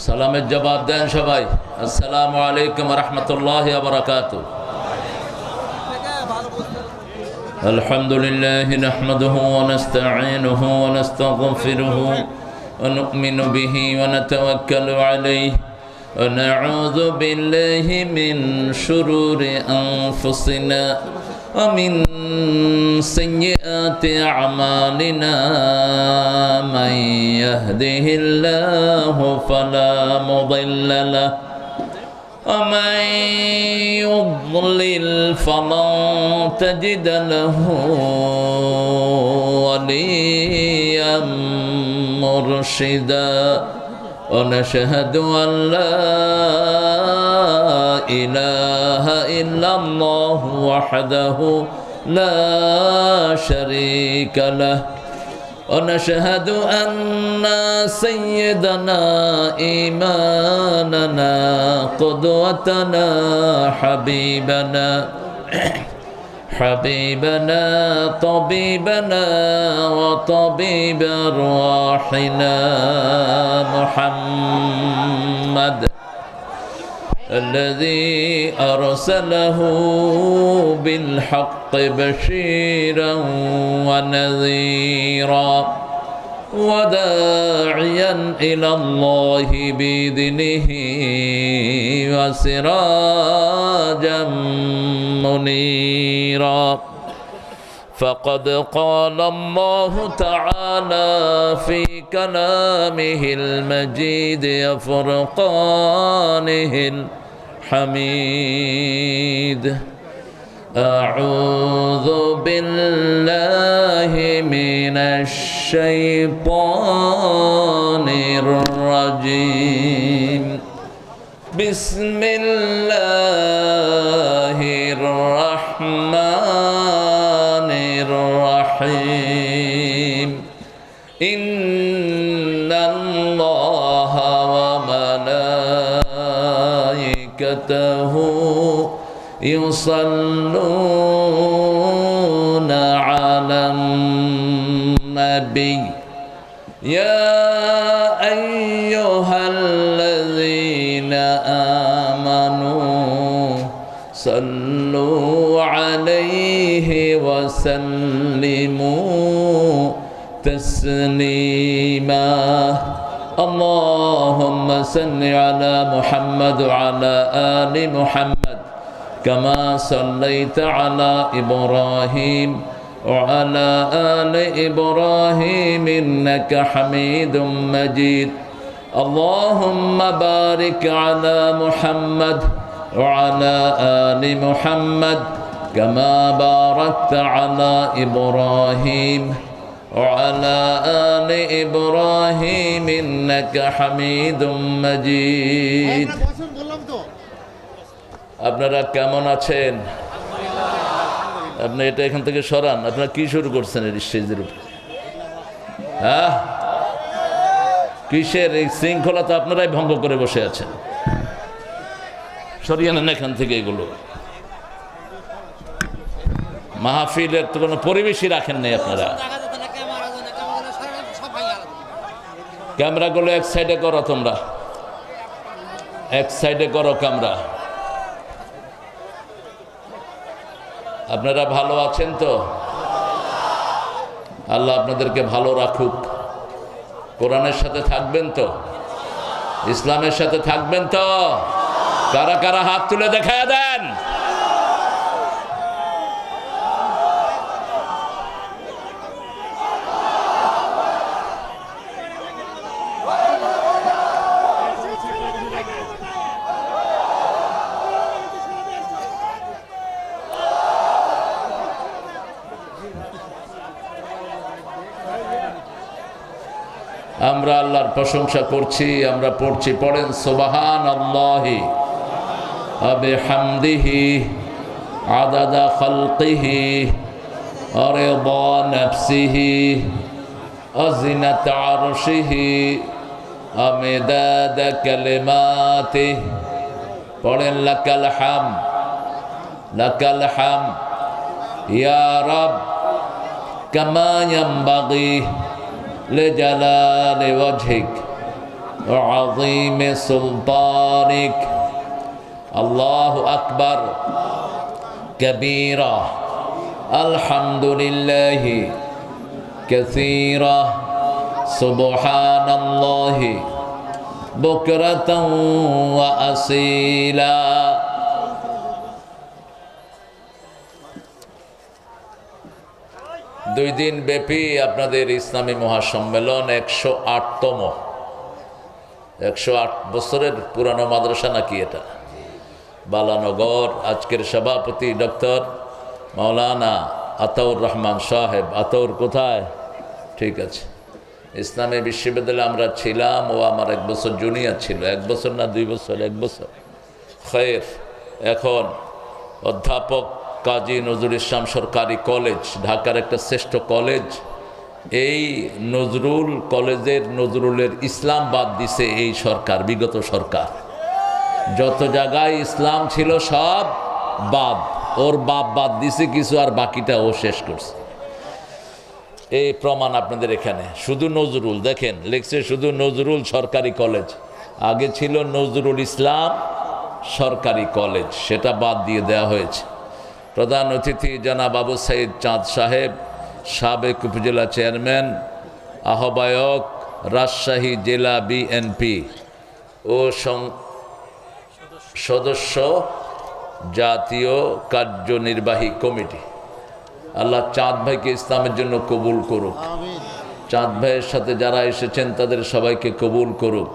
সালামের জবাব দেন সবাই। আসসালামু আলাইকুম ওয়া রাহমাতুল্লাহি ওয়া বারাকাতুহু। আলহামদুলিল্লাহি নাহমাদুহু ওয়া নাস্তাঈনুহু ওয়া নাস্তাগফিরুহু ওয়া নু'মিনু বিহি ওয়া নাতাওয়াক্কালু আলাইহি ওয়া নাউযু বিল্লাহি মিন শুরুরি আনফুসিনা ওয়া মিন sayyiati a'malina man yahdihillahu fala mudilla lahu wa man yudlil falan tajida lahu waliyyan murshida wa nashhadu an la ilaha illallah wahdahu لا شريك له ونشهد أن سيدنا إمامنا قدوتنا حبيبنا طبيبنا وطبيب أرواحنا محمد الذي أرسله بالحق بشيرا ونذيرا وداعيا إلى الله بإذنه وسراجا منيرا فقد قال الله تعالى في كلامه المجيد وفرقانه الحميد أعوذ بالله من الشيطان الرجيم بسم الله الرحمن الرحيم إن الله وملائكته يصلون على النبي يا أيها الذين آمنوا صلوا عليه وسلموا تسليما اللهم صل على محمد وعلى آل محمد كما صليت على إبراهيم وعلى آل إبراهيم إنك حميد مجيد اللهم بارك على محمد وعلى آل محمد كما باركت على إبراهيم وعلى آل إبراهيم إنك حميد مجيد আপনারা কেমন আছেন? আপনি এটা এখান থেকে সরান। আপনারা কি শুরু করছেন এই স্টেজের উপরে? হ্যাঁ, কিসের এই শৃঙ্খলা? তো আপনারাই ভঙ্গ করে বসে আছেন। সরিয়ে নেন এখান থেকে এগুলো। মাহফিলের তো কোনো পরিবেশই রাখেন নাই আপনারা। ক্যামেরাগুলো এক সাইডে করো, তোমরা এক সাইডে করো ক্যামেরা। আপনারা ভালো আছেন তো? আল্লাহ আপনাদেরকে ভালো রাখুক। কোরআনের সাথে থাকবেন তো? ইসলামের সাথে থাকবেন তো? কারা কারা হাত তুলে দেখায় দেন? আমরা আল্লাহর প্রশংসা করছি, আমরা পড়ছি। পড়েন সুবহানাল্লাহি ওয়া বিহামদিহি আদাদা খালকিহি ওয়া রিদা নাফসিহি ওয়া জিনাতা আরশিহি ওয়া মিদাদা কালিমাতিহি। পড়েন লাকাল হামদ ইয়া রাব কামা ইয়ানবাগি লিজালালি ওয়াজহিক وعظيم سلطانك الله أكبر كبيرا الحمد لله كثيرا سبحان الله بكرة وأصيلا দুই দিন ব্যাপী আপনাদের ইসলামী মহাসম্মেলন 108তম 108 বছরের পুরানো মাদ্রাসা নাকি এটা বালানগর। আজকের সভাপতি ডক্টর মাওলানা আতাউর রহমান সাহেব। আতাউর কোথায়? ঠিক আছে, ইসলামী বিশ্ববিদ্যালয়ে আমরা ছিলাম, ও আমার 1 বছর জুনিয়র ছিল। 1 বছর না 2 বছর? 1 বছর। খৈর, এখন অধ্যাপক কাজী নজরুল ইসলাম সরকারি কলেজ, ঢাকার একটা শ্রেষ্ঠ কলেজ। এই নজরুল কলেজের নজরুলের ইসলাম বাদ দিছে এই সরকার, বিগত সরকার। যত জায়গায় ইসলাম ছিল সব বাদ, ওর বাদ দিছে কিছু, আর বাকিটা ও শেষ করছে। এই প্রমাণ আপনাদের এখানে। শুধু নজরুল দেখেন, লিখছে শুধু নজরুল সরকারি কলেজ। আগে ছিল নজরুল ইসলাম সরকারি কলেজ, সেটা বাদ দিয়ে দেওয়া হয়েছে। প্রধান অতিথি জনাব আবু সাইদ চাঁদ সাহেব, সাবেক উপজেলা চেয়ারম্যান, আহ্বায়ক রাজশাহী জেলা বিএনপি ও সদস্য জাতীয় কার্যনির্বাহী কমিটি। আল্লাহ চাঁদ ভাইকে ইসলামের জন্য কবুল করুক। চাঁদ ভাইয়ের সাথে যারা এসেছেন তাদের সবাইকে কবুল করুক।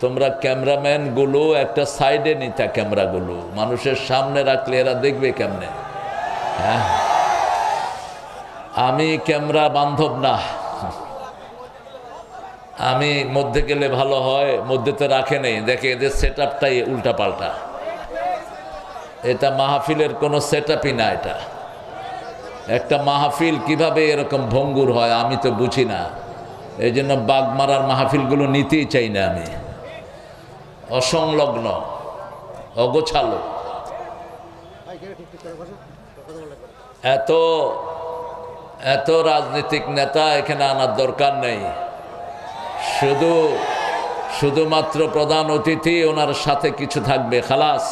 তোমরা ক্যামেরাম্যান গুলো একটা সাইডে নিতা, ক্যামেরাগুলো মানুষের সামনে রাখলে এরা দেখবে কেমনে। হ্যাঁ, আমি ক্যামেরা বান্ধব না, আমি মধ্যে গেলে ভালো হয়, মধ্যে তো রাখে নেই। দেখে এদের সেট আপটাই উল্টা পাল্টা। এটা মাহফিলের কোনো সেট আপই না। এটা একটা মাহফিল কিভাবে এরকম ভঙ্গুর হয় আমি তো বুঝি না। এই জন্য বাগমারার মাহফিলগুলো নিতেই চাই না আমি। অসংলগ্ন, অগোছালো, এত রাজনৈতিক নেতা এখানে আনার দরকার নেই। শুধুমাত্র প্রধান অতিথি, ওনার সাথে কিছু থাকবে, খালাস।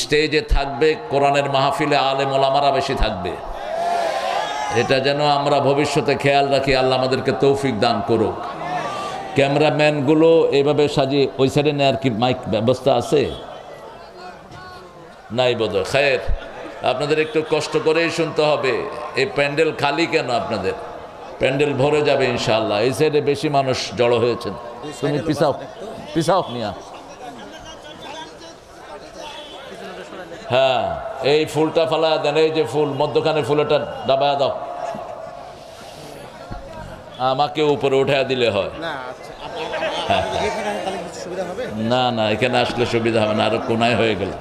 স্টেজে থাকবে কোরআনের মাহফিলে আলেম ওলামারা বেশি থাকবে। এটা যেন আমরা ভবিষ্যতে খেয়াল রাখি। আল্লাহ আমাদেরকে তৌফিক দান করুক। ক্যামেরাম্যানগুলো এইভাবে সাজিয়ে ওই সাইডে নেওয়ার কি মাইক ব্যবস্থা আছে? নাই বোধহয়। খায়ের, আপনাদের একটু কষ্ট করেই শুনতে হবে। এই প্যান্ডেল খালি কেন? আপনাদের প্যান্ডেল ভরে যাবে ইনশাআল্লাহ। এই সাইডে বেশি মানুষ জড়ো হয়েছেন। তুমি পিছাও নিয়া। হ্যাঁ, এই ফুলটা ফালা দেন। এই যে ফুল, মধ্যখানে ফুলটা ডাবায়া দাও, আমাকে উপরে উঠে দিলে হয়। না না, এখানে আসলে সুবিধা হবে না, আরো কোনায় হয়ে গেল।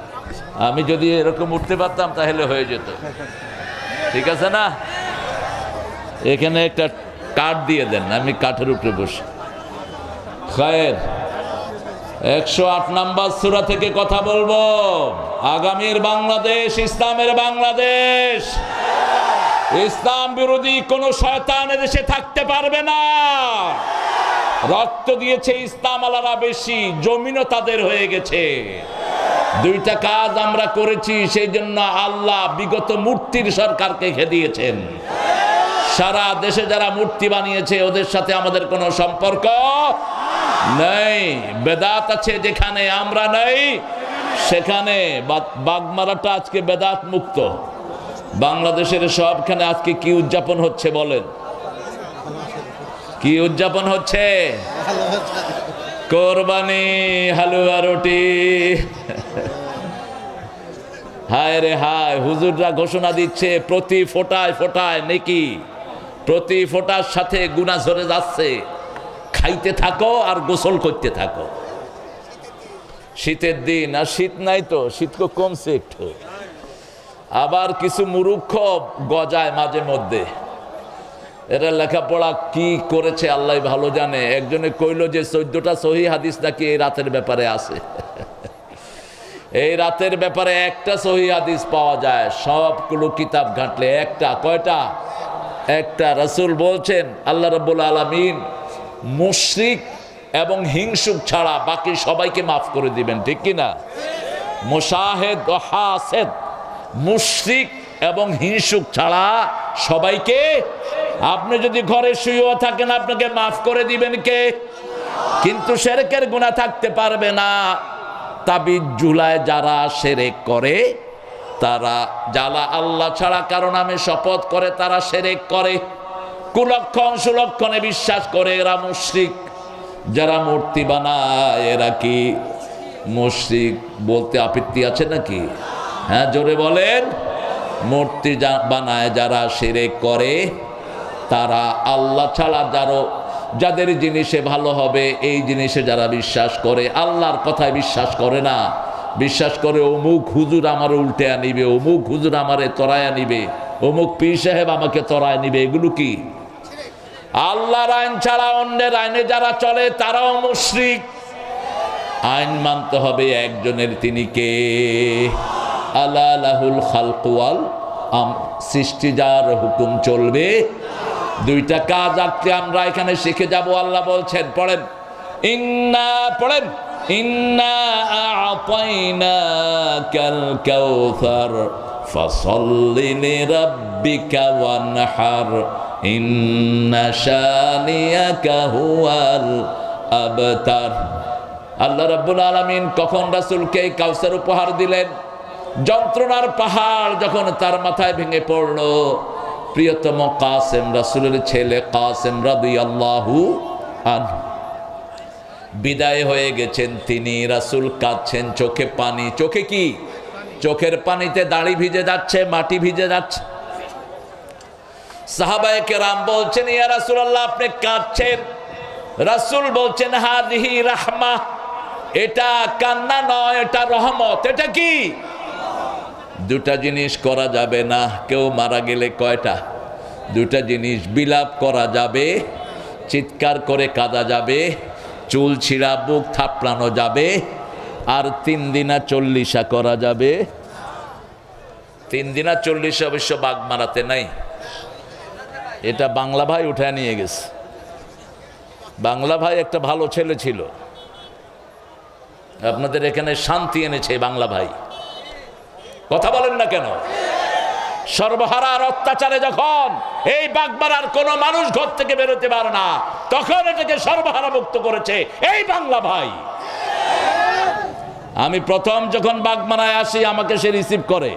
আমি যদি এরকম উঠতে পারতাম তাহলে হয়ে যেত। ঠিক আছে না? এখানে একটা কাঠ দিয়ে দেন, আমি কাঠের উপরে বসি। খায়ের, 108 নম্বর সূরা থেকে কথা বলবো। আগামীর বাংলাদেশ ইসলামের বাংলাদেশ। ইসলাম বিরোধী কোন শয়তান এদেশে থাকতে পারবে না। রক্ত দিয়েছে ইসলাম আলারা বেশি, জমিনও তাদের হয়ে গেছে। দুইটা কাজ আমরা করেছি, সেই জন্য আল্লাহ বিগত মূর্তির সরকারকে খেদিয়েছেন। সারা দেশে যারা মূর্তি বানিয়েছে ওদের সাথে আমাদের কোনো সম্পর্ক নেই। বেদাত আছে যেখানে, আমরা নেই সেখানে। বাগমারাটা আজকে বেদাত মুক্ত। বাংলাদেশের সবখানে আজকে কি উদযাপন হচ্ছে বলেন? কি উদযাপন হচ্ছে? কোরবানি, হালুয়া রুটি। হায় রে হায়, হুজুররা ঘোষণা দিচ্ছে প্রতি ফোঁটায় ফোঁটায় নেকি, প্রতি ফোঁটার সাথে গুনাহ ঝরে যাচ্ছে। খাইতে থাকো আর গোসল করতে থাকো। শীতের দিন, আর শীত নাই তো, শীত কমছে একটু। আবার কিছু মুরুক্ষ গজায় মাঝে মধ্যে। এরা লেখাপড়া কি করেছে আল্লাহ ভালো জানে। একজনে কইল যে 14টা সহি হাদিস নাকি এই রাতের ব্যাপারে আছে। এই রাতের ব্যাপারে একটা সহি হাদিস পাওয়া যায়, সবগুলো কিতাব ঘাটলে একটা। কয়টা? একটা। রাসূল বলছেন আল্লাহ রাব্বুল আলামিন মুশরিক এবং হিংসুক ছাড়া বাকি সবাইকে মাফ করে দিবেন, ঠিক কি না? মুশাহিদ ও হাসিদ, মুশরিক এবং হিংসুক ছাড়া সবাইকে। আপনি যদি ঘরে শুয়েও থাকেন আপনাকে মাফ করে দিবেন কে? কিন্তু শিরকের গুনাহ থাকতে পারবে না। তাবিজ ঝুলায় যারা শিরক করে, তারা যারা আল্লাহ ছাড়া কারো নামে শপথ করে তারা শিরক করে, কুলক্ষণ সুলক্ষণে বিশ্বাস করে, এরা মুশরিক। যারা মূর্তি বানায় এরা কি মুশরিক? বলতে আপত্তি আছে নাকি? হ্যাঁ, জোরে বলেন। মূর্তি বানায় যারা শিরক করে, তারা আল্লাহ ছাড়া যাদের জিনিসে ভালো হবে এই জিনিসে যারা বিশ্বাস করে, আল্লাহর কথায় বিশ্বাস করে না, বিশ্বাস করে অমুক হুজুর আমার উল্টে আনিবে, অমুক হুজুর আমারে তরায় আনিবে, অমুক পীর সাহেব আমাকে তরায় নিবে। এগুলো কি? আল্লাহর আইন ছাড়া অন্যের আইনে যারা চলে তারাও মুশরিক। আইন মানতে হবে একজনের, তিনি কে? আলা লাহুল খালকু ওয়াল আমর, সৃষ্টি যার হুকুম চলবে। দুইটা কাজ আজকে আমরা এখানে শিখে যাব। আল্লাহ বলছেন, পড়েন ইন্না আ'তাইনাকাল কাউসার ফাসাল্লি লিরাব্বিকা ওয়ানহার ইন্না শানিয়াকা হুয়াল আবতার। আল্লাহ রাব্বুল আলামিন কখন রাসূলকে কাউসার উপহার দিলেন? যন্ত্রণার পাহাড় যখন তার মাথায় ভেঙে পড়ল। প্রিয়তম কাসেম, রাসূলের ছেলে কাসেম রাদিয়াল্লাহু আনহু বিদায় হয়ে গেছেন। তিনি, রাসূল কাঁদছেন, চোখে পানি। চোখে কি? চোখের পানিতে দাড়ি ভিজে যাচ্ছে, মাটি ভিজে যাচ্ছে। সাহাবায়ে কেরাম বলছেন, ইয়া রাসূলুল্লাহ আপনি কাঁদছেন। রাসূল বলছেন, হাদিহি রাহমাহ, এটা কান্না নয়, এটা রহমত। এটা কি? দুটা জিনিস করা যাবে না। কেউ মারা গেলে কয়টা? দুটা জিনিস। বিলাপ করা যাবে, চিৎকার করে কাঁদা যাবে, চুল ছিঁড়া বুক থাপড়ানো যাবে, আর 3 দিনা 40 করা যাবে। 3 দিনা 40 অবশ্য বাঘ মারাতে নাই, এটা বাংলা ভাই উঠে নিয়ে গেছে। বাংলা ভাই একটা ভালো ছেলে ছিল, আপনাদের এখানে শান্তি এনেছে বাংলা ভাই। কথা বলেন না কেন? সর্বহারার অত্যাচারে যখন এই বাগমারার কোন মানুষ ঘর থেকে বেরোতে পারে না, তখন এটাকে সর্বহারা মুক্ত করেছে এই বাংলা ভাই। আমি প্রথম যখন বাগমারায় আসি আমাকে সে রিসিভ করে,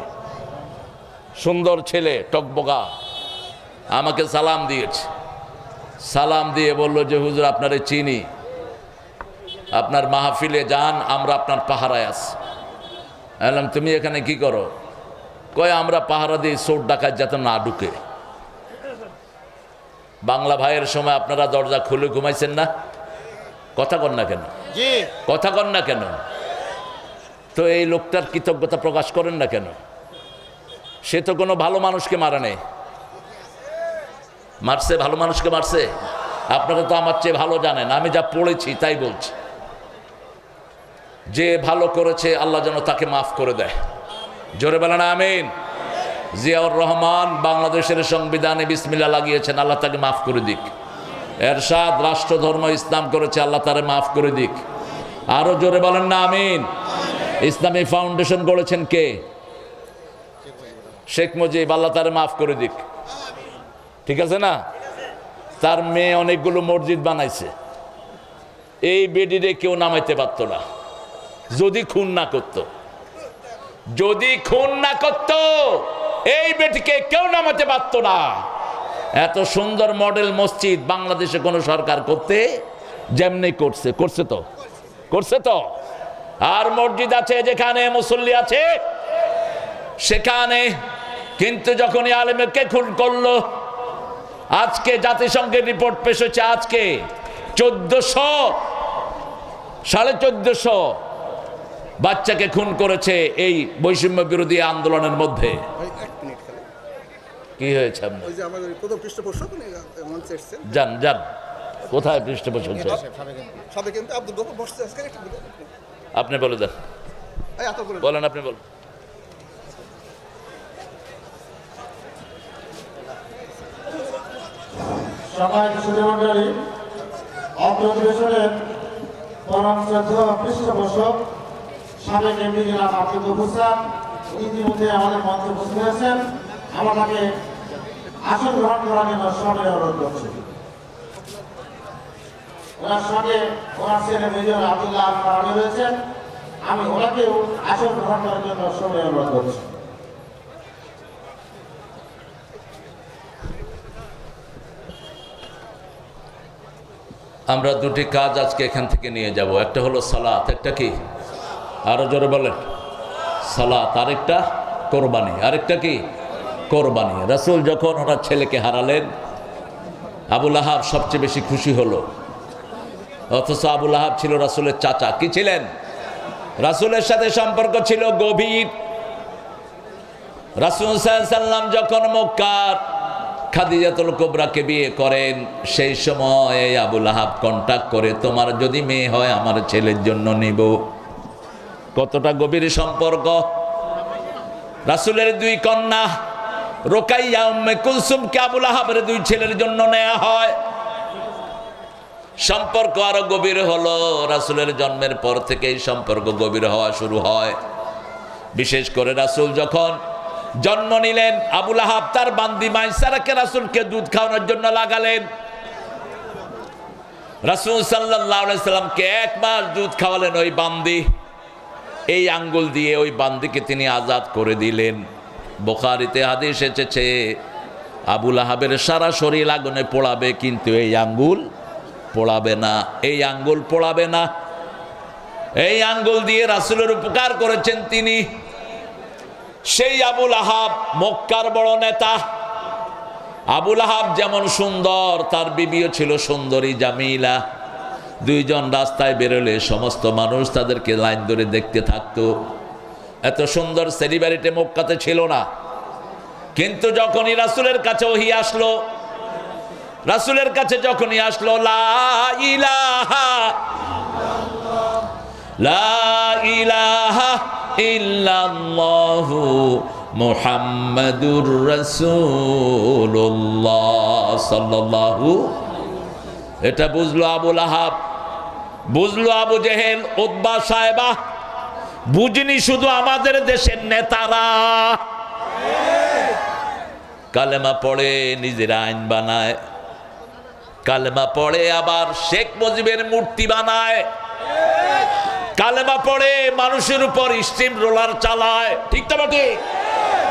সুন্দর ছেলে, টকবগা, আমাকে সালাম দিয়েছে। সালাম দিয়ে বলল যে হুজুর আপনারে চিনি, আপনার মাহফিলে যান, আমরা আপনার পাহারায় আছি। বললাম তুমি এখানে কি করো? কয় আমরা পাহারা দিই চোর ডাকাত যাতে না ঢুকে। বাংলা ভাইয়ের সময় আপনারা দরজা খুলে ঘুমাইছেন না? কথা কন না কেন? কথা কন না কেন? তো এই লোকটার কৃতজ্ঞতা প্রকাশ করেন না কেন? সে তো কোনো ভালো মানুষকে মারে নেই। মারছে? ভালো মানুষকে মারছে? আপনারা তো আমার চেয়ে ভালো জানেন, আমি যা পড়েছি তাই বলছি। যে ভালো করেছে আল্লাহ যেন তাকে মাফ করে দেয়। জোরে বলেন আমিন। জিয়াউর রহমান বাংলাদেশের সংবিধানে বিসমিল্লাহ লাগিয়েছেন, আল্লাহ তাকে মাফ করে দিক। এরশাদ রাষ্ট্র ধর্ম ইসলাম করেছে, আল্লাহ তারে মাফ করে দিক। আরো জোরে বলেন না আমিন। ইসলামী ফাউন্ডেশন গড়েছেন কে? শেখ মুজিব, আল্লাহ তারে মাফ করে দিক। ঠিক আছে না? তার মেয়ে অনেকগুলো মসজিদ বানাইছে। এই বেডিরে কেউ নামাইতে পারতো না যদি খুন না করত। যদি খুন না করত এই বেটিকে কেউ নামাতে পারতো না। এত সুন্দর মডেল মসজিদ বাংলাদেশে কোন সরকার করতে যেমনি করছে তো। আর মসজিদ আছে যেখানে মুসল্লি আছে সেখানে, কিন্তু যখনই আলেমকে খুন করলো, আজকে জাতিসংঘের রিপোর্ট পেশ হচ্ছে, আজকে 1400 বাচ্চাকে খুন করেছে এই বৈষম্য বিরোধী আন্দোলনের মধ্যে। কি হয়েছে? যান যান, কোথায় পৃষ্ঠপোষক? আপনি বলে দেন, বলেন, আপনি বলেন। সমাজ সুধীমণ্ডলী অত্র অধিবেশনের পরম শ্রদ্ধেয় পৃষ্ঠপোষক সাবেক এমপি জনাব আব্দুল গফুর স্যার ইতিমধ্যে আমাদের মঞ্চে উপস্থিত হয়েছেন। আমরা তাকে আসন গ্রহণ করার জন্য সবাই অনুরোধ করছি। ওনার সঙ্গে ওনার ছেলে মেজর আব্দুল্লাহ আল ফারাবী রয়েছেন। আমি ওনাকেও আসন গ্রহণ করার জন্য সবাই অনুরোধ করছি। আমরা দুটি কাজ আজকে এখান থেকে নিয়ে যাব। একটা হলো সালাত, একটা কি আরো জোরে বলেন, সালাত, আরেকটা কোরবানি। আরেকটা কি কোরবানি। রাসূল যখন ওনার ছেলেকে হারালেন, আবু লাহাব সবচেয়ে বেশি খুশি হলো। অথচ আবু লাহাব ছিল রাসূলের চাচা। কি ছিলেন? রাসূলের সাথে সম্পর্ক ছিল গভীর। রাসূল সাল্লাল্লাহু আলাইহি সাল্লাম যখন মক্কার খাদিজাতুল কুবরাকে বিয়ে করেন, সেই সময় আবু লাহাব কন্টাক্ট করে, তোমার যদি মেয়ে হয় আমার ছেলের জন্য নিব। কতটা গভীর সম্পর্ক। রাসূলের দুই কন্যা রুকাইয়া উম্মে কুলসুমকে আবু লাহাবের দুই ছেলের জন্য নেওয়া হয়। সম্পর্ক আরো গভীর হলো। রাসূলের জন্মের পর থেকেই সম্পর্ক গভীর হওয়া শুরু হয়। বিশেষ করে রাসূল যখন জন্ম নিলেন, আবু লাহাব তার বান্দি মাইসারাকে রাসূলকে দুধ খাওয়ানোর জন্য লাগালেন। রাসূল সাল্লাল্লাহু আলাইহি সাল্লামকে এক মাস দুধ খাওয়ালেন ওই বান্দি। এই আঙ্গুল দিয়ে ওই বান্দিকে তিনি আজাদ করে দিলেন। বুখারীতে হাদিস এসেছে, আবু লাহাবের সারা শরীর আগুনে পোড়াবে, কিন্তু এই আঙ্গুল পোড়াবে না। এই আঙ্গুল পোড়াবে না। এই আঙ্গুল দিয়ে রাসূলের উপকার করেছেন তিনি। সেই আবু লাহাব মক্কার বড় নেতা। আবু লাহাব যেমন সুন্দর, তার বিবিও ছিল সুন্দরী জামিলা। দুইজন রাস্তায় বেরোলে সমস্ত মানুষ তাদেরকে লাইন ধরে দেখতে থাকতো। এত সুন্দর সেলিব্রিটি মক্কাতে ছিল না। কিন্তু যখনই রাসূলের কাছে ওহী আসলো, রাসূলের কাছে যখনই আসলো, লা ইলাহা লা ইলাহা ইল্লাল্লাহু মুহাম্মাদুর রাসূলুল্লাহ সাল্লাল্লাহু, এটা বুঝলো আবু লাহাব, বুঝলো আবু জেহেল, উতবা, সায়বা। বুঝিনি শুধু আমাদের দেশের নেতারা কালেমা পড়ে নিজের আইন বানায়, কালেমা পড়ে আবার শেখ মুজিবের মূর্তি বানায়, কালেমা পড়ে মানুষের উপর স্টিম রোলার চালায়। ঠিক তো বটে?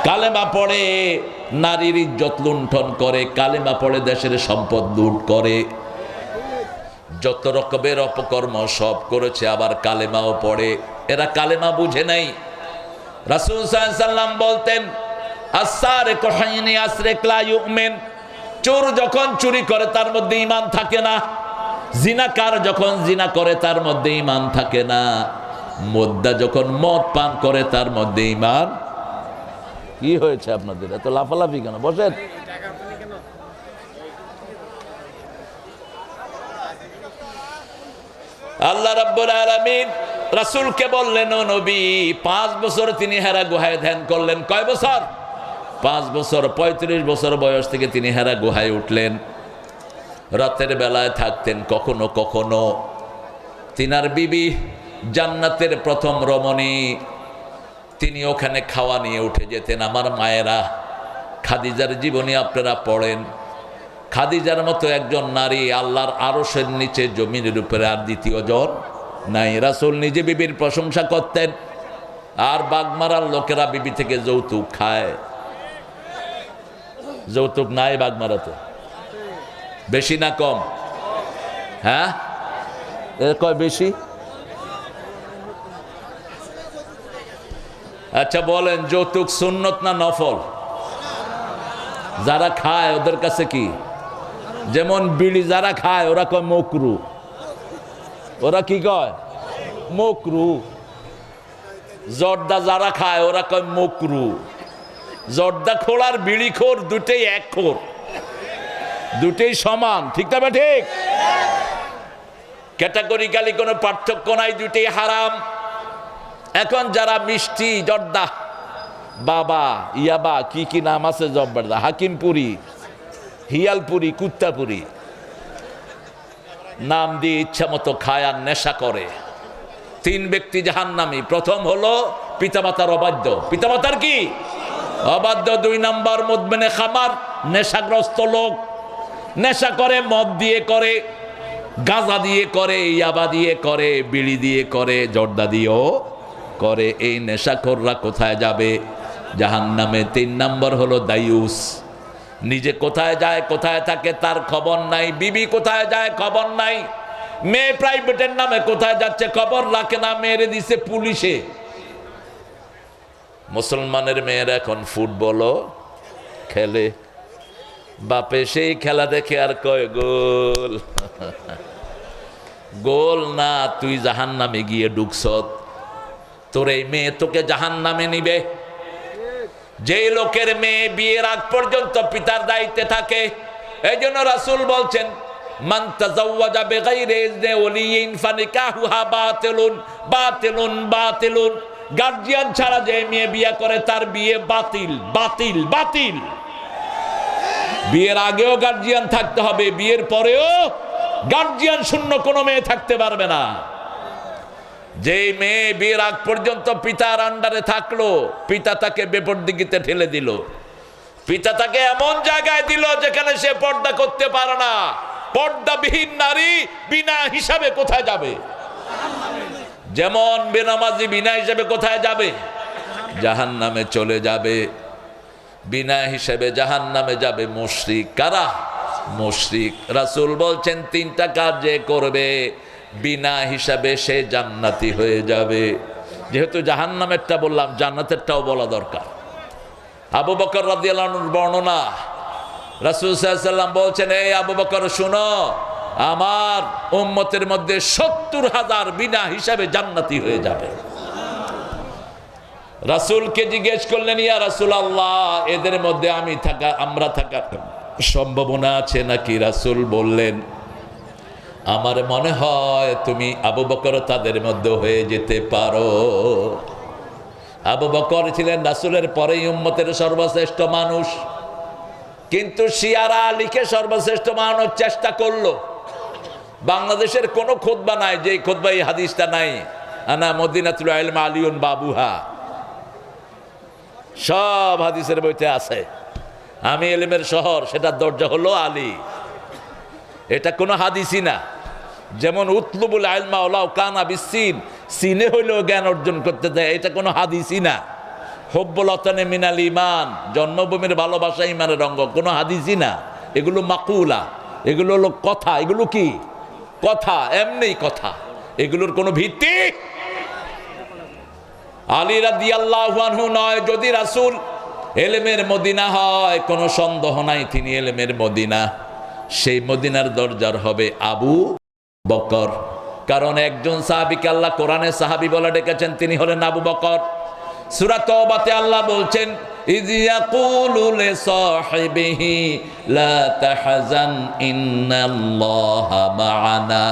কালেমা পড়ে নারীর ইজ্জত লুণ্ঠন করে, কালেমা পড়ে দেশের সম্পদ লুট করে। যত রকমের অপকর্ম সব করেছে, আবার কালেমাও পড়ে। এরা কালেমা বুঝে নাই। রাসূল সাল্লাল্লাহু আলাইহি সাল্লাম বলতেন, আস-সারিকু হিনা ইয়াসরিক লা ইউমিন। চোর যখন চুরি করে তার মধ্যে ঈমান থাকে না। জিনাকার যখন জিনা করে তার মধ্যে ঈমান থাকে না। মুদ্দা যখন মদ পান করে তার মধ্যে ঈমান। কি হয়েছে আপনাদের এত লাফালাফি কেন? বসেন। আল্লাহ রাব্বুল আলামিন রাসূলকে বললেন, ও নবী, 5 বছর তিনি হেরা গুহায় ধ্যান করলেন। কয় বছর? 5 বছর। 35 বছর বয়স থেকে তিনি হেরা গুহায় উঠলেন। রাতের বেলায় থাকতেন। কখনো কখনো তিনার বিবি জান্নাতের প্রথম রমণী, তিনি ওখানে খাওয়া নিয়ে উঠে যেতেন। আমার মায়েরা, খাদিজার জীবনী আপনারা পড়েন। খাদিজার মতো একজন নারী আল্লাহর আরশের নিচে জমিনের উপরে আর দ্বিতীয় জন নাই। রাসূল নিজে বিবির প্রশংসা করতেন। আর বাগমারার লোকেরা বিবি থেকে যৌতুক খায়। যৌতুক নাই বাগমারাতে? বেশি না কম? হ্যাঁ, এর কয় বেশি? আচ্ছা বলেন, যৌতুক সুন্নত না নফল? যারা খায় ওদের কাছে কি? যেমন বিড়ি যারা খায় ওরা কয় মকরু। ওরা কি কয়? মকরু। জর্দা যারা খায় ওরা কয় মকরু। জর্দা খোর আর বিড়ি খোর দুটেই এক খোর, দুটেই সমান। ঠিক না? ঠিক। ক্যাটাগরিক্যালি কোনো পার্থক্য নাই, দুটেই হারাম। এখন যারা মিষ্টি জর্দা, বাবা, ইয়াবা, কি কি নাম আছে জব্বরদা, হাকিমপুরি, হিয়ালপুরি, কুত্তাপুরি, নাম দিয়ে ইচ্ছা মতো খায় আর নেশা করে। 3 ব্যক্তি জাহান্নামী। প্রথম হলো পিতামাতার অবাধ্য। পিতামাতার কি অবাধ্য। 2 নাম্বার মুদমিনে খামার, নেশাগ্রস্ত লোক। নেশা করে, মদ দিয়ে করে, গাঁজা দিয়ে করে, ইয়াবা দিয়ে করে, বিড়ি দিয়ে করে, জর্দা দিয়েও করে। এই নেশাখোররা কোথায় যাবে? জাহান্নামে। 3 নাম্বার হলো দায়ুস। নিজে কোথায় যায় কোথায় থাকে তার খবর নাই, বিবি কোথায় যায় খবর নাই, মেয়ে প্রাইভেটের নামে কোথায় যাচ্ছে খবর রাখে না, মেরে দিছে পুলিশে। মুসলমানের মেয়েরা এখন ফুটবলও খেলে, বাপে সেই খেলা দেখে আর কয় গোল। গোল না, তুই জাহান্নামে গিয়ে ঢুকছত। তোর এই মেয়ে তোকে জাহান্নামে নিবে। যে লোকের মেয়ে বিয়ের আগ পর্যন্ত পিতার দায়িত্বে থাকে, এই জন্য রাসূল বলছেন মান তাযাওয়াজা বিগাইরি ইযনি ওয়ালিয়িন ফানিকাহুহা বাতিলুন বাতিলুন বাতিলুন। গার্জিয়ান ছাড়া যে মেয়ে বিয়ে করে তার বিয়ে বাতিল বাতিল বাতিল। বিয়ের আগেও গার্জিয়ান থাকতে হবে, বিয়ের পরেও গার্জিয়ান শূন্য কোনো মেয়ে থাকতে পারবে না। যে মেয়ে বিয়ের আগ পর্যন্ত পিতার আন্ডারে থাকলো, পিতা তাকে বেপরদিগিতে ঠেলে দিল, পিতা তাকে এমন জায়গায় দিল যেখানে সে পর্দা করতে পারে না। পর্দাবিহীন নারী বিনা হিসাবে কোথায় যাবে? যেমন বেনামাজি বিনা হিসাবে কোথায় যাবে? জাহান্নামে চলে যাবে। বিনা হিসাবে জাহান্নামে যাবে মুশরিক। কারা? মুশরিক। রাসূল বলছেন 3টা কাজ যে করবে বিনা হিসাবে সে জান্নাতি হয়ে যাবে। যেহেতু জাহান্নামেরটা বললাম, জান্নাতেরটাও বলা দরকার। আবু বকর রাদিয়াল্লাহু আনহুর বর্ণনা, রাসূল সাল্লাল্লাহু আলাইহি ওয়াসাল্লাম বলছেন, এই আবু বকর শুনো, আমার উম্মতের মধ্যে 70,000 বিনা হিসাবে জান্নাতি হয়ে যাবে। রাসূলকে জিজ্ঞেস করলেন, ইয়া রাসূলুল্লাহ, এদের মধ্যে আমরা থাকার সম্ভাবনা আছে নাকি? রাসূল বললেন, আমার মনে হয় তুমি আবু বকর তাদের মধ্যে হয়ে যেতে পারো। আবু বকর ছিলেন রাসূলের পরেই উম্মতের সর্বশ্রেষ্ঠ মানুষ, কিন্তু শিয়ারা আলীকে সর্বশ্রেষ্ঠ বানানোর চেষ্টা করলো। বাংলাদেশের কোনো খুতবা নাই যে খুতবা এই হাদিসটা নাই, আনা মদিনাতুল ইলম আলিউন বাবুহা। সব হাদিসের বইতে আছে, আমি ইলমের শহর, সেটার দরজা হলো আলী। এটা কোনো হাদিসই না। যেমন উতলুবুল ইলমা ওয়ালাউ কানা বিসসিন, সিনে হইলেও জ্ঞান অর্জন করতে দেয়, এটা কোনো হাদিসই না। হুব্বুল ওয়াতানি মিনাল ঈমান, জন্মভূমির ভালোবাসা ঈমানের অঙ্গ, কোনো হাদিসই না। এগুলো মাকুলা, এগুলো হলো কথা। এগুলো কি কথা? এমনি কথা, এগুলোর কোনো ভিত্তি। আলী রাদিয়াল্লাহু আনহু নয়। যদি রাসূল ইলমের মদিনা হয়, কোনো সন্দেহ নাই তিনি ইলমের মদিনা। সেই মদিনার দরজার হবে আবু বকর, কারণ একজন সাহাবীকে আল্লাহ কোরআনে সাহাবী বলে ডেকেছেন, তিনি হলেন আবু বকর। সূরা তওবাতে আল্লাহ বলছেন, ইয ইয়াকুলু লিসাহিবিহি লা তাহজান ইন্নাল্লাহা মা'ানা।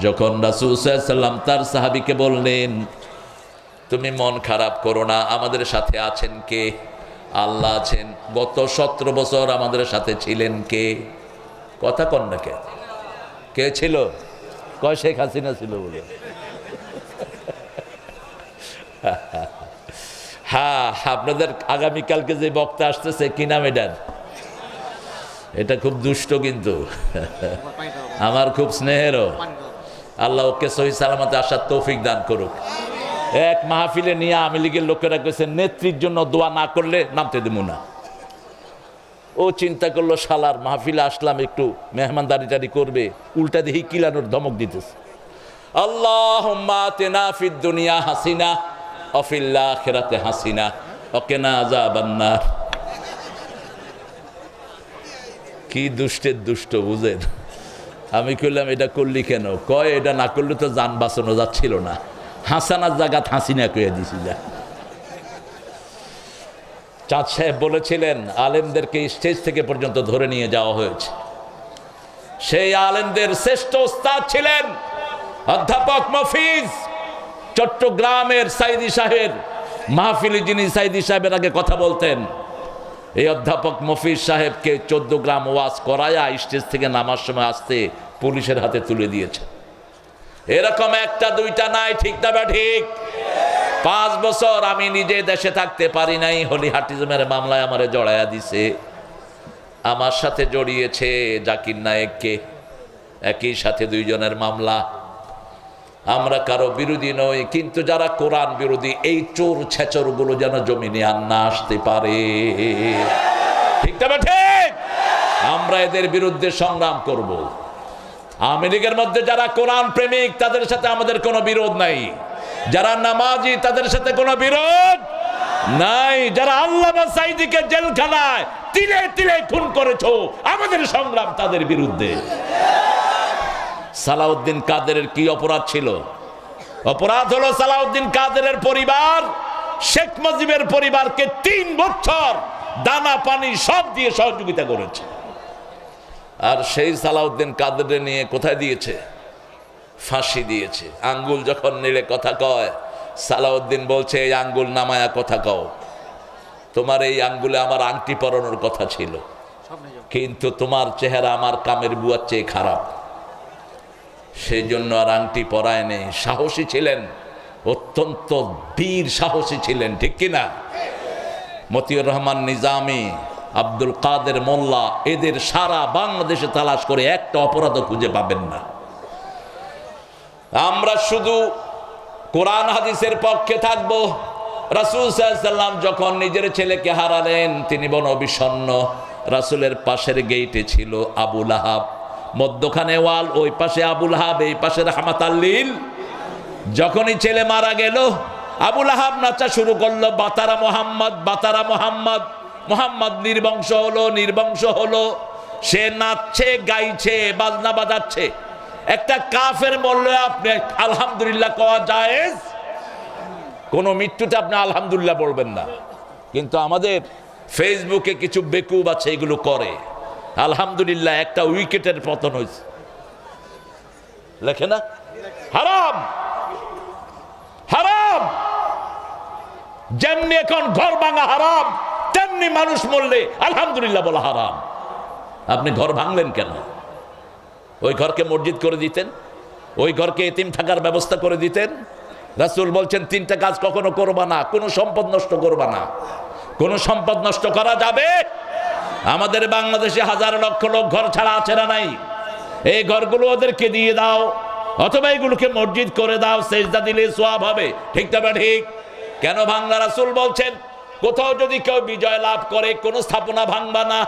যখন রাসূল সাল্লাল্লাহু আলাইহি ওয়াসাল্লাম তার সাহাবীকে বললেন, তুমি মন খারাপ করো না, আমাদের সাথে আছেন কে? আল্লাহ আছেন। গত 17 বছর আমাদের সাথে ছিলেন কে? কথা কন না কে? কে ছিল? কয় শেখ হাসিনা ছিল বলে। হ্যাঁ, আপনাদের আগামীকালকে যে বক্তা আসতেছে, কি নাম এটার? এটা খুব দুষ্ট, কিন্তু আমার খুব স্নেহেরও। আল্লাহ ওকে সহি সালামতে আসার তৌফিক দান করুক। এক মাহফিলে নিয়ে আওয়ামী লীগের লোকেরা কইছে, নেত্রীর জন্য দোয়া না করলে নামতে দেব না। ও চিন্তা করলো, শালার মাহফিলে আসলাম একটু মেহমানদারি করবে, উল্টা দেখি কিলানোর ধমক দিতেছে, আল্লাহুম্মা আতিনা ফিদ দুনিয়া হাসিনা ওয়া ফিল আখিরাতি হাসিনা ওয়া কিনা আযাবান নার। কি দুষ্টের দুষ্ট বুঝেন। আমি কইলাম, এটা করলি কেন? কয়, এটা না করলে তো জান বাঁচানো যাচ্ছিল না, হাসানার জায়গাত হাসিনা কয়ে দিছি। যা চাঁদ সাহেব বলেছিলেন, আলেমদেরকে স্টেজ থেকে পর্যন্ত ধরে নিয়ে যাওয়া হয়েছে। সেই আলেমদের শ্রেষ্ঠ ওস্তাদ ছিলেন অধ্যাপক মফিজ। চট্টগ্রামের সাইদি সাহেব মাহফিলে যিনি সাইদি সাহেবের আগে কথা বলতেন, এই অধ্যাপক মফিজ সাহেবকে 14 গ্রাম ওয়াজ করায়া স্টেজ থেকে নামার সময় আসতে পুলিশের হাতে তুলে দিয়েছে। এরকম একটা দুইটা নাই, ঠিক না বা ঠিক? 5 বছর আমি নিজে দেশে থাকতে পারি নাই, হলিহাটিজমের মামলায় আমারে জড়াইয়া দিছে। আমার সাথে জড়িয়েছে জাকির নায়েককে, একই সাথে 2 জনের মামলা। আমরা কারো বিরোধী নই, কিন্তু যারা কোরআন বিরোধী এই চোর ছেচর গুলো যেন জমিনে আর না আসতে পারে, ঠিক না ঠিক? আমরা এদের বিরুদ্ধে সংগ্রাম করব। আওয়ামী লীগের মধ্যে যারা কোরআন প্রেমিক তাদের সাথে আমাদের কোনো বিরোধ নাই, যারা নামাজি তাদের সাথে কোনো বিরোধ নাই, যারা আল্লামা সাঈদীকে জেলখানায় তিলে তিলে খুন করেছো আমাদের সংগ্রাম তাদের বিরুদ্ধে। সালাউদ্দিন কাদেরের কি অপরাধ ছিল? অপরাধ হলো সালাউদ্দিন কাদেরের পরিবার শেখ মুজিবের পরিবারকে 3 বছর দানা পানি সব দিয়ে সহযোগিতা করেছে। আর সেই সালাউদ্দিন কাদেরের নিয়ে কোথায় দিয়েছে? ফাঁসি দিয়েছে। আঙ্গুল যখন নেড়ে কথা কয়, সালাউদ্দিন বলছে এই আঙ্গুল নামায়া কথা কও, তোমার এই আঙ্গুলে আমার আংটি পরানোর কথা ছিল, কিন্তু তোমার চেহারা আমার কামের বুয়ার চেয়ে খারাপ, সেই জন্য আর আংটি পরায় নেই। সাহসী ছিলেন, অত্যন্ত বীর সাহসী ছিলেন, ঠিক কিনা? মতিউর রহমান নিজামী, আব্দুল কাদের মোল্লা, এদের সারা বাংলাদেশে তালাশ করে একটা অপরাধও খুঁজে পাবেন না। আমরা শুধু কোরআন হাদিসের পক্ষে থাকবো। রাসূল সাল্লাল্লাহু আলাইহি ওয়াসাল্লাম যখন নিজের ছেলেকে হারালেন তিনি বনবিষণ্ণ। রাসূলের পাশের গেইটে ছিল আবু লাহাব, মধ্যখানে ওয়াল, ওই পাশে আবু লাহাব, এই পাশে রাহমাতাল লিল। যখনই ছেলে মারা গেল আবু লাহাব নাচা শুরু করলো, বাতারা মোহাম্মদ, বাতারা মোহাম্মদ। মোহাম্মদ নির্বংশ হলো, নির্বংশ হলো। সে নাচছে, গাইছে, বাজনা বাজাচ্ছে। একটা কাফের বললে আপনি আলহামদুলিল্লাহ কওয়া জায়েজ, কোন মৃত্যুতে আপনি আলহামদুলিল্লাহ বলবেন না। কিন্তু আমাদের ফেসবুকে কিছু বেকুব আছে, এগুলো করে আলহামদুলিল্লাহ একটা উইকেটের পতন হয়েছে, লেখে না? হারাম, হারাম। যেমনি এখন ঘর ভাঙা হারাম, তেমনি মানুষ মরলে আলহামদুলিল্লাহ বলা হারাম। আপনি ঘর ভাঙলেন কেন? ওই ঘরকে মসজিদ করে দিতেন, ওই ঘরকে এতিম থাকার ব্যবস্থা করে দিতেন। রাসূল বলছেন 3টা কাজ কখনো করবা না, কোনো সম্পদ নষ্ট করবা না। কোনো সম্পদ নষ্ট করা যাবে? আমাদের বাংলাদেশে হাজার লক্ষ লোক ঘর ছাড়া আছে না নাই? এই ঘরগুলো ওদেরকে দিয়ে দাও, অথবা এগুলোকে মসজিদ করে দাও, সেজদা দিলে সওয়াব হবে, ঠিক না ঠিক? কেন বাংলা? রাসূল বলছেন কোথাও যদি কেউ বিজয় লাভ করে কোনো স্থাপনা ভাঙবা না,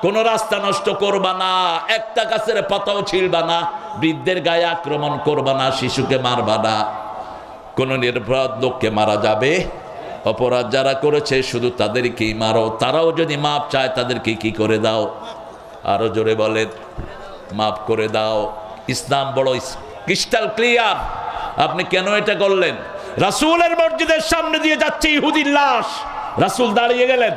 কোনো রাস্তা নষ্ট করবা না, একটা গাছের পাতাও ছিঁড়বা না, বৃদ্ধের গায়ে আক্রমণ করবা না, শিশুকে মারবা না। কোন নিরপরাধ লোককে মারা যাবে? অপরাধ যারা করেছে শুধু তাদেরকেই মারো, তারাও যদি মাপ চায় তাদেরকে কি করে দাও? আরো জোরে বলেন, মাফ করে দাও। ইসলাম বড় ক্রিস্টাল ক্লিয়ার। আপনি কেন এটা করলেন? রাসূলের মসজিদের সামনে দিয়ে যাচ্ছে ইহুদির লাশ, রাসূল দাঁড়িয়ে গেলেন।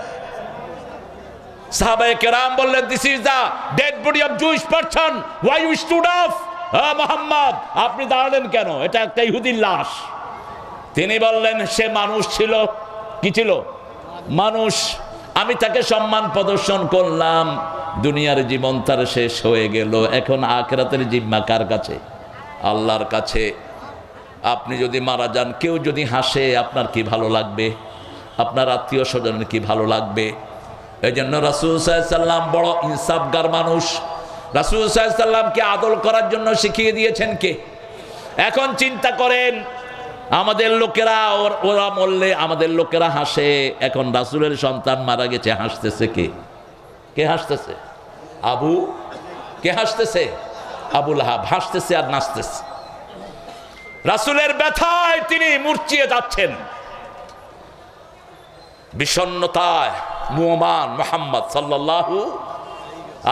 সাহাবায়ে কেরাম বললেন, this is the dead body of Jewish person, why you stood up? Muhammad, আপনি দাঁড়ালেন কেন? এটা একটা ইহুদির লাশ। তিনি বললেন, সে মানুষ ছিল। কি ছিল? মানুষ। আমি তাকে সম্মান প্রদর্শন করলাম, দুনিয়ার জীবন তার শেষ হয়ে গেল, এখন আখিরাতের জিম্মা কার কাছে? আল্লাহর কাছে। আপনি যদি মারা যান, কেউ যদি হাসে আপনার কি ভালো লাগবে? আপনার আত্মীয় স্বজনের কি ভালো লাগবে? এই জন্য রাসূল সাল্লাল্লাহু আলাইহি ওয়াসাল্লাম বড় ইনসাফগার মানুষ। রাসূল সাল্লাল্লাহু আলাইহি ওয়াসাল্লামকে আদল করার জন্য শিখিয়ে দিয়েছেন কে? এখন চিন্তা করেন, আমাদের লোকেরা ওরা মরলে আমাদের লোকেরা হাসে, এখন রাসূলের সন্তান মারা গেছে, হাসতেছে কে? কে হাসতেছে? কে হাসতেছে? আবু লাহাব হাসতেছে আর নাচতেছে। রাসূলের ব্যথায় তিনি মূর্ছিয়ে যাচ্ছেন, বিষণ্ণতায় মুহমান মুহাম্মদ সাল্লাল্লাহু।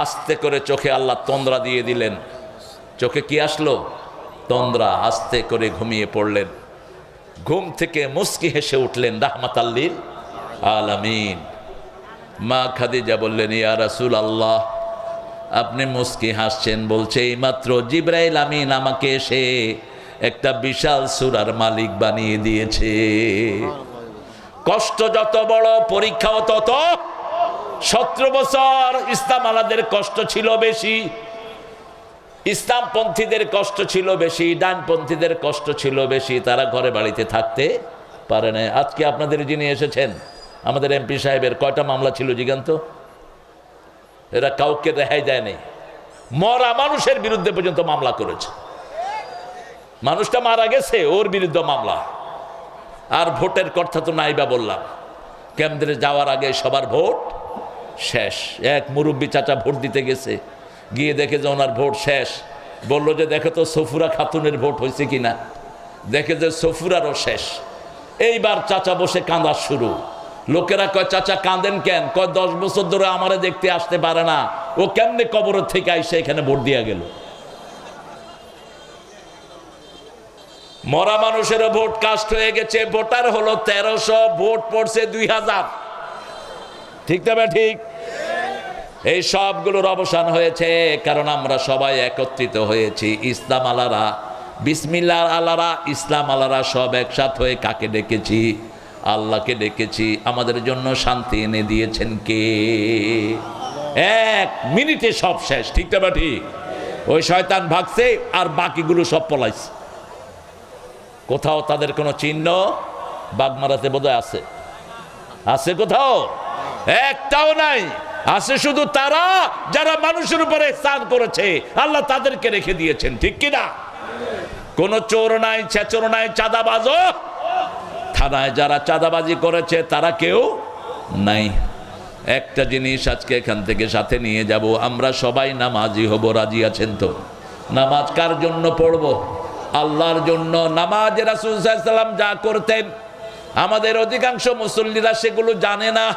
আস্তে করে চোখে আল্লাহ তন্দ্রা দিয়ে দিলেন। চোখে কি আসলো? তন্দ্রা। আস্তে করে ঘুমিয়ে পড়লেন। ঘুম থেকে মুস্কি হেসে উঠলেন রাহমাতাল লিল আলামিন। মা খাদিজা বললেন, ইয়া রাসূলুল্লাহ, আপনি মুস্কি হাসছেন? বলছে, এইমাত্র জিবরাইল আমিন আমাকে এসে একটা বিশাল সূরার মালিক বানিয়ে দিয়েছে। কষ্ট যত বড়, পরীক্ষাও তত। 17 বছর ইসলাম আলাদের কষ্ট ছিল বেশি। ইসলামপন্থীদের কষ্ট ছিল বেশি, ডানপন্থীদের কষ্ট ছিল বেশি, তারা ঘরে বাড়িতে থাকতে পারে না। আজকে আপনাদের যিনি এসেছেন আমাদের এমপি সাহেবের কয়টা মামলা ছিল জিগান্ত? এরা কাউকে রেহাই দেয় নেই, মরা মানুষের বিরুদ্ধে পর্যন্ত মামলা করেছে। মানুষটা মারা গেছে, ওর বিরুদ্ধে মামলা। আর ভোটের কথা তো নাইবা বললাম, কেন্দ্রে যাওয়ার আগে সবার ভোট শেষ। এক মুরব্বী চাচা ভোট দিতে গেছে, গিয়ে দেখে যে ওনার ভোট শেষ। বললো যে দেখো তো সফুরা খাতুনের ভোট হয়েছে কিনা, দেখে যে সফুরারও শেষ। এইবার চাচা বসে কাঁদা শুরু। লোকেরা কয় চাচা কাঁদেন কেন? কয় 10 বছর ধরে আমারে দেখতে আসতে পারে না, ও কেমনে কবরের থেকে আইসে এখানে ভোট দিয়া গেল। মরা মানুষেরও ভোট কাস্ট হয়ে গেছে, ভোটার হলো 1300, ভোট পড়ছে 2000। ঠিক তবে ঠিক? এই সবগুলোর অবসান হয়েছে কারণ আমরা সবাই একত্রিত হয়েছি। ইসলাম আলারা, বিসমিল্লাহ আলারা, ইসলাম আলারা সব একসাথ হয়ে কাকে ডেকেছি? আল্লাহকে ডেকেছি। আমাদের জন্য শান্তি এনে দিয়েছেন কে? 1 মিনিটে সব শেষ। ঠিক তবে ঠিক? ওই শয়তান ভাগছে আর বাকিগুলো সব পলাইছে। কোথাও তাদের কোনো চিহ্ন বাগমারাতে বোধহয় আছে? আছে কোথাও? একটাও নাই। আছে শুধু তারা যারা মানুষের উপরে স্নান করেছে, আল্লাহ তাদেরকে রেখে দিয়েছেন। ঠিক কিনা? কোন চোর নাই, ছেচর নাই, চাঁদাবাজও থানায় যারা চাঁদাবাজি করেছে তারা কেউ নাই। একটা জিনিস আজকে এখান থেকে সাথে নিয়ে যাব, আমরা সবাই নামাজি হব। রাজি আছেন তো? নামাজ কার জন্য পড়ব? আল্লাহর জন্য। নামাজে রাসূল সাল্লাল্লাহু আলাইহি ওয়াসাল্লাম যা করতেন আমাদের অধিকাংশ মুসল্লিরা সেগুলো জানে না।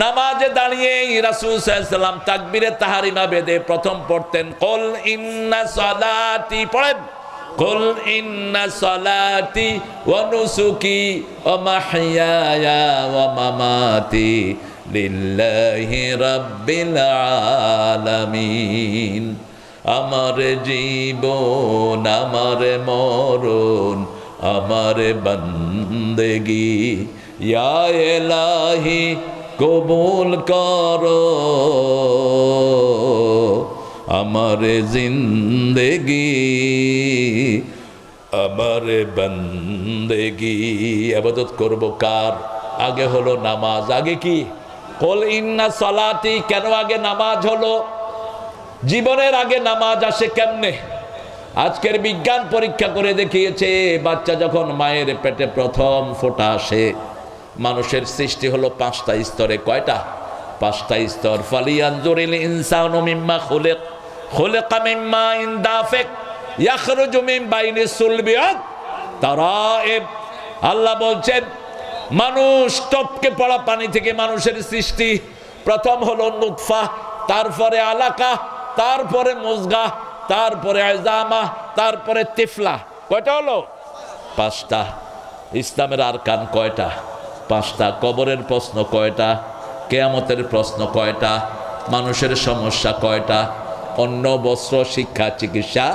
নামাজে দাঁড়িয়ে রাসূল সাল্লাল্লাহু আলাইহি ওয়াসাল্লাম তাকবীরে তাহরিমা বেদে প্রথম পড়তেন কুল ইন্না সালাতি, পড়েন কুল ইন্না সালাতি ওয়া নুসুকি ওয়া মাহইয়ায়া ওয়া মামাতি লিল্লাহি রাব্বিল আলামিন। আমার জীবন, আমার মরণ, আমার বন্দেগি ইয়া ইলাহি কবুল করো, আমার জিন্দেগি, আমার বন্দেগি। ইবাদত করব কার? আগে হলো নামাজ। আগে কি? কুল ইন্না সালাতি। কেন আগে নামাজ হলো? জীবনের আগে নামাজ আসে কেমনে? আজকের বিজ্ঞান পরীক্ষা করে দেখিয়েছে, বাচ্চা যখন মায়ের পেটে প্রথম ফোঁটা আসে, মানুষের সৃষ্টি হলো 5টা স্তরে। কয়টা? 5টা স্তর। ফালিয়ানজুরিল ইনসানু মিম্মা খুলিক, খুলিকা মিম্মা ইন দাফিক ইয়াখরুজু মিন বাইনি সুলবি ওয়াত তারাইব। আল্লাহ বলছেন মানুষ টপকে পড়া পানি থেকে মানুষের সৃষ্টি। প্রথম হলো নুতফা, তারপরে আলাকা, তারপরে মুজগা, তারপরে আজামা, তারপরে তিফলা। কয়টা হলো? 5টা। ইসলামের আরকান কয়টা? 5টা। কবরের প্রশ্ন কয়টা? কিয়ামতের প্রশ্ন কয়টা? মানুষের সমস্যা কয়টা? অন্ন, বস্ত্র, শিক্ষা, চিকিৎসা,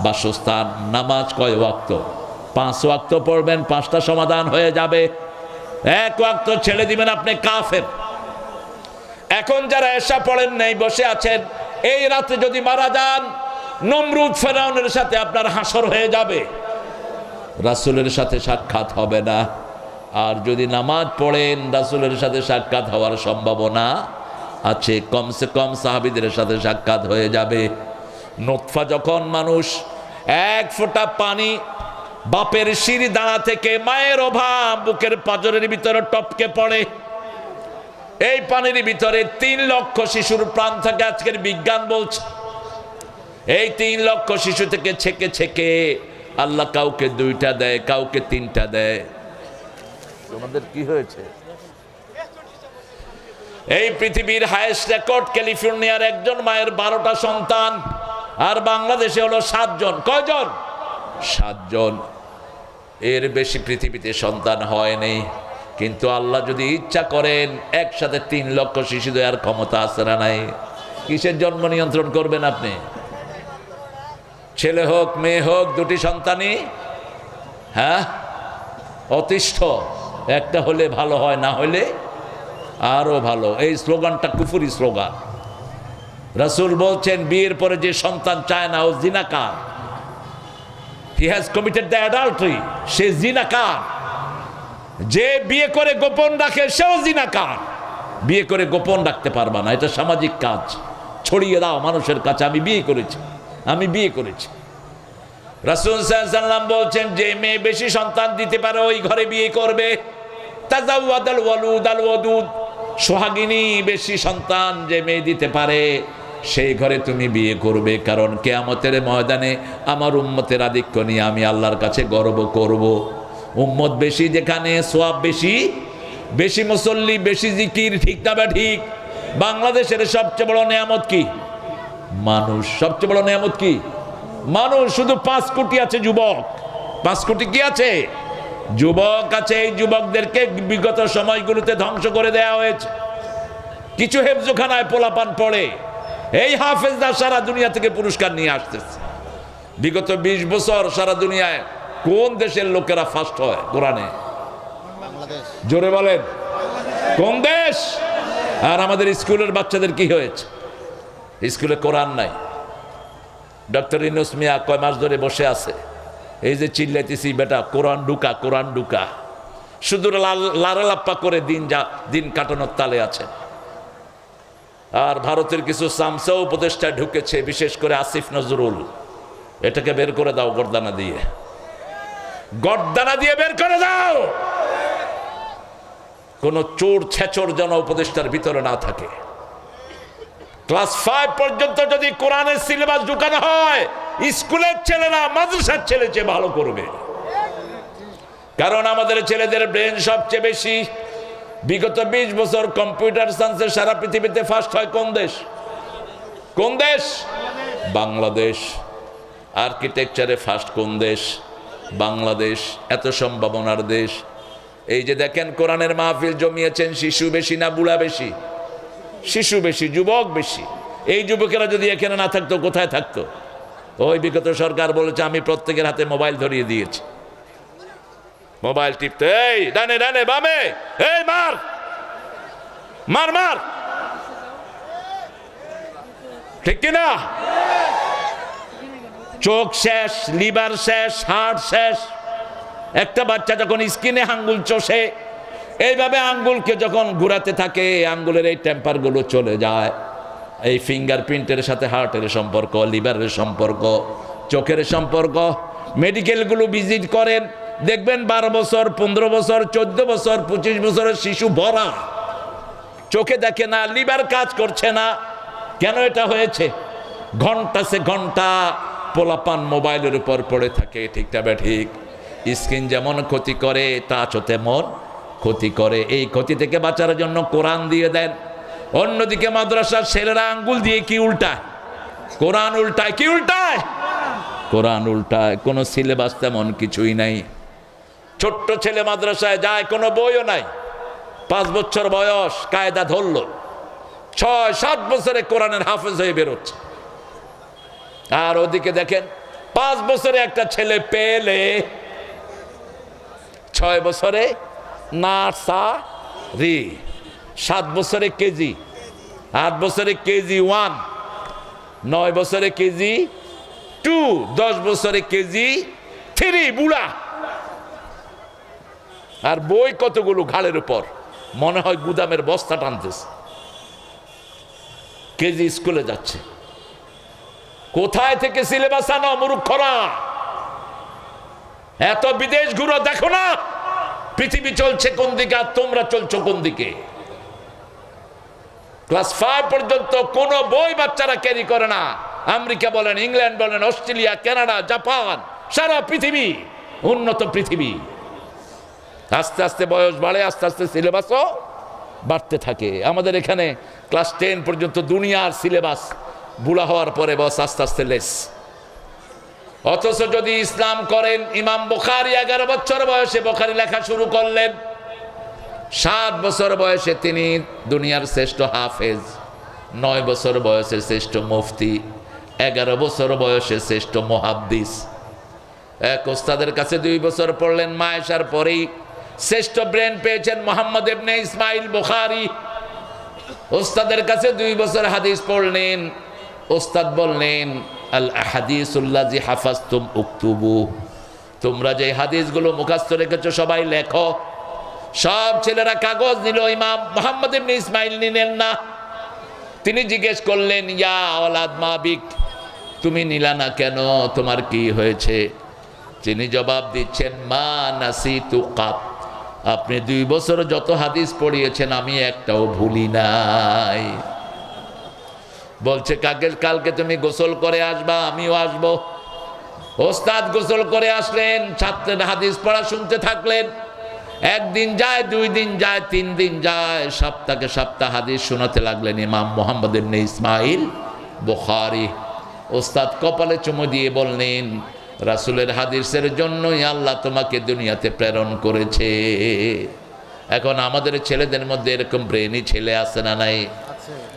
বাসস্থান। নামাজ কয় ওয়াক্ত? 5 ওয়াক্ত পড়বেন, 5টা সমাধান হয়ে যাবে। 1 ওয়াক্ত ছেড়ে দিবেন, আপনি কাফের। এখন যারা এশা পড়েন নাই, বসে আছেন, এই রাতে যদি মারা যান, নমরুদ ফেরাউনের সাথে আপনার হাসর হয়ে যাবে, রাসূলের সাথে সাক্ষাৎ হবে না। আর যদি নামাজ পড়েন, রাসূলের সাথে সাক্ষাৎ হওয়ার সম্ভাবনা আছে। কমসে কম সাহাবীদের সাথে সাক্ষাৎ হয়ে যাবে। নুতফা যখন মানুষ 1 ফোঁটা পানি বাপের শির দাঁড়া থেকে মায়ের অভাব বুকের পাঁজরের ভিতরে টপকে পড়ে, এই পানির ভিতরে 3 লক্ষ শিশুর প্রাণ থাকে। আজকের বিজ্ঞান বলছে এই 3 লক্ষ শিশু থেকে ছেকে ছেকে আল্লাহ কাউকে 2টা দেয়, কাউকে 3টা দেয়। তোমাদের কি হয়েছে? এই পৃথিবীর হাইয়েস্ট রেকর্ড ক্যালিফোর্নিয়ার একজন মায়ের 12টা সন্তান, আর বাংলাদেশে হলো 7 জন। কয়জন? 7 জন। এর বেশি পৃথিবীতে সন্তান হয়নি। কিন্তু আল্লাহ যদি ইচ্ছা করেন একসাথে 3 লক্ষ শিশু দেওয়ার ক্ষমতা আছে না নাই? কিসের জন্ম নিয়ন্ত্রণ করবেন আপনি? ছেলে হোক মেয়ে হোক, 2টি সন্তানই হ্যাঁ অতিষ্ঠ। একটা হলে ভালো হয়, না হলে আরো ভালো। এই স্লোগানটা কুফরি স্লোগান। রাসূল বলছেন বিয়ের পরে যে সন্তান চায় না ও জিনাকার, he has committed the adultery, সে জিনাকার। যে বিয়ে করে গোপন রাখে সেও জিনাকার। বিয়ে করে গোপন রাখতে পারবা না, এটা সামাজিক কাজ। ছড়িয়ে দাও মানুষের কাছে, আমি বিয়ে করেছি, আমি বিয়ে করেছি। রাসূল সাল্লাল্লাহু আলাইহি ওয়াসাল্লাম বলছেন যে মেয়ে বেশি সন্তান দিতে পারে ওই ঘরে বিয়ে করবে। তাজাওয়াদাল ওয়ালুদ আল ওয়াদুদ, সোহাগিনী বেশি সন্তান যে মেয়ে দিতে পারে সেই ঘরে তুমি বিয়ে করবে, কারণ কিয়ামতের ময়দানে আমার উম্মতের আধিক্য নিয়ে আমি আল্লাহর কাছে গর্ব করব। উম্মত বেশি যেখানে সওয়াব বেশি, বেশি মুসল্লি, বেশি জিকির, ঠিক না বা ঠিক? বাংলাদেশের সবচেয়ে বড় নিয়ামত কি? মানুষ। সবচেয়ে বড় নিয়ামত কি? মানুষ। শুধু 5 কোটি আছে যুবক। 5 কোটি কি আছে? যুবক আছে। এই যুবকদেরকে বিগত সময়গুলোতে ধ্বংস করে দেওয়া হয়েছে। কিছু হেফজখানায় পোলাপান পড়ে, এই হাফেজরা সারা দুনিয়া থেকে পুরস্কার নিয়ে আসতেছে। বিগত 20 বছর সারা দুনিয়ায় কোন দেশের লোকেরা ফার্স্ট হয় কোরআনে? জোরে বলেন, কোন দেশ? আর আমাদের স্কুলের বাচ্চাদের কি হয়েছে? স্কুলে কোরআন নাই। ডক্টর ইউনূস মিয়া কয় মাস ধরে বসে আছে, এই যে চিল্লাইতেছি বেটা কোরআন ঢুকা, কোরআন ঢুকা, শুধু লারালাপ্পা করে দিন কাটানোর তালে আছে। আর ভারতের কিছু সামসা উপদেষ্টা ঢুকেছে, বিশেষ করে আসিফ নজরুল। এটাকে বের করে দাও গর্দানা দিয়ে, গর্দানা দিয়ে বের করে দাও। কোন চোর ছেচর যেন উপদেষ্টার ভিতরে না থাকে। ক্লাস 5 পর্যন্ত যদি কোরআনের সিলেবাস ঢুকানো হয়, স্কুলের ছেলেরা মাদ্রাসার ছেলে চেয়ে ভালো করবে। কারণ আমাদের ছেলেদের ব্রেন সবচেয়ে বেশি। বিগত 20 বছর কম্পিউটার সায়েন্সে সারা পৃথিবীতে ফার্স্ট হয় কোন দেশ? কোন দেশ? বাংলাদেশ। আর্কিটেকচারে ফার্স্ট কোন দেশ? বাংলাদেশ। এত সম্ভাবনার দেশ। এই যে দেখেন কোরআনের মাহফিল জমিয়েছেন, শিশু বেশি না বুড়া বেশি? শিশু বেশি, যুবক বেশি। এই যুবকেরা যদি এখানে না থাকতো কোথায় থাকতো? ওই বিগত সরকার বলেছে আমি প্রত্যেকের হাতে মোবাইল ধরিয়ে দিয়েছি, মোবাইল টিপতে, এই ডানে ডানে বামে, এই মার মার মার, ঠিক কিনা? চোখ শেষ, লিভার শেষ, হার্ট শেষ। একটা বাচ্চা যখন স্কিনে আঙ্গুল চষে, এইভাবে আঙ্গুলকে যখন ঘুরাতে থাকে, আঙ্গুলের এই টেম্পার গুলো চলে যায়। এই ফিঙ্গারপ্রিন্টের সাথে হার্টের সম্পর্ক, লিভারের সম্পর্ক, চোখের সম্পর্ক। মেডিকেলগুলো ভিজিট করেন, দেখবেন 12 বছর, 15 বছর, 14 বছর, 25 বছরের শিশু ভরা, চোখে দেখে না, লিভার কাজ করছে না। কেন এটা হয়েছে? ঘন্টা সে ঘন্টা পোলাপান মোবাইলের উপর পড়ে থাকে, ঠিকটা বে ঠিক? স্ক্রিন যেমন ক্ষতি করে, টাচ তেমন ক্ষতি করে। এই ক্ষতি থেকে বাঁচার জন্য কোরআন দিয়ে দেন। অন্যদিকে মাদ্রাসার ছেলেরা আঙ্গুল দিয়ে কি উল্টায়? কোরআন উল্টায়। কি উল্টায়? কোরআন উল্টায়। কোনো সিলেবাস তেমন কিছুই নাই। ছোট্ট ছেলে মাদ্রাসায় যায়, কোনো বইও নাই। 5 বছর বয়স, কায়দা ধরল, 6-7 বছরে কোরআনের হাফেজ হয়ে বেরোচ্ছে। আর ওদিকে দেখেন 5 বছরে একটা ছেলে পেলে, 6 বছরে নার্সারি, 7 বছরে কেজি, 8 বছরে কেজি 1, 9 বছরে কেজি 2, 10 বছরে কেজি 3, বুড়া। আর বই কতগুলো ঘাড়ের উপর, মনে হয় গুদামের বস্তা টানতেছে। কেজি স্কুলে যাচ্ছে। কোথায় থেকে সিলেবাস আনো মূর্খরা? এত বিদেশ ঘুরো, দেখো না পৃথিবী চলছে কোন দিকে আর তোমরা চলছো কোন দিকে। ক্লাস 5 পর্যন্ত কোনো বই বাচ্চারা ক্যারি করে না। আমেরিকা বলেন, ইংল্যান্ড বলেন, অস্ট্রেলিয়া, কানাডা, জাপান, সারা পৃথিবী, উন্নত পৃথিবী। আস্তে আস্তে বয়স বাড়ে, আস্তে আস্তে সিলেবাসও বাড়তে থাকে। আমাদের এখানে ক্লাস 10 পর্যন্ত দুনিয়ার সিলেবাস, বুড়া হওয়ার পরে বস আস্তে আস্তে লেস। অথচ যদি ইসলাম করেন, ইমাম বুখারী 11 বছর বয়সে বুখারী লেখা শুরু করলেন। 7 বছর বয়সে তিনি দুনিয়ার শ্রেষ্ঠ হাফেজ, 9 বছর বয়সে শ্রেষ্ঠ মুফতি, 11 বছর বয়সে শ্রেষ্ঠ মুহাদ্দিস। এক ওস্তাদের কাছে 2 বছর পড়লেন, মায়েশার পরেই শ্রেষ্ঠ ব্রেন পেয়েছেন মোহাম্মদ ইবনে ইসমাইল বুখারী। ওস্তাদের কাছে 2 বছর হাদিস পড়লেন। ওস্তাদ বললেন, আল আহাদিসুল্লাজি হাফাজতুম উকতুবু, তোমরা যে হাদিসগুলো মুখস্থ রেখেছো সবাই লেখো। সব ছেলেরা কাগজ নিল, ইমাম মুহাম্মদ ইবনে ইসমাইল নিলেন না। তিনি জিজ্ঞেস করলেন, ইয়া আওলাদ মা বিক, তুমি নিলা না কেন, তোমার কি হয়েছে? তিনি জবাব দিচ্ছেন, মা নাসিতু কাত, আপনি 2 বছর যত হাদিস পড়িয়েছেন আমি একটাও ভুলি নাই। বলছে, কালকে তুমি গোসল করে আসবা, আমিও আসবো। ওস্তাদ গোসল করে আসলেন, ছাত্রের হাদিস পড়া শুনতে থাকলেন। 1 দিন যায়, 2 দিন যায়, 3 দিন যায়, সপ্তাহে সপ্তাহ হাদিস শোনাতে লাগলেন ইমাম মুহাম্মদ ইবনে ইসমাইল বুখারী। ওস্তাদ কপালে চুমু দিয়ে বললেন, রাসূলের হাদিসের জন্যই আল্লাহ তোমাকে দুনিয়াতে প্রেরণ করেছে। এখন আমাদের ছেলেদের মধ্যে এরকম ব্রেনি ছেলে আছে না নাই?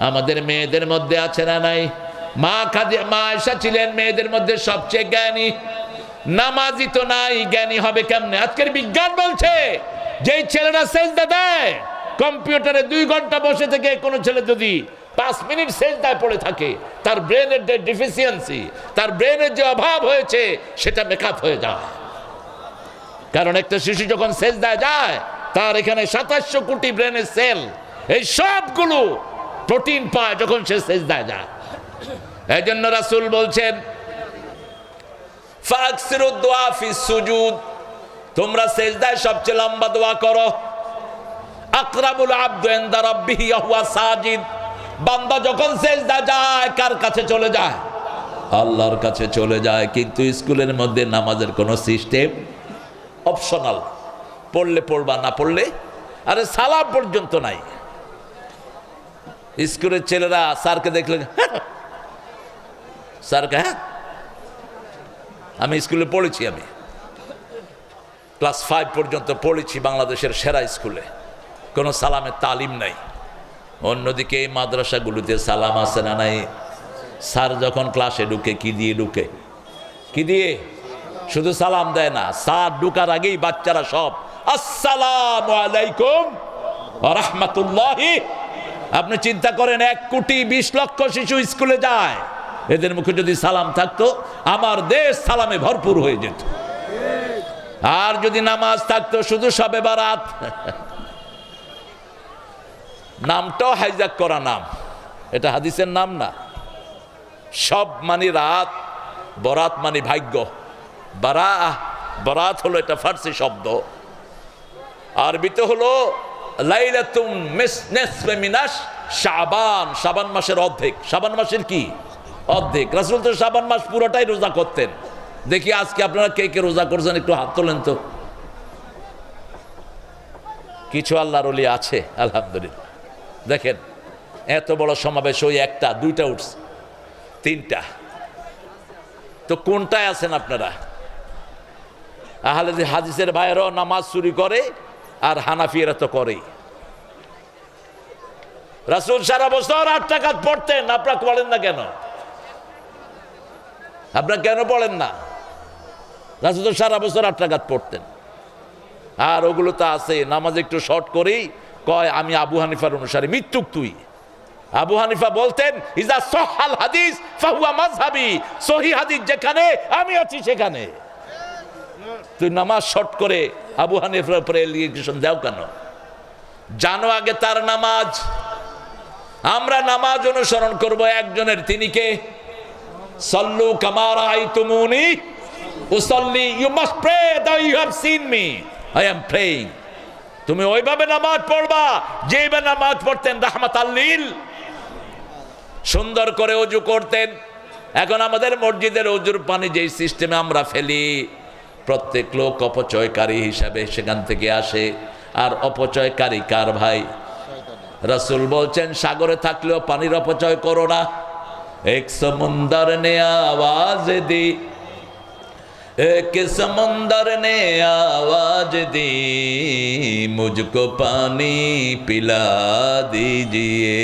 আমাদের মেয়েদের মধ্যে আছে না নাই? মা আয়েশা ছিলেন মেয়েদের মধ্যে সবচেয়ে জ্ঞানী, নামাজি তো নাই, জ্ঞানী হবে কেমনে? আজকের বিজ্ঞান বলছে যেই ছেলেরা সেজদা দেয়, কম্পিউটারে 2 ঘন্টা বসে থেকে কোনো ছেলে যদি 5 মিনিট সেজদায় পড়ে থাকে, তার ব্রেনের যে ডিফিসিয়েন্সি, তার ব্রেনের যে অভাব হয়েছে সেটা মেকআপ হয়ে যায়। কারণ একটা শিশু যখন সেজদায় যায়, তার এখানে 2700 কোটি ব্রেনের সেল, এই সবগুলো প্রোটিন পায় যখন সে সেজদায় যায়। এই জন্য রাসূল বলছেন, ফাকসিরু দুআ ফিস সুজুদ, তোমরা সেজদায় সবচেয়ে লম্বা দোয়া করো। আকরাবুল আবদু ইনদা রাব্বিহি ওয়া সাজিদ, বান্দা যখন সেজদা যায় কার কাছে চলে যায়? আল্লাহর কাছে চলে যায়। কিন্তু স্কুলের মধ্যে নামাজের কোনো সিস্টেম অপশনাল, পড়লে পড়বা, না পড়লে আরে সালাম পর্যন্ত নাই। স্কুলের ছেলেরা স্যারকে দেখলে স্যারকে, হ্যাঁ আমি স্কুলে পড়েছি, আমি ক্লাস 5 পর্যন্ত পড়েছি বাংলাদেশের সেরা স্কুলে, কোনো সালামের তালিম নাই। অন্যদিকে এই মাদ্রাসাগুলোতে সালাম আছে না নাই? স্যার যখন ক্লাসে ঢুকে কি দিয়ে ঢুকে? কি দিয়ে? শুধু সালাম দেয় না, স্যার ঢুকার আগেই বাচ্চারা সব আসসালামু আলাইকুম ওয়া রাহমাতুল্লাহি। আপনি চিন্তা করেন, 1,20,00,000 শিশু স্কুলে যায়, এদের মুখে যদি সালাম থাকতো আমার দেশ সালামে ভরপুর হয়ে যেত। আর যদি নামাজ থাকতো শুধু শবে বারাত, নামটাও হাইজাক করা নাম, এটা হাদিসের নাম না। সব মানে রাত, বরাত মানে ভাগ্য। বরাত হলো এটা ফার্সি শব্দ, আরবিতে হলো লাইলাতুন নিসফে মিনাশ শাবান, শাবান মাসের অর্ধেক। শাবান মাসের কি অর্ধেক? রাসূল তো শাবান মাস পুরোটাই রোজা করতেন। দেখি আজকে আপনারা কে কে রোজা করছেন, একটু হাত তোলেন তো। কিছু আল্লাহর ওলি আছে আলহামদুলিল্লাহ। দেখেন এত বড় সমাবেশ, ওই 1টা 2টা উঠছে, 3টা, তো কোনটায় আছেন আপনারা? আহলে হাদিসের ভাইয়েরাও নামাজ চুরি করে, আর হানাফিরা তো করেই। রাসূল সারা বছর 8 রাকাত পড়তেন, আপনারা পড়েন না কেন? আপনারা কেন পড়েন না? রাসূল তো সারা বছর 8 রাকাত পড়তেন। আর ওগুলো তো আছে, নামাজ একটু শর্ট করেই কয় আমি আবু হানিফার অনুসারী। মৃত্যুক তুই। আবু হানিফা বলতেন, ইজা সহাল হাদিস ফাহুয়া মাযহাবি, সহিহ হাদিস যেখানে আমি আছি সেখানে। তুই নামাজ শর্ট করে আবু হানিফার উপরে এলিগেশন দাও কেন? জানো আগে তার নামাজ। আমরা নামাজ অনুসরণ করব একজনের, তিনি কে? সাল্লু কামা রাআইতুমুনি উসাল্লি, you must pray that you have seen me, I am praying. তুমি ওইভাবে নামাজ পড়বা যেভাবে নামাজ পড়তেন রাহমাতাল লিল। সুন্দর করে ওযু করতেন। এখন আমাদের মসজিদের ওযুর পানি যেই সিস্টেমে আমরা ফেলি, প্রত্যেক লোক অপচয়কারী হিসাবে সেখান থেকে আসে। আর অপচয়কারী কার ভাই? রাসূল বলছেন, সাগরে থাকলেও পানির অপচয় করো না। এক সমুন্দর নে আওয়াজ দি, এক সমুন্দর নে আওয়াজ দি, মুঝকো পানি পিলা দিজিয়ে।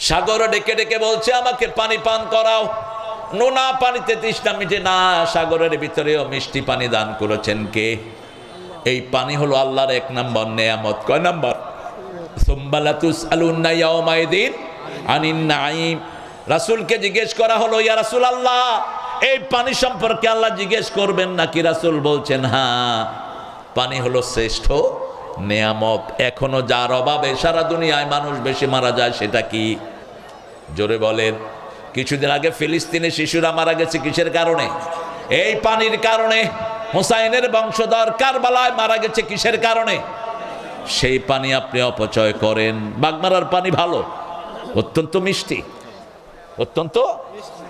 সাগর ডেকে ডেকে বলছে আমাকে পানি পান করাও। নোনা পানিতে তৃষ্ণা মিটে না, সাগরের ভিতরেও মিষ্টি পানি দান করেছেন কে? এই পানি হলো আল্লাহর 1 নম্বর নেয়ামত। কয় নম্বর? সুম্মা লাতুসআলুন্না ইয়াওমাইদিন আনিন নাঈম। রাসূলকে জিজ্ঞেস করা হলো, ইয়া রাসূলুল্লাহ, এই পানি সম্পর্কে আল্লাহ জিজ্ঞেস করবেন নাকি? রাসূল বলছেন, হ্যাঁ, পানি হলো শ্রেষ্ঠ নেয়ামত। এখনো যার অভাবে সারা দুনিয়ায় মানুষ বেশি মারা যায়, সেটা কি? জোরে বলেন। কিছুদিন আগে ফিলিস্তিনে শিশুরা মারা গেছে কিসের কারণে? এই পানির কারণে। হুসাইনের বংশধর কারবালায় মারা গেছে কিসের কারণে? সেই পানি আপনি অপচয় করেন। বাগমারার পানি ভালো, অত্যন্ত মিষ্টি, অত্যন্ত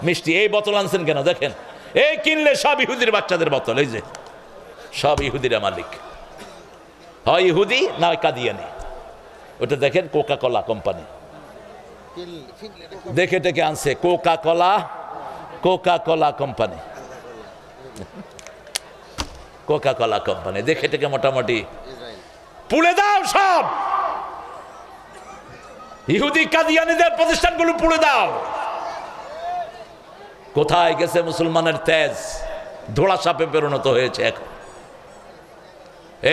মিষ্টি। এই বোতল আনছেন কেন? দেখেন, এই কিনলে সব ইহুদির বাচ্চাদের বোতল। এই যে সব ইহুদিরা মালিক, হয় ইহুদি না কাদিয়ানি। ওটা দেখেন, কোকা কোলা কোম্পানি দেখে টেকে আনছে, Coca Cola company, Coca Cola company দেখে টেকে মোটামুটি পুড়ে দাও সব। ইহুদি কাদিয়ানিদের প্রতিষ্ঠানগুলো পুড়ে দাও। কোথায় গেছে মুসলমানের তেজ? ধোড়া সাপে পরিণত হয়েছে এখন।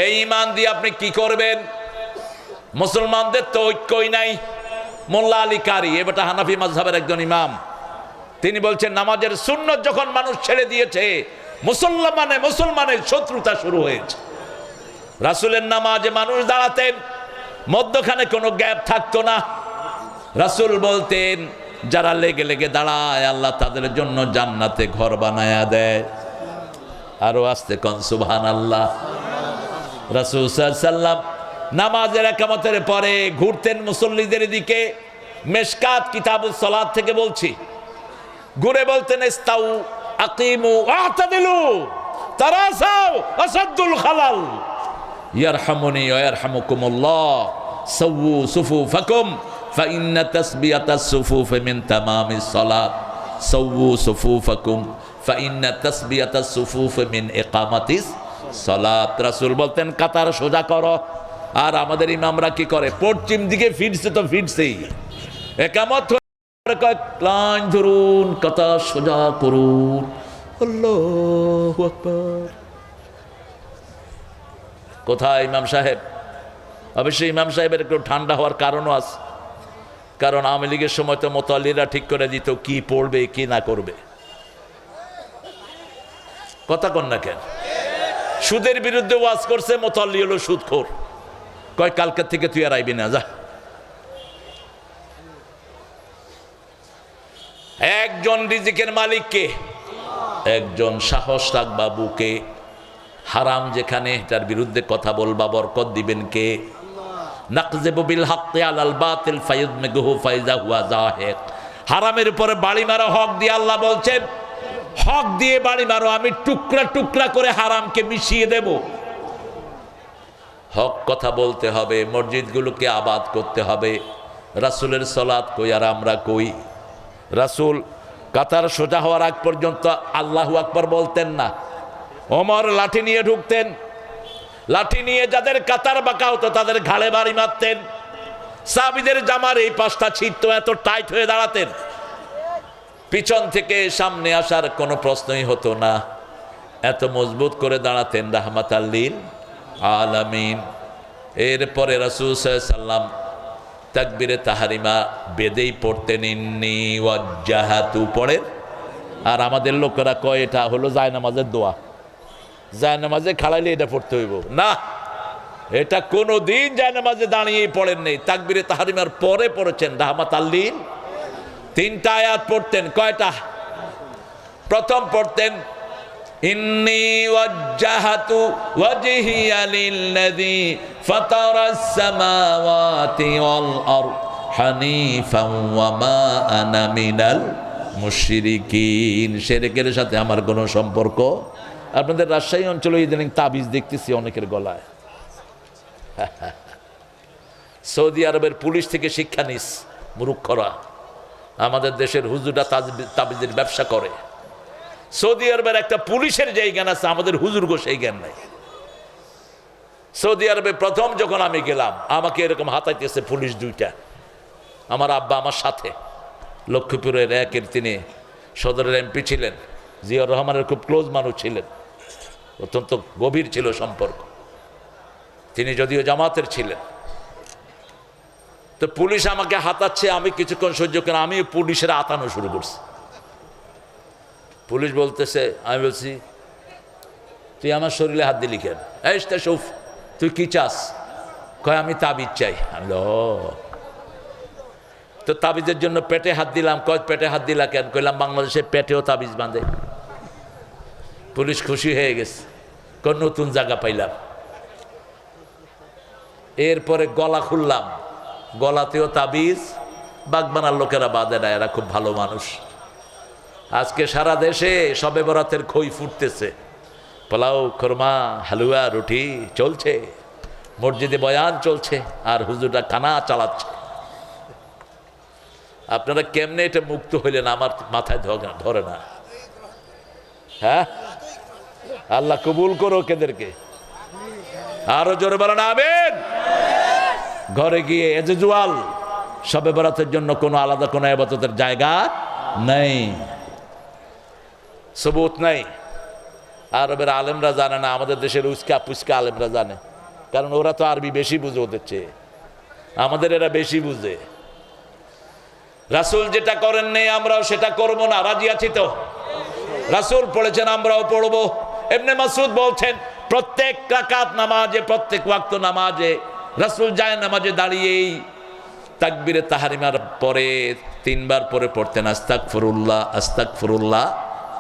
এই ঈমান দিয়ে আপনি কি করবেন? মুসলমানদের তো ঐক্যই নাই। মোল্লা আলী কারি, এবারটা হানাফি মাযহাবের একজন ইমাম, তিনি বলছেন নামাজের সুন্নত যখন মানুষ ছেড়ে দিয়েছে, মুসলমানের শত্রুতা শুরু হয়েছে। রাসূলের নামাজে মানুষ দাঁড়াতেন, মধ্যখানে কোনো গ্যাপ থাকতো না। রাসূল বলতেন, যারা লেগে লেগে দাঁড়ায় আল্লাহ তাদের জন্য জান্নাতে ঘর বানায়া দেয়। আরো আস্তে কোন সুবহানাল্লাহ। রাসূল সাল্লাল্লাহু আলাইহি ওয়াসাল্লাম নামাজের একামতের পরে ঘুরতেন মুসল্লিদের দিকে। মেশকাত কিতাবুস সালাত থেকে বলছি, ঘুরে বলতেন, ইস্তাউ আকিমু আ'তাদিলু তারাসাউ আসাদুল খালাল ইয়ারহামুনি ওয়া ইয়ারহামুকুমুল্লাহ সাওয়ু সুফুফাকুম ফাইন্না তাসবিয়াতাস সুফুফি মিন তামামিস সালাত সাওয়ু সুফুফাকুম ফাইন্না তাসবিয়াতাস সুফুফি মিন ইকামাতিস সালাত। রাসূল বলতেন, কাতার সোজা করো। আর আমাদের ইমামরা কি করে? পশ্চিম দিকে ফিরছে তো ফিরছেই, একামত লাইন ধরুন, কাতার সোজা করুন, আল্লাহু আকবার। কোথায় ইমাম সাহেব? অবশ্যই ইমাম সাহেবের একটু ঠান্ডা হওয়ার কারণও আছে, কারণ আওয়ামী লীগের সময় তো মুতাল্লিরা ঠিক করে দিত কি পড়বে কি না করবে। কথা কন না কেন? সুদের বিরুদ্ধে ওয়াজ করছে, মুতাল্লি হলো সুদখোর, কয় কালকে থেকে তুই আর আইবি না, যা। একজন রিজিকের মালিককে, একজন সাহস রাখবা বুকে, হারাম যেখানে তার বিরুদ্ধে কথা বলবা, বরকত দিবেন কে? নাকযিবু বিল হাক্কি আলাল বাতিল ফায়ুদমিগুহু ফাইযা হুয়া যাহিক। হারামের উপরে বাড়ি মারো হক দিয়ে। আল্লাহ বলছেন, হক দিয়ে বাড়ি মারো, আমি টুকরা টুকরা করে হারামকে মিশিয়ে দেব। হক কথা বলতে হবে, মসজিদগুলোকে আবাদ করতে হবে। রাসূলের সালাত কই আর আমরা কই? রাসূল কাতার সোজা হওয়ার আগ পর্যন্ত আল্লাহু আকবার বলতেন না। ওমর লাঠি নিয়ে ঢুকতেন, লাঠি নিয়ে যাদের কাতার বাঁকা হতো তাদের ঘাড়ে বাড়ি মারতেন। সাহাবীদের জামার এই পাশটা ছিঁড়তো, এত টাইট হয়ে দাঁড়াতেন, পিছন থেকে সামনে আসার কোনো প্রশ্নই হতো না, এত মজবুত করে দাঁড়াতেন রাহমাতাল লিল আলামিন। এরপরে রাসূল সাল্লাল্লাহু আলাইহি ওয়াসাল্লাম তাকবীরে তাহরিমা বেদেই পড়তেন, ইন্নী ওয়াজ্জাহাতু পড়েন। আর আমাদের লোকেরা কয় এটা হলো জায়নামাজের দোয়া, জায়নামাজে খাড়াইলে এটা পড়তে হইব না। এটা কোনো দিন জায়নামাজে দাঁড়িয়েই পড়েন নেই, তাকবীরে তাহরিমার পরে পড়েছেন রাহমাতাল লিল। তিনটা আয়াত পড়তেন। কয়টা? প্রথম পড়তেন, ইন্নী ওয়াজ্জাহাতু ওয়াজহিয়া লিল্লাযী ফাতারাস সামাওয়াতি ওয়াল আরদ হানিফান ওয়া মা আনা মিনাল মুশরিকিন। শিরকের সাথে আমার কোনো সম্পর্ক। আপনাদের রাজশাহী অঞ্চলে ইদানিং তাবিজ দেখতেছি অনেকের গলায়। সৌদি আরবের পুলিশ থেকে শিক্ষা নিস মূর্খরা। আমাদের দেশের হুজুররা তাবিজের ব্যবসা করে। সৌদি আরবের একটা পুলিশের যেই জ্ঞান আছে, আমাদের হুজুরগো সেই জ্ঞান নাই। সৌদি আরবে প্রথম যখন আমি গেলাম, আমাকে এরকম হাতাইতেছে পুলিশ দুইটা। আমার আব্বা আমার সাথে, লক্ষ্মীপুরের একের তিনি সদরের এমপি ছিলেন, জিয়াউর রহমানের খুব ক্লোজ মানুষ ছিলেন, অত্যন্ত গভীর ছিল সম্পর্ক। তিনি যদিও জামাতের ছিলেন। তো পুলিশ আমাকে হাতাচ্ছে, আমি কিছুক্ষণ সহ্য করে আমি পুলিশের আতানো শুরু করছি। পুলিশ বলতেছে, আমি বলছি তুই আমার শরীরে হাত দিলি কেন? এই সৌফ, তুই কি চাস? কয় আমি তাবিজ চাই। আমি তো তাবিজের জন্য পেটে হাত দিলাম। কয় পেটে হাত দিলা কেন? কইলাম বাংলাদেশে পেটেও তাবিজ বাঁধে। পুলিশ খুশি হয়ে গেছে, কোন নতুন জায়গা পাইলাম। এরপরে গলা খুললাম, গলাতেও তাবিজ। বাগবানার লোকেরা বাঁধে না, এরা খুব ভালো মানুষ। আজকে সারা দেশে শবে বরাতের খই ফুটতেছে, পোলাও, খোরমা, হালুয়া, রুটি চলছে, মসজিদে বয়ান চলছে, আর হুজুররা কানা চালাচ্ছে। আপনারা কেমনে এটা মুক্ত হইলেন আমার মাথায় ধরে না। হ্যাঁ, আল্লাহ কবুল করো এদেরকে। আরো জোরে বলেন আমিন। ঘরে গিয়ে এজুয়াল শবে বরাতের জন্য কোনো আলাদা কোনো ইবাদতের জায়গা নেই, সবুত নাই। আরবের আলেমরা জানে না, আমাদের দেশের উস্কা পুস্কা আলেমরা জানে, কারণ ওরা তো আরবি বেশি বুঝে ওদের চেয়ে, আমাদের এরা বেশি বুঝে। রাসূল যেটা করেন নেই আমরাও সেটা করব না, রাজি আছি তো? রাসূল পড়েছেন, আমরাও পড়বো। ইবনে মাসউদ বলছেন প্রত্যেক রাকাত নামাজে, প্রত্যেক ওয়াক্ত নামাজে রাসূল যায় নামাজে দাঁড়িয়েই তাকবীরে তাহরিমার পরে 3 বার পরে পড়তেন আস্তাগফিরুল্লাহ, আস্তাগফিরুল্লাহ,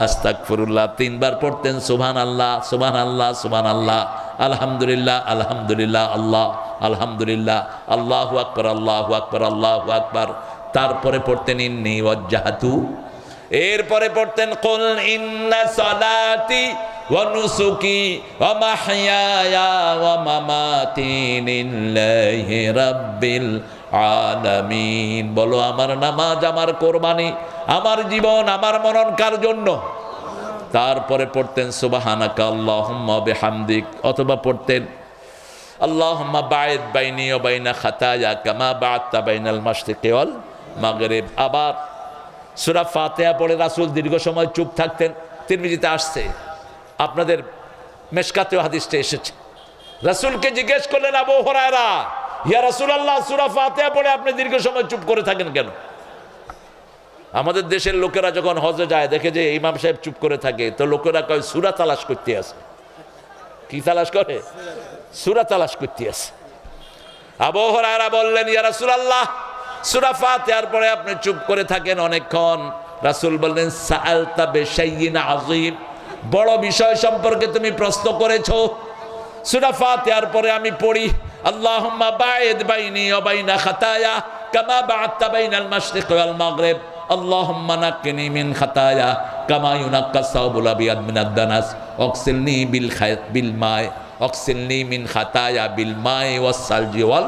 আস্তাগফিরুল্লাহ। 3 বার পড়তেন সুবহানাল্লাহ, সুবহানাল্লাহ, সুবহানাল্লাহ, আলহামদুলিল্লাহ, আলহামদুলিল্লাহ, আল্লাহ আলহামদুলিল্লাহ, আল্লাহু আকবার, আল্লাহু আকবার, আল্লাহু আকবার। তারপরে পড়তেন ইন্নী ওয়াজ্জাহতু। এরপরে পড়তেন কুল ইন্না সালাতি ওয়া নুসুকি ওয়া মাহইয়ায়া ওয়া মামাতি লিল্লাহি রাব্বিল আলামিন। বলো আমার নামাজ, আমার কোরবানি, আমার জীবন, আমার মরণ কার জন্য? তারপরে পড়তেন সুবহানাকা আল্লাহুম্মা বিহামদিক, অথবা পড়তেন আল্লাহুম্মা বাঈদ বাইনি ওয়া বাইনা খাতায়া কামা বা'আদতা বাইনাল মাশরিকি ওয়াল মাগরিব। আবার সূরা ফাতিহা পড়ে রাসূল দীর্ঘ সময় চুপ থাকতেন। তিরমিজিতে আসছে, আপনাদের মেশকাতেও হাদিসটা এসেছে। রাসূলকে জিজ্ঞেস করলেন আবু হুরায়রা, ইয়া রাসূলুল্লাহ, সূরা ফাতিহা পড়ে আপনি দীর্ঘ সময় চুপ করে থাকেন কেন? আমাদের দেশের লোকেরা যখন হজে যায় দেখে যে ইমাম সাহেব চুপ করে থাকে, তো লোকেরা কয় সূরা তালাশ করতে আছে। কি তালাশ করে? সূরা তালাশ করতে আছে। আবু হুরায়রা বললেন, ইয়া রাসূলুল্লাহ, সূরা ফাতিহার পরে আপনি চুপ করে থাকেন অনেকক্ষণ। রাসূল বললেন, সাআলতা বিশাইইন আযীম, বড় বিষয় সম্পর্কে তুমি প্রশ্ন করেছো। সূরা ফাতিহার পরে আমি পড়ি আল্লাহুম্মা বাঈদ বাইনি ওয়া বাইনা খাতায়া কামা বা'আদতা বাইনাল মাশরিকি ওয়াল মাগরিব, আল্লাহুম্মা নাক্কিনি মিন খাতায়া কামা ইউনাক্কাস সাওবুল আবিয়াদ মিনাদ দানাস, ওয়াগসিলনি বিল মাই, ওয়াগসিলনি মিন খাতায়া বিল মাই ওয়াস সালজি ওয়াল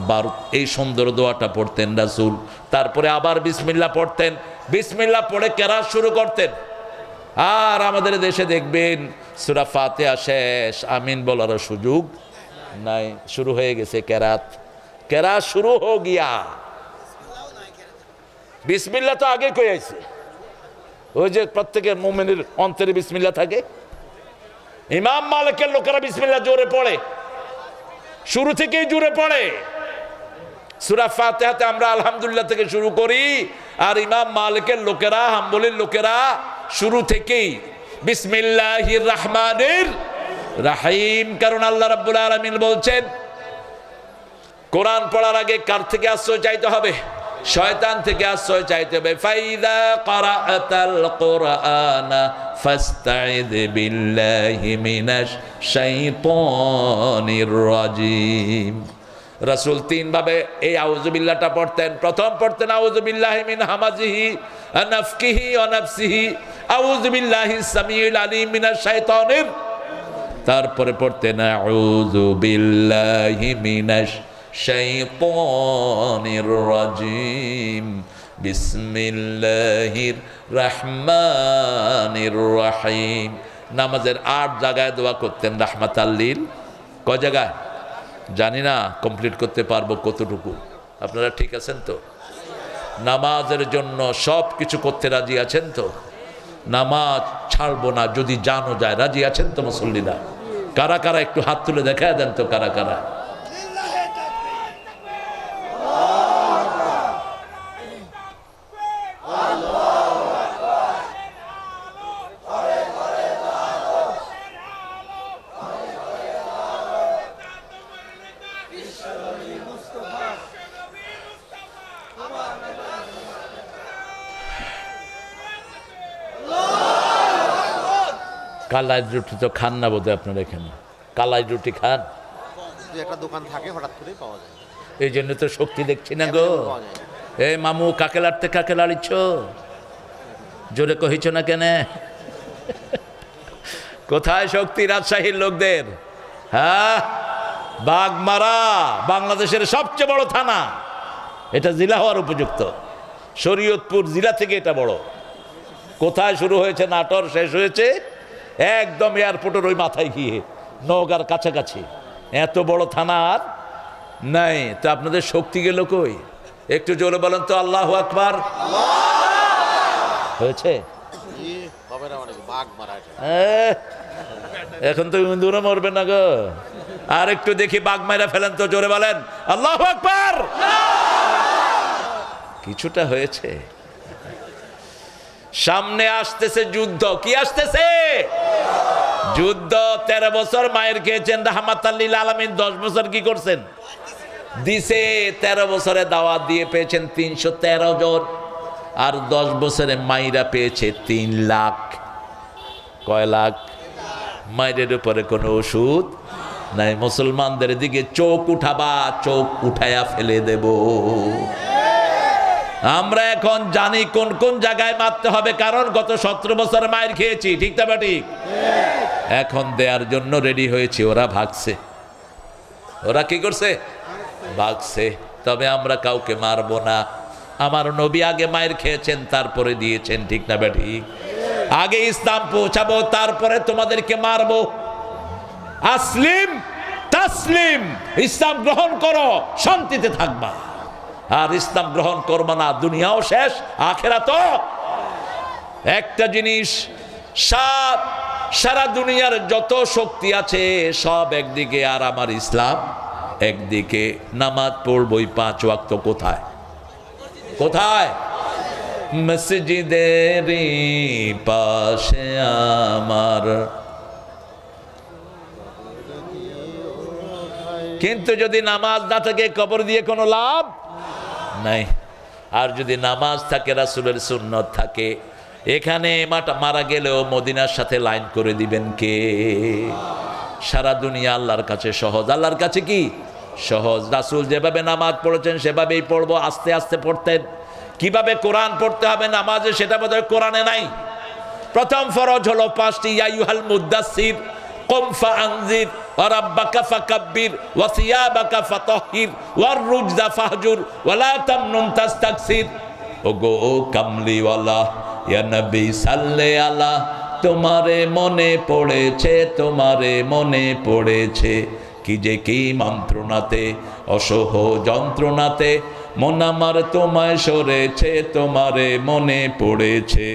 বারুদ। এই সুন্দর দোয়াটা পড়তেন রাসূল। তারপরে আবার বিসমিল্লাহ পড়তেন, বিসমিল্লাহ পড়ে কেরাত শুরু করতেন। আর আমাদের দেশে দেখবেন সূরা ফাতিহা শেষ, আমিন বলার সুযোগ নাই, শুরু হয়ে গেছে কেরাত। কেরাত শুরু হয়ে গিয়া বিসমিল্লাহ তো আগে কই আইছে। ওই যে প্রত্যেকের মুমিনের অন্তরে বিসমিল্লাহ থাকে। ইমাম মালিকের লোকেরা বিসমিল্লাহ জোরে পড়ে, শুরু থেকেই জোরে পড়ে। সূরা ফাতিহাতে আমরা আলহামদুলিল্লাহ থেকে শুরু করি, আর ইমাম মালিকের লোকেরা, হাম্বলির লোকেরা শুরু থেকেই বিসমিল্লাহির রহমানির রহিম। কারণ আল্লাহ রাব্বুল আলামিন বলছেন কোরআন পড়ার আগে কার থেকে আশ্রয় চাইতে হবে? শয়তান থেকে আশ্রয় চাইতে হবে। ফাইদা ক্বারাআতাল কুরআনা ফাস্তাইদ বিল্লাহি মিনাশ শাইতানির রাজিম। রাসূল 3 ভাবে এই আউযুবিল্লাহটা পড়তেন। প্রথম পড়তেন আউযুবিল্লাহি মিন হামাজিহি ওয়া নাফকিহি ওয়া নাফসিহি, আউযুবিল্লাহিস সামিউল আলিম মিনাশ শাইতানির। তারপরে পড়তেন আউযুবিল্লাহি মিনাশ শাইতানির রাজিম, বিসমিল্লাহির রহমানির রহিম। নামাজের 8 জায়গায় দোয়া করতেন রাহমাতাল লিল। কয় জায়গায় জানি না, কমপ্লিট করতে পারবো কতটুকু। আপনারা ঠিক আছেন তো? নামাজের জন্য সব কিছু করতে রাজি আছেন তো? নামাজ ছাড়বো না যদি জানো যায়, রাজি আছেন তো মুসল্লিরা? কারা কারা একটু হাত তুলে দেখায় দেন তো, কারা কারা? কালাই রুটি তো খান না বোধহয় আপনার এখানে, কালাই রুটি খান? একটা দোকান থাকে, হঠাৎ করেই পাওয়া যায়। এই জন্য তো শক্তি দেখছি না গো। এই মামু কাকে লাড়তে কাকে লাড়িছ, জোরে কহিছ না কেন? কোথায় শক্তি রাজশাহীর লোকদের? হ্যাঁ, বাগমারা বাংলাদেশের সবচেয়ে বড় থানা, এটা জেলা হওয়ার উপযুক্ত। শরীয়তপুর জেলা থেকে এটা বড়। কোথায় শুরু হয়েছে নাটোর, শেষ হয়েছে একদম এয়ারপোর্টের ওই মাথায় গিয়ে, নওগাঁর কাছাকাছি। এত বড় থানা আর নাই। তো আপনাদের শক্তি গেল কই? একটু জোরে বলেন তো আল্লাহু আকবার। হয়েছে? এখন তো দূরে মরবে না গো। আর একটু দেখি বাঘ মাইরা ফেলেন তো, জোরে বলেন আল্লাহু আকবার। কিছুটা হয়েছে। সামনে আসতেছে যুদ্ধ। কি আসতেছে? যুদ্ধ। 13 বছর মায়ের খেয়েছেন রাহমাতাল লিল আলামিন। 10 বছর কি করছেন? দিছে। 13 বছরে দাওয়াত দিয়ে পেয়েছেন 313 জন, আর 10 বছরে মাইরা পেয়েছে 3 লাখ। কয় লাখ? মায়ের উপরে কোনো ওষুধ নাই। মুসলমানদের দিকে চোখ উঠাবা, চোখ উঠায়া ফেলে দেব। আমরা এখন জানি কোন কোন জায়গায় মারতে হবে, কারণ গত 17 বছর মায়ের খেয়েছি। ঠিক না ঠিক? এখন দেওয়ার জন্য রেডি হয়েছে। ওরা ভাগছে। ওরা কি করছে? ভাগছে। তবে আমরা কাউকে মারবো না। আমার নবী আগে মায়ের খেয়েছেন, তারপরে দিয়েছেন। ঠিক না ঠিক? আগে ইসলাম পৌঁছাবো, তারপরে তোমাদেরকে মারবো। আসলিম তাসলিম, ইসলাম গ্রহণ করো, শান্তিতে থাকবা। আর ইসলাম গ্রহণ করবা না, দুনিয়াও শেষ, আখিরাতও। একটা জিনিস, সারা দুনিয়ার যত শক্তি আছে সব একদিকে, আর আমার ইসলাম একদিকে। নামাজ পড়বই 5 ওয়াক্ত। কোথায়? কোথায়? মসজিদের পাশে আমার। কিন্তু যদি নামাজ না থাকে, কবর দিয়ে কোনো লাভ নাই। আর যদি নামাজ থাকে, রাসূলের সুন্নত থাকে, এখানে মারা গেলেও মদিনার সাথে লাইন করে দিবেন কে? সারা দুনিয়া আল্লাহর কাছে সহজ। আল্লাহর কাছে কি সহজ? রাসূল যেভাবে নামাজ পড়েছেন সেভাবেই পড়বো। আস্তে আস্তে পড়তেন। কিভাবে কোরআন পড়তে হবে নামাজে, সেটা বোধহয় কোরআনে নাই। প্রথম ফরজ হলো 5টি। ইয়া আইয়ুহাল মুদ্দাসসির কুম ফাআনজির ওয়া রাব্বাকা ফাকাব্বির ওয়া সিয়াবাকা ফাতাহহির ওয়ার রুজদা ফাহজুর ওয়া লা তামনুন তাস্তাকসির। ওগো কামলিওয়ালা, ইয়া নবী সাল্লে আলা। তোমারে মনে পড়েছে, তোমারে মনে পড়েছে, কি যে কি মন্ত্রণাতে, অসহ যন্ত্রণাতে মন আমার তোমায় সরেছে, তোমারে মনে পড়েছে।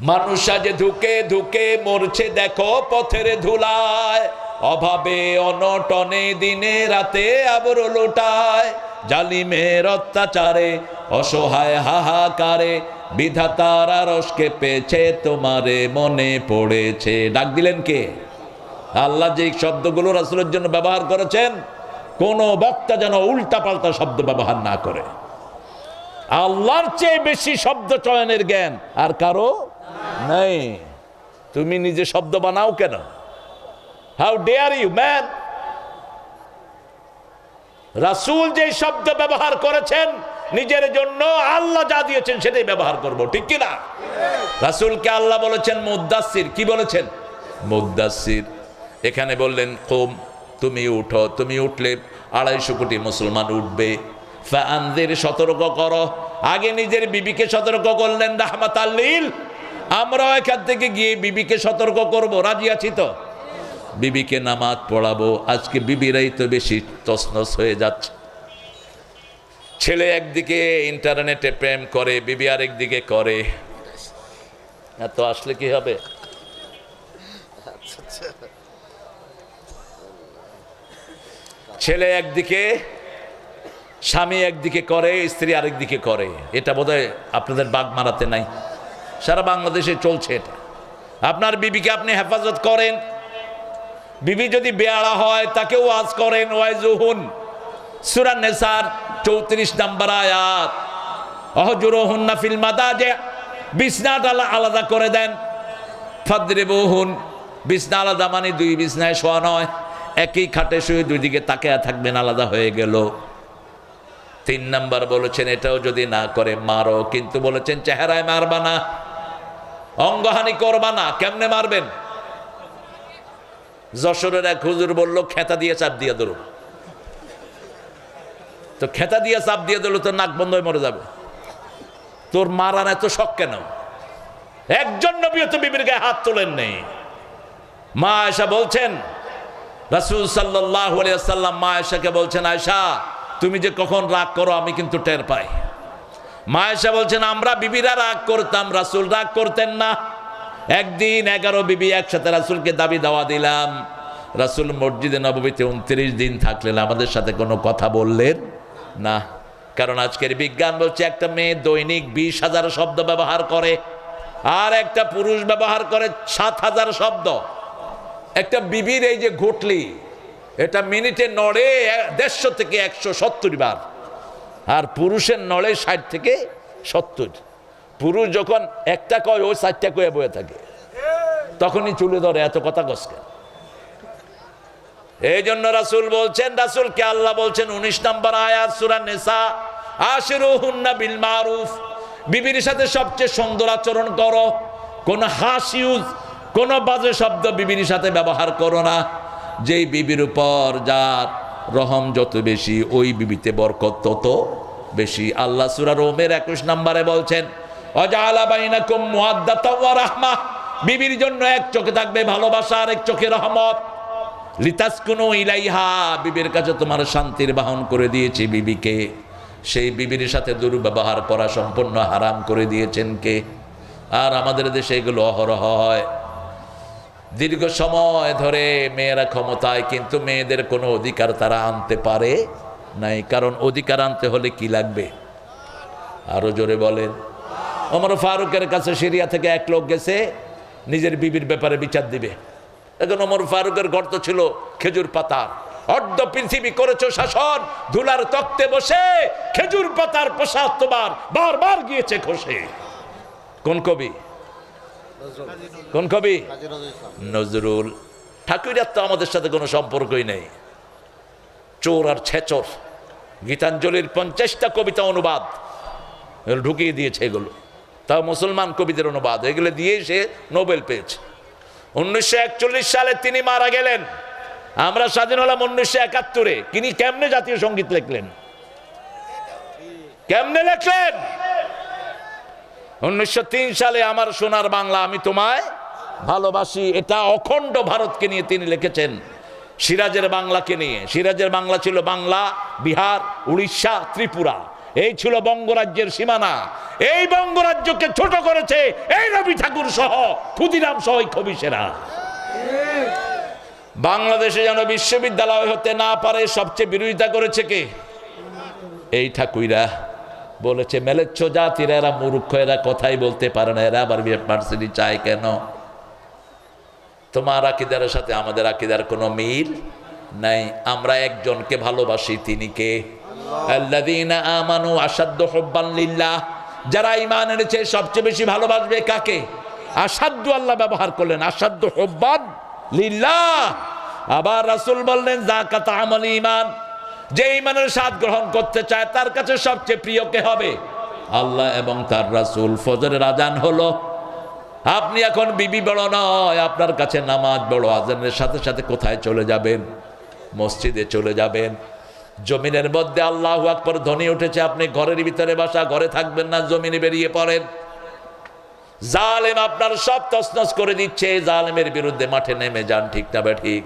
মানুষ আজ ধুকে ধুকে মরছে, দেখো পথের ধুলায়, অভাবে অনটনে দিনে রাতে আবর লোটায়, জালিমের অত্যাচারে অসহায় হাহাকারে, বিধাতার আরশকে পেয়েছে, তোমারে মনে পড়েছে। ডাক দিলেন কে? আল্লাহ যে শব্দগুলো রাসূলের জন্য ব্যবহার করেছেন, কোন বক্তা যেন উল্টা পাল্টা শব্দ ব্যবহার না করে। আল্লাহর চেয়ে বেশি শব্দ চয়নের জ্ঞান আর কারো নাই। তুমি নিজে শব্দ বানাও কেন? How dare you man? রাসূল যে শব্দ ব্যবহার করেছেন নিজের জন্য, আল্লাহ যা দিয়েছেন সেটাই ব্যবহার করব। ঠিক কি না? রাসূলকে আল্লাহ বলেছেন মুদ্দাসসির। কি বলেছেন? মুদ্দাসসির। এখানে বললেন কুম, তুমি উঠো। তুমি উঠলে 250 কোটি মুসলমান উঠবে। ফাআনজির, সতর্ক করো। আগে নিজের বিবিকে সতর্ক করলেন রাহমাতাল লিল। আমরাও এখান থেকে গিয়ে বিবিকে সতর্ক করব। রাজি আছি তো? বিবিকে নামাজ পড়াবো। আজকে বিবিরাই তো বেশি তছনছ হয়ে যাচ্ছে। ছেলে একদিকে ইন্টারনেটে প্রেম করে, বিবি আরেকদিকে করে। এত আসলে কি হবে? ছেলে একদিকে, স্বামী একদিকে করে, স্ত্রী আরেকদিকে করে। এটা বোধহয় আপনাদের বাগমারাতে নাই, সারা বাংলাদেশে চলছে এটা। আপনার বিবিকে আপনি হেফাজত করেন। বিবি যদি বেয়ারা হয় তাকে ওয়াজ করেন। ওয়াইজুহুন, সূরা নিসার 34 নম্বর আয়াত। অহজুরুহুন্না ফিল মাদাজি, বিছনাটা আলাদা করে দেন। ফাদরিবুহুন, বিছনা আলাদা মানে দুই বিছনায় শোয়া নয়, একই খাটে শুয়ে দুই দিকে তাকিয়ে থাকবেন, আলাদা হয়ে গেল। 3 নাম্বার বলেছেন এটাও যদি না করে মারো, কিন্তু বলেছেন চেহারায় মারবা না, অঙ্গহানি করবা না। কেমনে মারবেন? যশোরের এক হুজুর বলল খেতা দিয়ে চাপ দিয়ে ধরো। তো খেতা দিয়ে চাপ দিয়ে দিল তো নাক বন্ধ হয়ে মরে যাবে। তোর মারার এত শখ কেন? একজন নবীও তো বিবির গায়ে হাত তোলেন নেই। মা আয়েশা বলছেন, রাসূল সাল্লাল্লাহু আলাইহি ওয়াসাল্লাম মা আয়েশাকে বলছেন, আয়েশা তুমি যে কখন রাগ করো আমি কিন্তু টের পাই। মা আয়েশা বলছেন আমরা বিবিরা রাগ করতাম, রাসূল রাগ করতেন না। একদিন 11 বিবি একসাথে রাসূলকে দাবি দাওয়া দিলাম। রাসূল মসজিদে নববীতে 29 দিন থাকলেন, আমাদের সাথে কোনো কথা বললেন না। কারণ আজকের বিজ্ঞান বলছে একটা মেয়ে দৈনিক 20,000 শব্দ ব্যবহার করে, আর একটা পুরুষ ব্যবহার করে 7,000 শব্দ। একটা বিবির এই যে ঘুটলি, এটা মিনিটে নড়ে 150 থেকে 170 বার, আর পুরুষের নড়ে 60 থেকে 70। পুরুষ যখন একটা কয় ওই 4টা কয়ে বয়ে থাকে, তখনই চুলে ধরে এত কথা কসকে। এই জন্য রাসূল বলছেন, রাসূলকে আল্লাহ বলছেন 19 নম্বর আয়াত সূরা নিসা, আশিরুহুন্না বিল মারুফ, বিবির সাথে সবচেয়ে সুন্দর আচরণ করো। কোন হাসিউজ, কোন বাজে শব্দ বিবির সাথে ব্যবহার করো না। যেই বিবির উপর যার রহম যত বেশি, ওই বিবিতে বরকত তত বেশি। আল্লাহ সূরা রোমের 21 নম্বরে বলছেন, ওয়াজআলা বাইনাকুম মুওয়াদ্দাতাও ওয়া রাহমাহ, বিবির জন্য এক চোখে থাকবে ভালোবাসা আর এক চোখে রহমত। লিতাসকুনু ইলাইহা, বিবির কাছে তোমার শান্তির বাহন করে দিয়েছি বিবিকে। সেই বিবির সাথে দুর্ব্যবহার করা সম্পূর্ণ হারাম করে দিয়েছেন কে? আর আমাদের দেশে এগুলো অহরহ হয়। দীর্ঘ সময় ধরে মেয়েরা ক্ষমতায়, কিন্তু মেয়েদের কোনো অধিকার তারা আনতে পারে নাই। কারণ অধিকার আনতে হলে কি লাগবে? আরো জোরে বলেন। ওমর ফারুকের কাছে সিরিয়া থেকে এক লোক গেছে নিজের বিবির ব্যাপারে বিচার দিবে। এখন ওমর ফারুকের গর্ত ছিল খেজুর পাতার। অর্ধ পৃথিবী করেছো শাসন, ধুলার তক্তে বসে খেজুর পাতার প্রসাদ তোমার বারবার গিয়েছে খসে। কোন কবি? কোন কবি? নজরুল। ঠাকুরের তো আমাদের সাথে কোনো সম্পর্কই নেই। চোর আর ছেচর। গীতাঞ্জলির 50টা কবিতা অনুবাদ ঢুকিয়ে দিয়েছে এগুলো, তাও মুসলমান কবিদের অনুবাদ। এগুলো দিয়ে সে নোবেল পেয়েছে। 1941 সালে তিনি মারা গেলেন। আমরা স্বাধীন হলাম 1971-এ। তিনি কেমনে জাতীয় সঙ্গীত লিখলেন? কেমনে লিখলেন? 1903 সালে আমার সোনার বাংলা আমি তোমায় ভালোবাসি, এটা অখণ্ড ভারতকে নিয়ে তিনি লিখেছেন। সিরাজের বাংলাকে নিয়ে। সিরাজের বাংলা ছিল বাংলা, বিহার, উড়িষ্যা, ত্রিপুরা। এই ছিল বঙ্গরাজ্যের সীমানা। এই বঙ্গরাজ্যকে ছোট করেছে এই রবি ঠাকুর সহ, ক্ষুদিরাম সহ কবিসেরা। বাংলাদেশে যেন বিশ্ববিদ্যালয় হতে না পারে সবচেয়ে বিরোধিতা করেছে কে? এই ঠাকুরা। বলেছে মেলেচ্ছ জাতিরা, এরা মূর্খ, এরা কথাই বলতে পারে না, এরা আবার ইউনিভার্সিটি চায় কেন? তোমার আকীদার সাথে আমাদের আকীদার কোনো মিল নাই। আমরা একজনকে ভালোবাসি, তিনি কে? আল্লাযীনা আমানু আশাদ্দু হুব্বান লিল্লাহ, যারা ঈমান এনেছে সবচেয়ে বেশি ভালোবাসবে কাকে? আশাদ্দু, আল্লাহ ব্যবহার করলেন আশাদ্দু হুব্বান লিল্লাহ। আবার রাসূল বললেন যাকাত আমল ঈমান, যে ঈমানের স্বাদ গ্রহণ করতে চায় তার কাছে সবচেয়ে প্রিয় কে হবে? আল্লাহ এবং তার রাসূল। ফজরের আজান হলো, আপনি এখন বিবি বড় নয়, আপনার কাছে নামাজ বড়। আজানের সাথে সাথে কোথায় চলে যাবেন? মসজিদে চলে যাবেন। জমিনের মধ্যে আল্লাহু আকবার ধ্বনি উঠেছে, আপনি ঘরের ভিতরে বাসা, ঘরে থাকবেন না, জমিনে বেরিয়ে পড়েন। জালেম আপনার সব তছনছ করে দিচ্ছে, জালেমের বিরুদ্ধে মাঠে নেমে যান। ঠিক না ঠিক?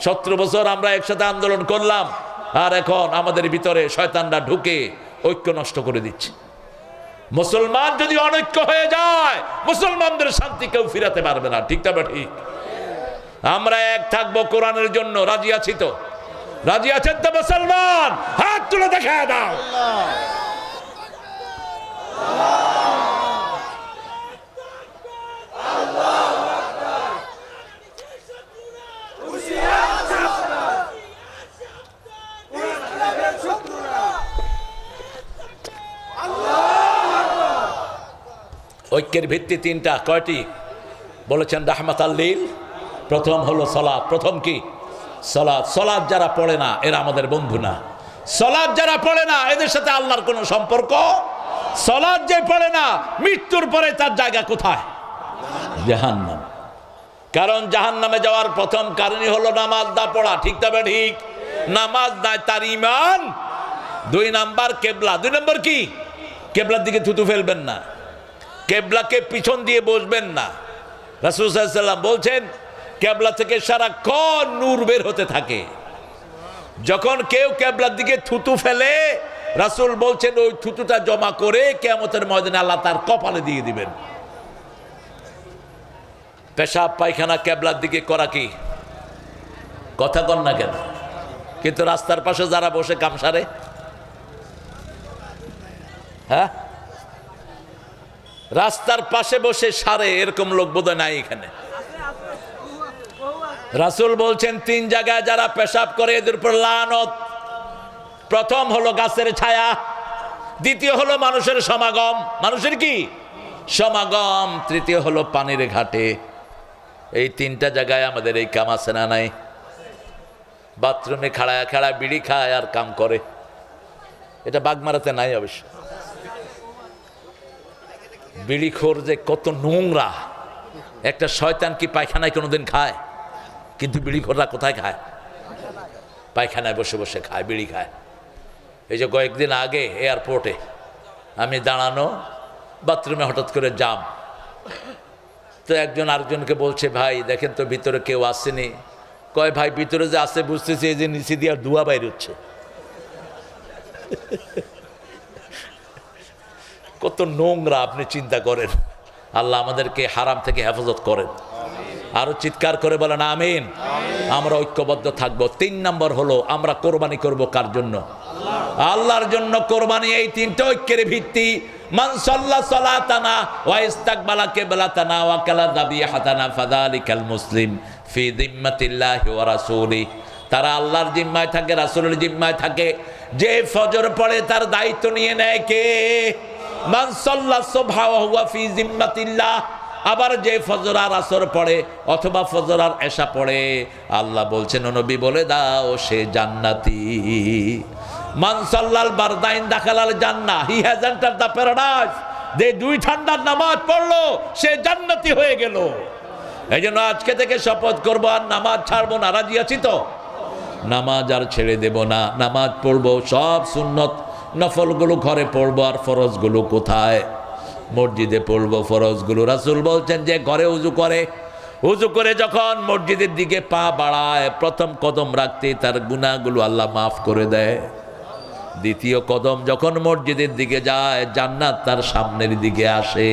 17 বছর আমরা একসাথে আন্দোলন করলাম, আর এখন আমাদের ভিতরে শয়তানরা ঢুকে ঐক্য নষ্ট করে দিচ্ছে। মুসলমান যদি অনৈক্য হয়ে যায়, মুসলমানদের শান্তি কেউ ফিরাতে পারবে না। ঠিক না ঠিক? আমরা এক থাকবো কোরআনের জন্য। রাজি আছি তো? রাজি আছেন তো মুসলমান? হাত তুলে দেখা দাও। ঐক্যের ভিত্তি 3টা। কয়টি? বলেছেন রাহমাতাল লিল। প্রথম হলো সালাত। প্রথম কি? সালাত। সালাত যারা পড়ে না এরা আমাদের বন্ধু না। সালাত যারা পড়ে না এদের সাথে আল্লাহর কোনো সম্পর্ক। সালাত যে পড়ে না মৃত্যুর পরে তার জায়গা কোথায়? জাহান্নাম। কারণ জাহান্নামে যাওয়ার প্রথম কারণই হলো নামাজ না পড়া। ঠিক তবে ঠিক, নামাজ নাই তার ঈমান। 2 নাম্বার কেবলা। 2 নম্বর কি? কেবলার দিকে থুতু ফেলবেন না, কেবলাকে পিছন দিয়ে বসবেন না। রাসূল সাল্লাল্লাহু আলাইহি ওয়াসাল্লাম বলছেন কেবলা থেকে সারাক্ষণ নূর বের হতে থাকে। যখন কেউ কেবলার দিকে থুতু ফেলে রাসূল বলছেন ওই থুতুটা জমা করে কিয়ামতের ময়দানে আল্লাহ তার কপালে দিয়ে দিবেন। পেশাব পায়খানা কেবলার দিকে করা কি? কথা কন না কেন? কিন্তু রাস্তার পাশে যারা বসে কামসারে, হ্যাঁ, রাস্তার পাশে বসে সারে, এরকম লোক বোধহয় নাই এখানে। রাসূল বলছেন 3 জায়গায় যারা পেশাব করে এদের উপর লানত। প্রথম হলো গাছের ছায়া, দ্বিতীয় হলো মানুষের সমাগম। মানুষের কি? সমাগম। তৃতীয় হলো পানির ঘাটে। এই 3টা জায়গায় আমাদের এই কাম আছে না নাই? বাথরুমে খাড়া বিড়ি খায় আর কাম করে। এটা বাগমারাতে নাই অবশ্য। বিড়িখোর যে কত নোংরা। একটা শয়তান কি পায়খানায় কোনোদিন খায়? কিন্তু বিড়িখোররা কোথায় খায়? পায়খানায় বসে বসে খায়, বিড়ি খায়। এই যে কয়েকদিন আগে এয়ারপোর্টে আমি দাঁড়ানো, বাথরুমে হঠাৎ করে জাম। তো একজন আরেকজনকে বলছে ভাই দেখেন তো ভিতরে কেউ আসেনি। কয় ভাই ভিতরে যে আসে বুঝতেছি এই যে নিচে দিয়ে ধোঁয়া বাইর হচ্ছে। কত নোংরা আপনি চিন্তা করেন। আল্লাহ আমাদেরকে হারাম থেকে হেফাজত করেন। আরো চিৎকার করে বলেন আমিন। আমরা ঐক্যবদ্ধ থাকবো। 3 নম্বর হলো আমরা কোরবানি করব কার জন্য? আল্লাহর জন্য কোরবানি। এই 3টা ঐক্যের ভিত্তি। মান সাল্লা সালাতানা ওয়া ইস্তাকবালা কিবলাতানা ওয়া কালা যাবিহাতানা ফাযালিকাল মুসলিম ফি যিম্মাতিল্লাহি ওয়া রাসূলি। তারা আল্লাহর জিম্মায় থাকে, রাসূলের জিম্মায় থাকে। যে ফজর পড়ে তার দায়িত্ব নিয়ে নেয় কে? মান সাল্লা সুবহা ওয়া হুয়া ফি যিম্মাতিল্লাহ। আবার যে ফজর আর আসর পড়ে অথবা ফজর আর এশা পড়ে আল্লাহ বলছেন ও নবী বলে দাও সে জান্নাতি। মান সাল্লাল বারদাইন দাখালাল জান্নাহ, হি হ্যাজ এন্টারড দ্য প্যারাডাইস। যে 2 ঠান্ডার নামাজ পড়লো সে জান্নাতি হয়ে গেল। এই জন্য আজকে থেকে শপথ করবো আর নামাজ ছাড়বো না। রাজি আছি তো? নামাজ আর ছেড়ে দেব না। নামাজ পড়বো, সব সুন্নত নফলগুলো ঘরে পড়বো। আর ফরজগুলো কোথায়? মসজিদে পড়বো ফরজগুলো। রাসূল বলছেন যে ঘরে উজু করে যখন মসজিদের দিকে পা বাড়ায় প্রথম কদম রাখতে তার গুনাহগুলো আল্লাহ মাফ করে দেয়। দ্বিতীয় কদম যখন মসজিদের দিকে যায় জান্নাত তার সামনের দিকে আসে।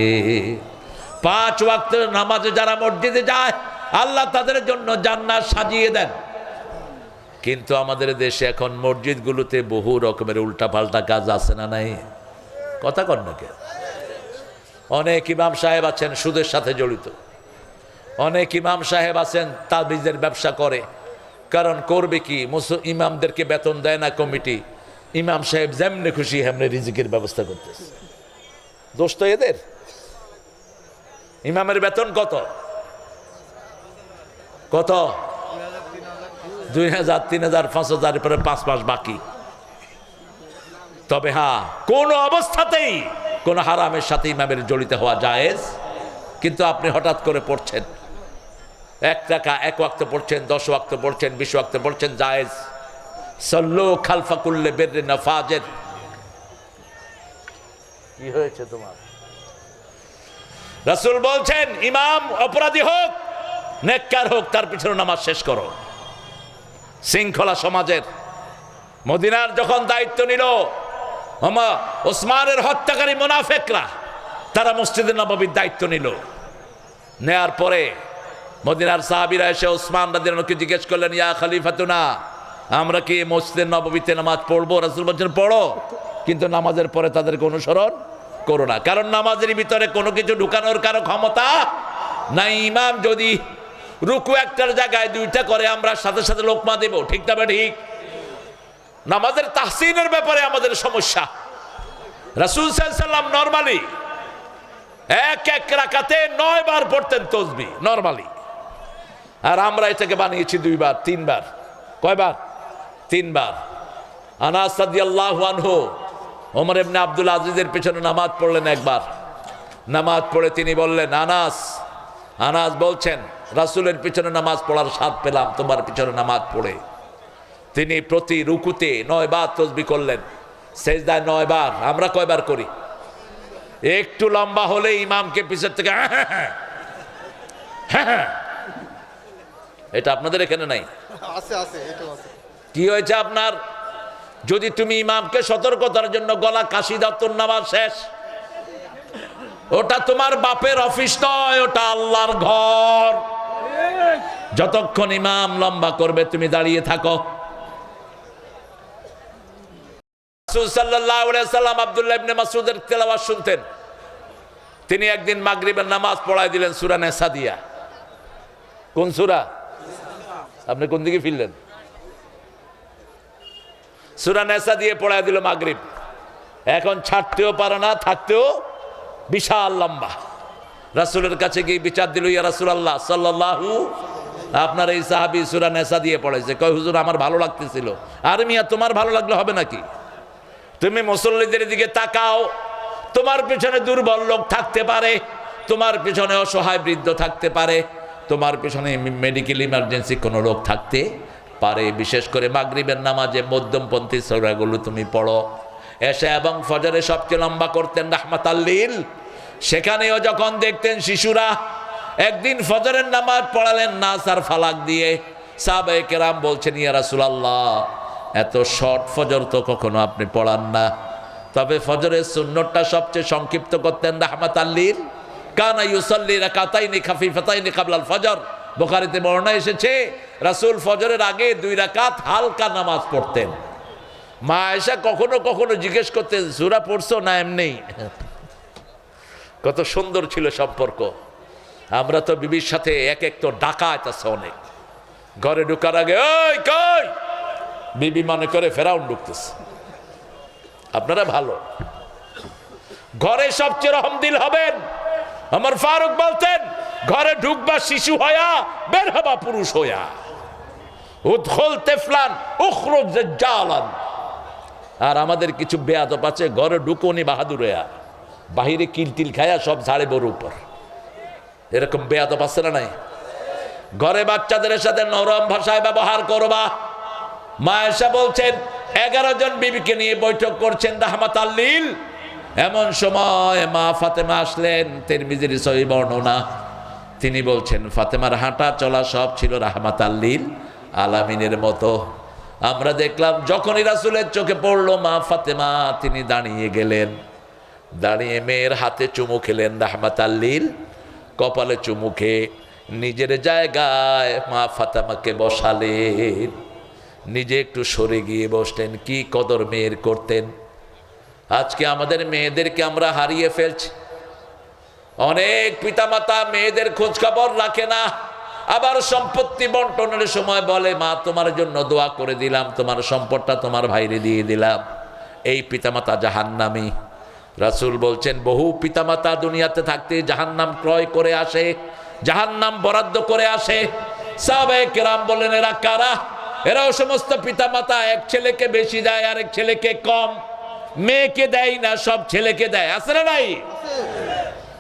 5 ওয়াক্ত নামাজে যারা মসজিদে যায় আল্লাহ তাদের জন্য জান্নাত সাজিয়ে দেন। কিন্তু আমাদের দেশে এখন মসজিদগুলোতে বহু রকমের উল্টাপাল্টা কাজ আছে না নাই? কথা কন না কে? অনেক ইমাম সাহেব আছেন সুদের সাথে জড়িত। অনেক ইমাম সাহেব আছেন তাবিজের ব্যবসা করে। কারণ করবে কি, ইমামদেরকে বেতন দেয় না কমিটি। ইমাম সাহেব যেমনি খুশি হেমনে রিজিকের ব্যবস্থা করতেছে। দোষ তো এদের। ইমামের বেতন কত? 2000, 3000, 5000 পরে 5 মাস বাকি। তবে হ্যাঁ, কোন অবস্থাতেই কোন হারামের সাথে ইমামের জড়িত হওয়া জায়েজ। কিন্তু আপনি হঠাৎ করে পড়ছেন 1 টাকা 1 ওয়াক্ত পড়ছেন, 10 ওয়াক্ত পড়ছেন, 20 ওয়াক্ত পড়ছেন, জায়েজ। সাল্লু খালফা কুল্লি বিররিন ওয়া ফাজির। কি হয়েছে তোমার? রাসূল বলছেন ইমাম অপরাধী হোক নেককার হোক তার পিছনে নামাজ শেষ করো। শৃঙ্খলা সমাজের মদিনার যখন দায়িত্ব নিল ওসমানের হত্যাকারী মুনাফিকরা, তারা মসজিদে নববীর দায়িত্ব নিল। নেয়ার পরে মদিনার সাহাবীরা এসে ওসমান রাদিয়াল্লাহু আনহুকে জিজ্ঞেস করলেন ইয়া খলিফাতুনা, আমরা কি মসজিদে নববীতে নামাজ পড়বো? রাসূল বলছেন পড়ো, কিন্তু নামাজের পরে তাদেরকে অনুসরণ করো না। কারণ নামাজের ভিতরে কোনো কিছু ঢুকানোর কারো ক্ষমতা নাই। ইমাম যদি রুকু একটার জায়গায় 2টা করে আমরা সাথে সাথে লোকমা দেব। ঠিক না? ঠিক। নামাজের তাহসিনের ব্যাপারে আমাদের সমস্যা। রাসূল সাল্লাল্লাহু আলাইহি ওয়াসাল্লাম নরমালি এক এক রাকাতে 9 বার পড়তেন তসবিহ নরমালি। আর আমরা এটাকে বানিয়েছি 2 বার 3 বার। কয়বার? 3 বার। আনাস রাদিয়াল্লাহু আনহু ওমর ইবনে আব্দুল আজিজের পেছনে নামাজ পড়লেন একবার। নামাজ পড়ে তিনি বললেন, আনাস বলছেন রাসূলের পিছনে নামাজ পড়ার স্বাদ পেলাম তোমার পিছনে নামাজ পড়ে। তিনি প্রতি রুকুতে 9 বার তাসবিহ করলেন, সেজদায় 9 বার। আমরা কয়বার করি? একটু লম্বা হলে ইমামকে পিছন থেকে হ্যাঁ, এটা আপনাদের এখানে নাই? আছে আছে, এটা আছে। কি হয়েছে আপনার? যদি তুমি ইমামকে সতর্কতার জন্য গলা কাশি দাও তোর নামাজ শেষ। ওটা তোমার বাপের অফিস নয়, ওটা আল্লাহর ঘর। যতক্ষণ ইমাম লম্বা করবে তুমি দাঁড়িয়ে থাকো। রাসূল সাল্লাল্লাহু আলাইহি সাল্লাম আব্দুল্লাহ ইবনে মাসউদের তেলাওয়াত শুনতেন। তিনি একদিন মাগরিবের নামাজ পড়ায় দিলেন সূরা নিসা দিয়া। কোন সূরা? আপনি কোন দিকে ফিরলেন? সূরা নিসা দিয়ে পড়ায় দিল মাগরিব। এখন ছাড়তেও পারে না, থাকতেও বিশাল লম্বা। রাসূলের কাছে গিয়ে বিচার দিল, ইয়া রাসূলুল্লাহ সাল্লাল্লাহু, আপনার এই সাহাবী সূরা নিসা দিয়ে পড়াইছে। কয় হুজুর আমার ভালো লাগতেছিল। আরে মিয়া তোমার ভালো লাগলে হবে নাকি? তুমি মুসল্লিদের দিকে তাকাও, তোমার পিছনে দুর্বল লোক থাকতে পারে, তোমার পিছনে অসহায় বৃদ্ধ থাকতে পারে, তোমার পিছনে মেডিকেল ইমার্জেন্সি কোনো লোক থাকতে পারে। বিশেষ করে মাগরিবের নামাজে মধ্যমপন্থী সূরাগুলো তুমি পড়ো। এশা এবং ফজরে সবচেয়ে লম্বা করতেন রাহমাতাল লিল। সেখানেও যখন দেখতেন শিশুরা, একদিন ফজরের নামাজ পড়ালেন নাস আর ফালাক দিয়ে। সাহাবায়ে কেরাম বলছেন, ইয়া রাসূলুল্লাহ এত শর্ট ফজর তো কখনো আপনি পড়ান না। তবে ফজরের সুন্নতটা সবচেয়ে সংক্ষিপ্ত করতেন রাহমাতাল লিল। কানা ইউসাল্লি রাকাতাইনি খাফিফাতাইনি ক্বাবলাল ফজর। বুখারীতে বর্ণনা এসেছে রাসূল ফজরের আগে 2 রাকাত হালকা নামাজ পড়তেন। মা আয়েশা কখনো কখনো জিজ্ঞেস করতেন, সূরা পড়ছো না এমনি? কত সুন্দর ছিল সম্পর্ক। আমরা তো বিবির সাথে এক তো ডাকাত আছে অনেক। ঘরে ঢোকার আগে ওই কই, বিবি মনে করে ফেরাউন ঢুকতেছে। আপনারা ভালো, ঘরে সবচেয়ে রহমদিল হবেন। আমার ফারুক বলতেন, ঘরে ঢুকবা শিশু হয়া, বের হবা পুরুষ হয়া। উদখুল তিফলান উখরুজ জালান। আর আমাদের কিছু বেয়াদব আছে, ঘরে ঢুকোনি বাহাদুর হয়া, বাহিরে কিলটিল খায়া সব ঝাড়ে বড় উপর। এরকম বেয়াদব আছে না নাই? ঘরে বাচ্চাদের সাথে নরম ভাষায় ব্যবহার করবা। মা আয়েশা বলছেন 11 জন বিবিকে নিয়ে বৈঠক করছেন রাহমাতাল লিল। এমন সময় মা ফাতেমা আসলেন, তিরমিজির সহিহ বর্ণনা। তিনি বলছেন ফাতেমার হাঁটা চলা সব ছিল রাহমাতাল লিল আলামিনের মতো। আমরা দেখলাম যখনই রাসূলের চোখে পড়লো মা ফাতেমা, তিনি দাঁড়িয়ে গেলেন। দাঁড়িয়ে মেয়ের হাতে চুমু খেলেন রাহমাতাল লিল। কপালে চুমু খেয়ে নিজের জায়গায় মা ফাতেমাকে বসালেন, নিজে একটু সরে গিয়ে বসলেন। কি কদর মেয়ের করতেন। আজকে আমাদের মেয়েদেরকে আমরা হারিয়ে ফেলছি। অনেক পিতামাতা মেয়েদের খোঁজ খবর রাখে না। আবার সম্পত্তি বন্টনের সময় বলে, মা তোমার জন্য দোয়া করে দিলাম, তোমার সম্পদটা তোমার ভাইরে দিয়ে দিলাম। এই পিতামাতা জাহান্নামী। রাসূল বলছেন বহু পিতামাতা দুনিয়াতে থাকতে জাহান্নাম ক্রয় করে আসে, জাহান্নাম বরাদ্দ করে আসে। সাহাবায়ে কেরাম বলেন, এরা কারা? এরাও সমস্ত পিতামাতা এক ছেলেকে বেশি দেয়, আরেক ছেলেকে কম। মেয়েকে দেয় না, সব ছেলেকে দেয়। আছে না নাই?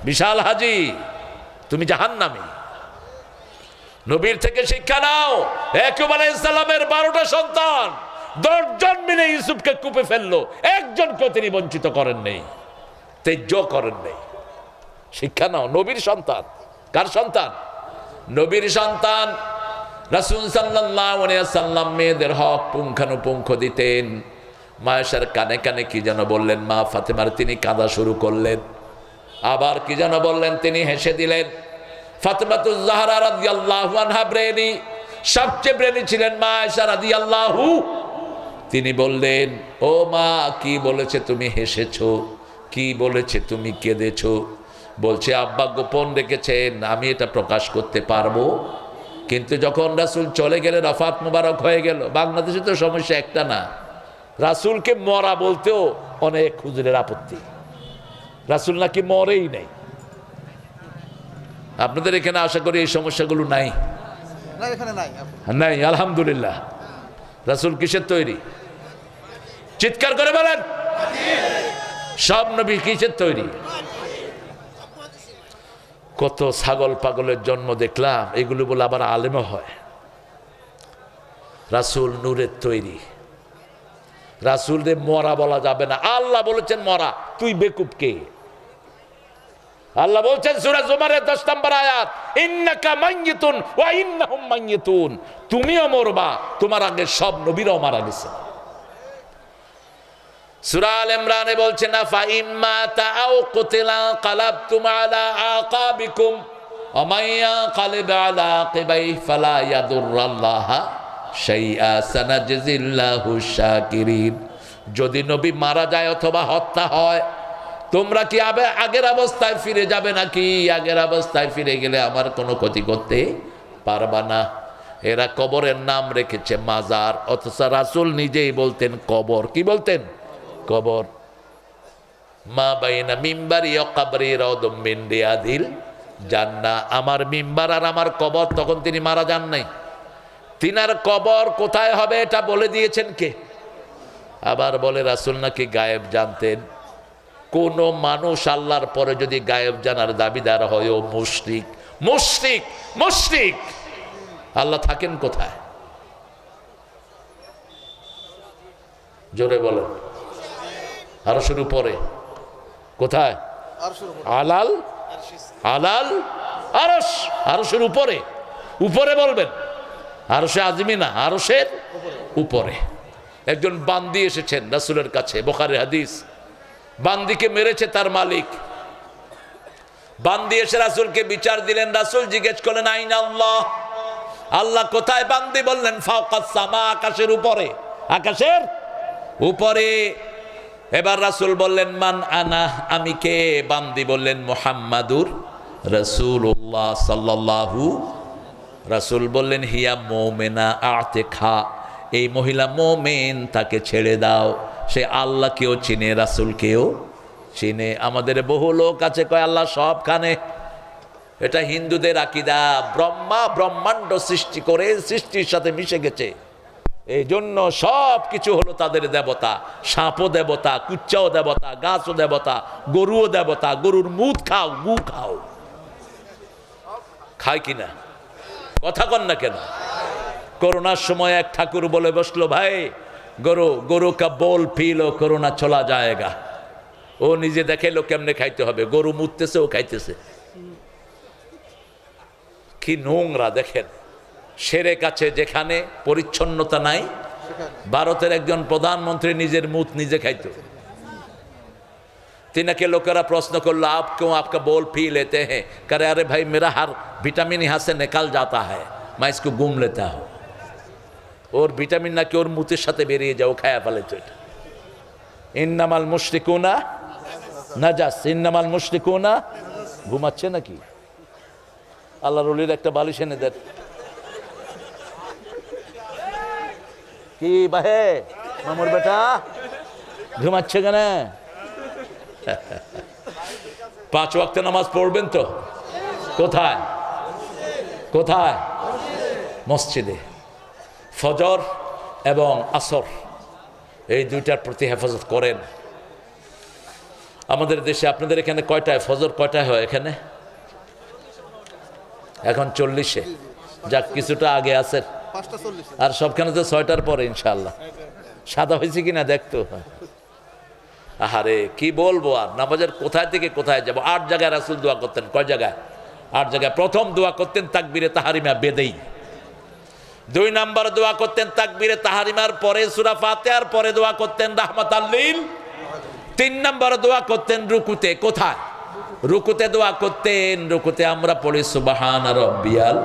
বিশাল হাজি, তুমি জাহান্নামী। নবীর থেকে শিক্ষা নাও। ইয়াকুব আলাইহিস সালামের 12টা সন্তান, 10 জন মিলে ইউসুফকে কূপে ফেললো, একজনকে তিনি বঞ্চিত করেন নাই, তেজ্য করেন নাই। শিক্ষা নাও। নবীর সন্তান। কার সন্তান? নবীর সন্তান। রাসূল সাল্লাল্লাহু আলাইহি ওয়াসাল্লাম মেয়েদের হক পুঙ্খানুপুঙ্খ দিতেন। মা আয়েশার কানে কানে কি যেন বললেন মা ফাতেমার, তিনি কাঁদা শুরু করলেন। আবার কি যেন বললেন, তিনি হেসে দিলেন। ফাতেমাতুজ জাহরা রাদিয়াল্লাহু আনহা ব্রেনি, সবচেয়ে ব্রেনি ছিলেন মা আয়েশা রাদিয়াল্লাহু। তিনি বললেন, ও মা কি বলেছে তুমি হেসেছো, কি বলেছে তুমি কেঁদেছো? বলছে আব্বা গোপন রেখেছেন, আমি এটা প্রকাশ করতে পারবো। কিন্তু যখন রাসূল চলে গেলেন, রফাত মুবারক হয়ে গেল। বাংলাদেশে তো সমস্যা একটা না, রাসূলকে মরা বলতেও অনেক হুজুরের আপত্তি। রাসূল নাকি মরেই নাই, আপনাদের এখানে আশা করি এই সমস্যাগুলো নাই। না এখানে নাই। নাই, আলহামদুলিল্লাহ। রাসূল কিসের তৈরি? চিৎকার করে বলেন। সব নবী কিসের তৈরি? কত ছাগল পাগলের জন্ম দেখলাম, এগুলো বলে আবার আলেমও হয়। রাসূল নূরের তৈরি। রাসূল রে মরা বলা যাবে না, আল্লাহ বলেছেন মরা। তুই বেকুব কে? আল্লাহ বলছেন সূরা জুমারের 10 নম্বর আয়াত, ইন্নাকা মাইয়িতুন ওয়া ইন্নাহুম মাইয়িতুন। তুমিও মরবা, তোমার আগে সব নবীরাও মারা গেছে। সূরা আল ইমরানে বলছেন না, ফা ইম্মা তাআউ কুতিলা কালাবতুম আলা আকাবিকুম ওয়া মাইয়া কালিব আলা আকিবাইহি ফালা ইয়াদুররাল্লাহা শাইআ সানাজজিল্লাহু শাকিরিন। যদি নবী মারা যায় অথবা হত্যা হয়, তোমরা কি আগের অবস্থায় ফিরে যাবে নাকি? আগের অবস্থায় ফিরে গেলে আমার কোনো ক্ষতি করতে পারবা না। এরা কবরের নাম রেখেছে মাজার, অথচ রাসূল নিজেই বলতেন কবর। কি বলতেন? কবর। মা বাইনা মিম্বারি ওয়া কবরি রাউদুম মিন রিয়াদিল জান্নাহ। আমার মিম্বার আর আমার কবর, তখন তিনি মারা যান নাই। তিনার কবর কোথায় হবে এটা বলে দিয়েছেন কে? আবার বলে রাসূল নাকি গায়েব জানতেন। কোন মানুষ আল্লাহর পরে যদি গায়েব জানার দাবিদার হয়, ও মুশরিক। মুশরিক, মুশরিক। আল্লাহ থাকেন কোথায়? জোরে বলেন। আরশের উপরে। কোথায়? আলাল আলাল আরশ। আরশের উপরে। উপরে বলবেন, আরশে আযমি না, আরশের উপরে। একজন বান্দি এসেছেন রাসূলের কাছে, বুখারী হাদিস। বান্দিকে মেরেছে তার মালিক। বান্দি এসে রাসূলকে বিচার দিলেন। রাসূল জিজ্ঞেস করলেন, আইনা আল্লাহ? আল্লাহ কোথায়? বান্দি বললেন, ফাওকাস সামা, আকাশের উপরে। আকাশের উপরে। এবার রাসূল বললেন, মান আনা, আমি কে? বান্দি বললেন, মুহাম্মাদুর রাসূলুল্লাহ সাল্লাল্লাহু। রাসূল বললেন, হিয়া মুমিনা আতিখা, এই মহিলা মুমিন, তাকে ছেড়ে দাও। সে আল্লাহকেও চিনে, রাসূলকেও চিনে। আমাদের বহু লোক আছে কয় আল্লাহ সবখানে। এটা হিন্দুদের আকীদা। ব্রহ্মাণ্ড সৃষ্টি করে সৃষ্টির সাথে মিশে গেছে, এই জন্য সব কিছু হলো তাদের দেবতা। সাপও দেবতা, কুচ্চাও দেবতা, গাছও দেবতা, গরুও দেবতা। গরুর মুখ খাও, গু খাও। খায় কিনা? কথা কন না কেন? করোনার সময় এক ঠাকুর বলে বসলো, ভাই গরু কা বোল পিলো, করোনা চলা যায়গা। ও নিজে দেখাইলো কেমনে খাইতে হবে। গরু মুততেছে, ও খাইতেছে। কি নোংরা দেখেন। সেরে কাছে যেখানে পরিচ্ছন্নতা নাই। ভারতের একজন প্রধানমন্ত্রী নিজের মুত নিজে খাইতো। তিনাকে লোকেরা প্রশ্ন করলো, আপ क्यों आपका बोल पी लेते हैं? करे अरे भाई मेरा हर विटामिन यहाँ से निकल जाता है, मैं इसको घूम लेता हूँ। ওর ভিটামিন নাকি ওর মুতের সাথে বেরিয়ে যাও, খায়া ফেলেছে। এটা ইন্নামাল মুশরিকুনা নাজাস, ইন্নামাল মুশরিকুনা। ঘুমাচ্ছে নাকি? আল্লাহর ওলির একটা বালিশ এনে দেন। কি বাহে মামুর বেটা, ঘুমাচ্ছে কেন? 5 ওয়াক্ত নামাজ পড়বেন তো? কোথায়? কোথায়? মসজিদে। ফজর এবং আসর, এই দুইটার প্রতি হেফাজত করেন। আমাদের দেশে, আপনাদের এখানে কয়টায় ফজর, কয়টায় হয় এখানে? এখন 40-এ। যাক, কিছুটা আগে আছে। আর সবখানে তো 6টার পরে ইনশাআল্লাহ। সাদা হয়েছে কিনা দেখতো। আহারে কি বলবো আর, নামাজের কোথায় থেকে কোথায় যাব। 8 জায়গায় রাসূল দোয়া করতেন। কয় জায়গায়? 8 জায়গায়। প্রথম দোয়া করতেন তাকবীরে তাহরিমা বেদেই। 2 নম্বর দোয়া করতেন তাকবীরে তাহরিমার পরে সূরা ফাতিহার পরে দোয়া করতেন রাহমাতাল লিল। 3 নম্বর দোয়া করতেন রুকুতে। কোথায়? রুকুতে দোয়া করতেন। রুকুতে আমরা পড়ি সুবহান রাব্বিয়াল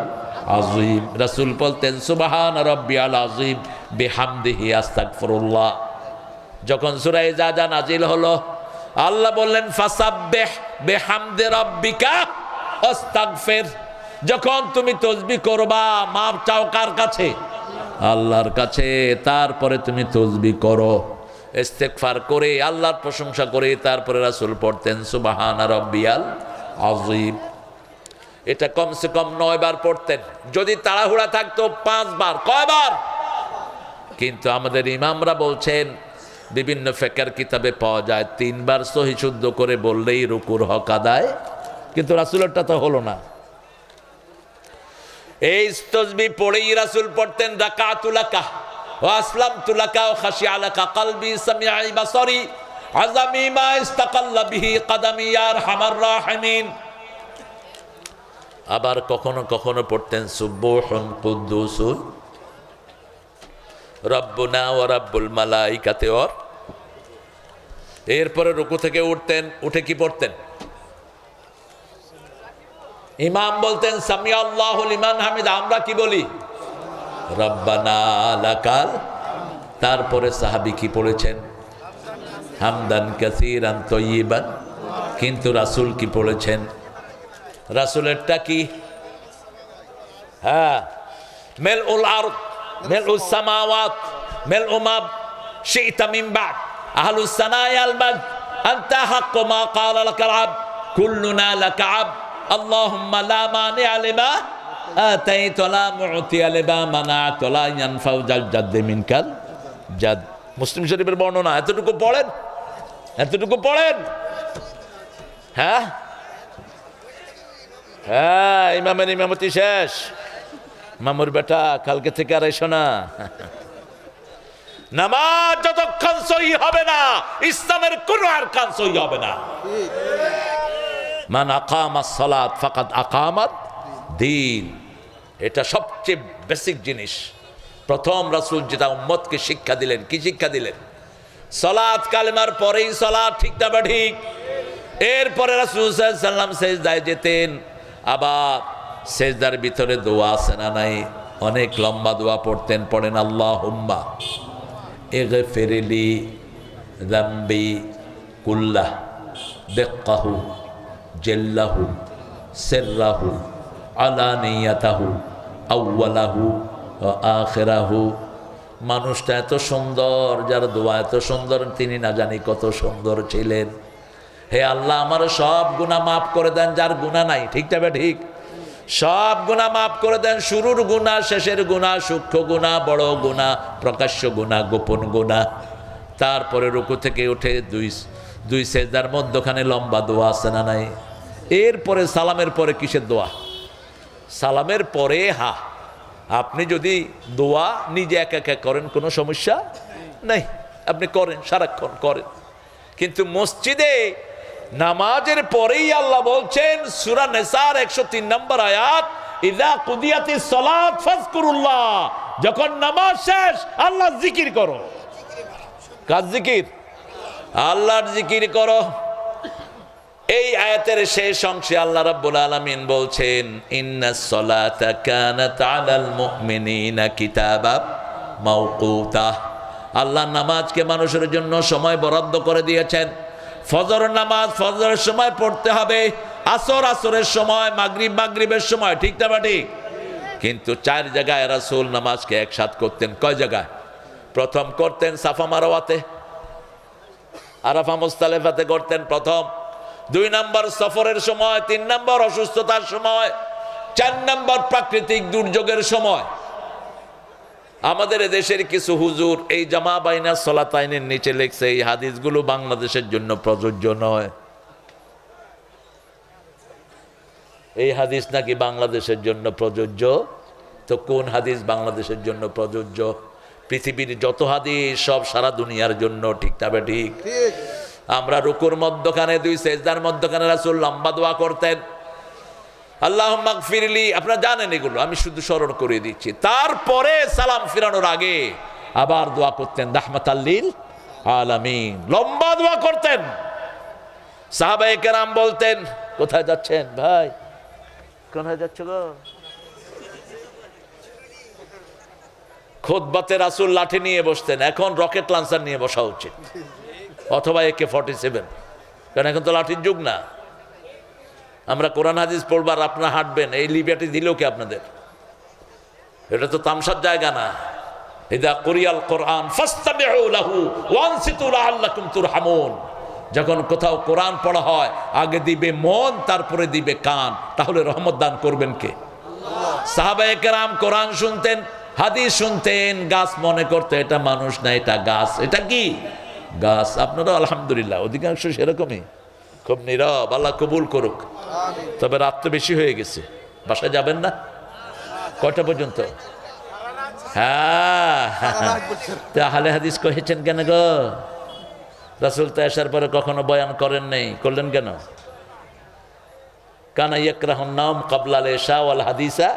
আযীম। রাসূল বলতেন সুবহান রাব্বিয়াল আযীম বিহামদিহি আস্তাগফিরুল্লাহ। যখন সূরা ইজাজা নাজিল হলো, আল্লাহ বললেন ফাসাব্বিহ বিহামদি রাব্বিকা আস্তাগফির। যখন তুমি তাসবিহ করবা, মাপ চাও কার কাছে? আল্লাহর কাছে। তারপরে তুমি তাসবিহ করো, ইস্তেগফার করে, আল্লাহর প্রশংসা করে, তারপরে রাসূল পড়তেন সুবহান রাব্বিয়াল আযীম। এটা কমসে কম 9 বার পড়তেন, যদি তাড়াহুড়া থাকতো 5 বার। কয়বার? কিন্তু আমাদের ইমামরা বলছেন, বিভিন্ন ফিকহের কিতাবে পাওয়া যায় 3 বার সহি শুদ্ধ করে বললেই রুকুর হক আদায়, কিন্তু রাসূলেরটা তো হলো না। এই তাসবিহ পড়েই রাসূল পড়তেন রাকাতুলাকা ওয়া আসলামতুলাকা ওয়া খাশিআলাকা কলবি সামিঈ বাসারি আযামি মা ইস্তাকাল্লা বিহি কদমি ইয়া আরহামার রাহিমিন। আবার কখনো কখনো পড়তেন সুবহুন কুদ্দুসুন রব্বুনা ওয়া রাব্বুল মালাইকাতি ওয়া। এরপরে রুকু থেকে উঠতেন, উঠে কি পড়তেন? ইমাম বলতেন সামি আল্লাহু লিমান হামিদা, আমরা কি বলি? রব্বানা লাকাল। তারপরে সাহাবী কি পড়েছেন? হামদান কাসীরান তাইয়িবান। কিন্তু রাসূল কি পড়েছেন? রাসূলেরটা কি? হ্যাঁ, মিলউল আরদ মিলউস সামাওয়াত মিলউ মা শি'তা মিন বা'দ আহলুস সানাই আল মাজদ আনতা হাক্কু মা ক্বালা লাকাল আবদ কুল্লুনা লাকা আবদ আল্লাহুম্মা লা মানি'a লিমা আতাইতা লা মু'তিয়া লিমা মানা'তা লা ইয়ানফা'ু যাল জাদ্দি মিনকাল জাদ। মুসলিম শরীফের বর্ণনা। এতটুকু পড়েন, এতটুকু পড়েন। হ্যাঁ হ্যাঁ, ইমামের ইমামতি শেষ। মামুর বেটা কালকে থেকে আর এসো না। নামাজ যতক্ষণ সহি হবে না, ইসলামের কোন আরকান সহি হবে না। মান আকামাস সালাত ফাকাদ আকামাত দ্বীন। এটা সবচেয়ে বেসিক জিনিস। প্রথম রাসূল যেটা উম্মতকে শিক্ষা দিলেন, কি শিক্ষা দিলেন? সালাত, কালেমার পরেই সালাত, ঠিক না বা ঠিক? এরপরে রাসূল সাল্লাল্লাহু আলাইহি ওয়াসাল্লাম সিজদায় যেতেন। আবার সিজদার ভিতরে দোয়া আছে না নাই? অনেক লম্বা দোয়া পড়তেন। পড়েন আল্লাহুম্মা ইগফিরলি যামবি কুল্লাহ দিক্কাহু জাল্লাহু সিররাহু আলানিয়াতাহু আউওয়ালাহু ওয়া আখিরাহু। মানুষটা এত সুন্দর, যার দোয়া এত সুন্দর, তিনি না জানি কত সুন্দর ছিলেন। হে আল্লাহ, আমার সব গুনাহ মাফ করে দেন, যার গুনাহ নাই, ঠিক তবে ঠিক? সব গুনাহ মাফ করে দেন, শুরুর গুনাহ, শেষের গুনাহ, সূক্ষ্ম গুনাহ, বড় গুনাহ, প্রকাশ্য গুনাহ, গোপন গুনাহ। তারপরে রুকু থেকে উঠে দুই সেজদার মধ্যখানে লম্বা দোয়া আছে না নাই? এরপরে সালামের পরে কিসের দোয়া? সালামের পরে আপনি যদি দোয়া নিজে একা একা করেন কোনো সমস্যা নেই, আপনি করেন, সারাক্ষণ করেন। কিন্তু মসজিদে নামাজের পরেই আল্লাহ বলছেন সূরা নিসার 103 নম্বর আয়াত, ইযা কুদিয়াতিস সালাত ফাযকুরুল্লাহ। যখন নামাজ শেষ, আল্লাহর জিকির করো। কার জিকির? আল্লাহর জিকির করো। এই আয়াতের শেষ অংশে আল্লাহ রাব্বুল আলামিন বলছেন, ইন্নাস সালাতা কানাত আলাল মুমিনিনা কিতাবাম মাওকুতা। আল্লাহ নামাজকে মানুষের জন্য সময় বরাদ্দ করে দিয়েছেন। ফজর নামাজ ফজরের সময় পড়তে হবে, আসর আসরের সময়, মাগরিব মাগরিবের সময়, ঠিক না বা ঠিক? কিন্তু 4 জায়গায় রাসূল নামাজকে একসাথ করতেন। কয় জায়গায়? প্রথম করতেন সাফা মারওয়াতে, আরাফা মুজদালিফাতে করতেন প্রথম। 2 নম্বর সফরের সময়, 3 নম্বর অসুস্থতার সময়, 4 নম্বর প্রাকৃতিক দুর্যোগের সময়। আমাদের দেশের কিছু হুজুর এই জামা বাইনা সলাতাইনের নিচে লিখছে এই হাদিসগুলো বাংলাদেশের জন্য প্রযোজ্য নয়। এই হাদিস নাকি বাংলাদেশের জন্য প্রযোজ্য। তো কোন হাদিস বাংলাদেশের জন্য প্রযোজ্য? পৃথিবীর যত হাদিস সব সারা দুনিয়ার জন্য, ঠিক না বে ঠিক? আমরা রুকুর মধ্যখানে, 2 সেজদার মধ্যখানে রাসূল লম্বা দোয়া করতেন, আল্লাহুম্মা গফিরলি। আপনারা জানেন এগুলো, আমি শুধু স্মরণ করে দিচ্ছি। তারপরে সালাম ফিরানোর আগে আবার দোয়া করতেন রাহমাতাল লিল আলামিন, লম্বা দোয়া করতেন। সাহাবায়ে কেরাম বলতেন, কোথায় যাচ্ছেন ভাই? কোথায় যাচ্ছ গো? খুতবাতে রাসূল লাঠি নিয়ে বসতেন, এখন রকেট লঞ্চার নিয়ে বসা উচিত, অথবা AK-47, কারণ এখন তো লাঠির যুগ না। আমরা কোরআন হাদিস পড়বার আপনারা হাঁটবেন, এই লিবার্টি দিল কি আপনাদের? এটা তো তামসার জায়গা না। ইযা কুরিয়াল কোরআন ফাসতামিউ লাহু ওয়া আনসিতু লাআল্লাকুম তুরহামুন। যখন কোথাও কোরআন পড়া হয় আগে দিবে মন, তারপরে দিবে কান। তাহলে রহমত দান করবেন কে? সাহাবায়ে কেরাম কোরআন শুনতেন, হাদিস শুনতেন, গাছ মনে করতে এটা মানুষ না, এটা গাছ। এটা কি গাছ? আপনারা আলহামদুলিল্লাহ অধিকাংশ সেরকমই, খুব নীরব। আল্লাহ কবুল করুক। তবে রাত তো বেশি হয়ে গেছে, বাসায় যাবেন না? কয়টা পর্যন্ত? হ্যাঁ, আহলে হাদিস কহেছেন কেন গো? রাসূল তো আসার পরে কখনো বয়ান করেন নাই, করলেন কেন? কানা ইয়াকরাহুন নাম ক্বাবলা আল ইশা ওয়াল হাদিসা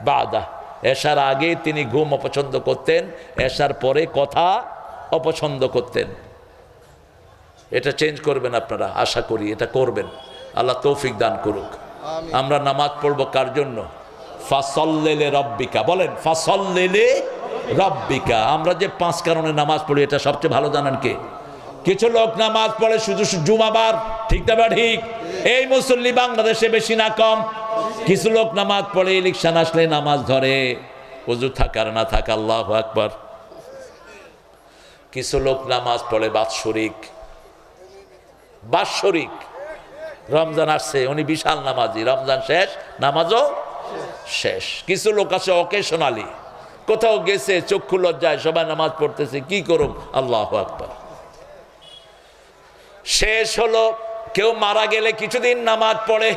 বাদা। এশার আগে তিনি ঘুম অপছন্দ করতেন, এশার পরে কথা অপছন্দ করতেন। এটা চেঞ্জ করবেন আপনারা, আশা করি এটা করবেন। আল্লাহ তৌফিক দান করুক। আমরা নামাজ পড়বো কার জন্য? ফাসাল্লি রাব্বিকা। বলেন ফাসাল্লি রাব্বিকা। আমরা যে 5 কারণে নামাজ পড়ি এটা সবচেয়ে ভালো জানেন কে? কিছু লোক নামাজ পড়ে শুধু জুমাবার, ঠিক না? ঠিক। এই মুসল্লি বাংলাদেশে বেশি না কম? কিছু লোক নামাজ পড়ে ইলেকশন আসলে নামাজ ধরে, ওযু থাকার না থাকা, আল্লাহু আকবার। কিছু লোক নামাজ পড়ে বাৎসরিক, রমজান আসছে উনি বিশাল নামাজি, রমজান শেষ নামাজও শেষ। কিছু লোক আছে অকেশনালি, কোথাও গেছে চক্ষু লজ্জায় সবাই নামাজ পড়তেছে, কি করুম, আল্লাহু আকবার। শেষ হলো কেউ মারা গেলে কিছুদিন নামাজ পড়ে,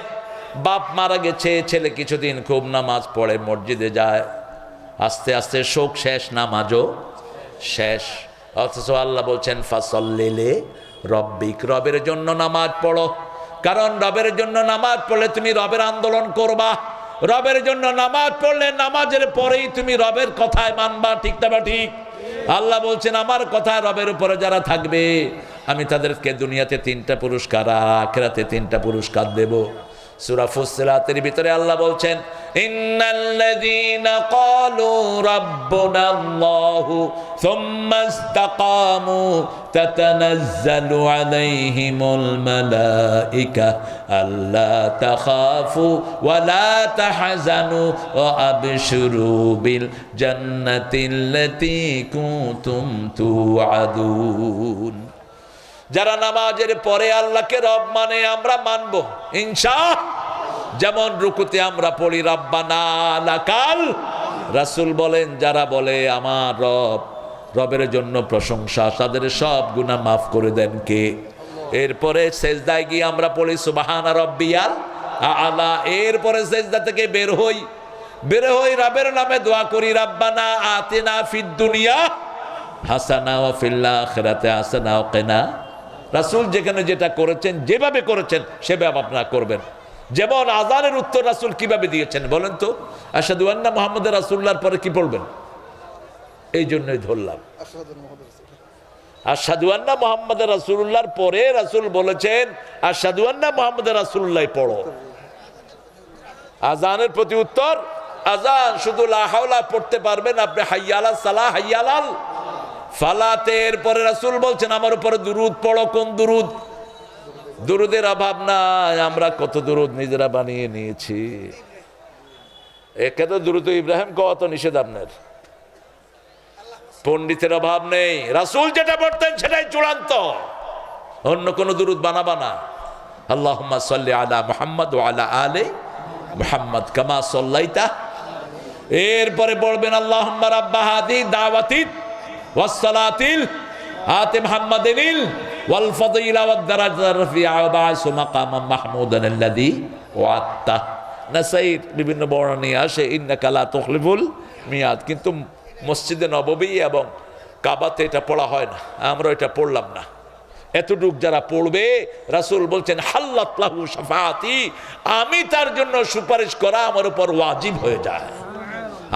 বাপ মারা গেছে, ছেলে কিছুদিন খুব নামাজ পড়ে, মসজিদে যায়, আস্তে আস্তে শোক শেষ, নামাজও শেষ। অথচ আল্লাহ বলছেন ফাসাল্লি রব্বিক, রবের জন্য নামাজ পড়ো। কারণ রবের জন্য নামাজ পড়লে তুমি রবের আন্দোলন করবা। রবের জন্য নামাজ পড়লে নামাজের পরেই তুমি রবের কথায় মানবা, ঠিক না? ঠিক। আল্লাহ বলছেন আমার কথা রবের উপরে যারা থাকবে আমি তাদেরকে দুনিয়াতে 3টা পুরস্কার আর আখিরাতে 3টা পুরস্কার দেব। সূরা ফুসসিলাতের ভিতরে আল্লাহ বলছেন ইন্নাল্লাযীনা ক্বালু রাব্বুনাল্লাহু সুম্মা ইসতাকামু তাতানাজ্জালু আলাইহিমুল মালায়েকা আল্লা তাখাফু ওয়া লা তাহজানু ওয়া আবশিরু বিল জান্নাতিল্লাতী কুনতুম তুআদুন। যারা নামাজের পরে আল্লাহকে রব মানে আমরা মানবো ইনশাআল্লাহ। যেমন রুকুতে আমরা পড়ি রাব্বানা লাকাল। রাসূল বলেন যারা বলে আমার রব, রবের জন্য প্রশংসা, তাদের সব গুনাহ মাফ করে দেন কে? এরপরে সেজদায় গিয়ে আমরা পড়ি সুবহানা রাব্বিয়াল আলা। এরপরে সেজদা থেকে বের হই রবের নামে দোয়া করি রাব্বানা আতিনা ফিদ দুনিয়া হাসানা ওয়া ফিল আখিরাতি হাসানা ওয়া কিনা। রাসূল যেখানে যেটা করেছেন, যেভাবে করেছেন সেভাবে আপনারা করবেন। যেমন আযানের উত্তর রাসূল কিভাবে দিয়েছেন বলেন তো? আশহাদু আন্না মুহাম্মাদুর রাসূলুল্লাহর পরে কি পড়বেন? এই জন্যই ধরলাম আশহাদু আন্না মুহাম্মাদুর রাসূলুল্লাহর পরে রাসূল বলেছেন আশহাদু আন্না মুহাম্মাদুর রাসূলুল্লাহ পড়ো। আযানের প্রতি উত্তর, আযান শুধু লা হাওলা পড়তে পারবেন আপনি, হাইয়া আলাস সালাহ, হাইয়া আলাল ফালাতের পরে রাসূল বলছেন আমার উপরে দুরূদ পড়ো। কোন দুরূদ? দুরূদের অভাব নাই, আমরা কত দুরূদ নিজেরা বানিয়ে নিয়েছি। একে তো দুরূদ ইব্রাহিম কত নিষেধ আপনার, পণ্ডিতের অভাব নেই। রাসূল যেটা পড়তেন সেটাই চূড়ান্ত, অন্য কোন দুরূদ বানাবা না। আল্লাহুম্মা সাল্লি আলা মুহাম্মদ ওয়া আলা আলি মুহাম্মদ কামা সাল্লাইতা। এরপরে বলবেন আল্লাহুম্মা রাব্বা হাদি দাওয়াতিত ওয়াসসালাতিল আতি মুহাম্মাদিনিল ওয়াল ফাদিলা ওয়াদ দারাজার রাফিআ ওয়া বা'সু মাকামান মাহমুদান আল্লাযী ওয়া'আতা। নাসাঈর বিভিন্ন বর্ণনা আসে ইন্নাকা লা তুখলিফুল মিয়াদ, কিন্তু মসজিদে নববী এবং কাবাতে এটা পড়া হয় না, আমরা এটা পড়লাম না। এতটুক যারা পড়বে রাসূল বলছেন হাল্লাত লাহু শাফাআতি, আমি তার জন্য সুপারিশ করা আমার উপর ওয়াজিব হয়ে যায়।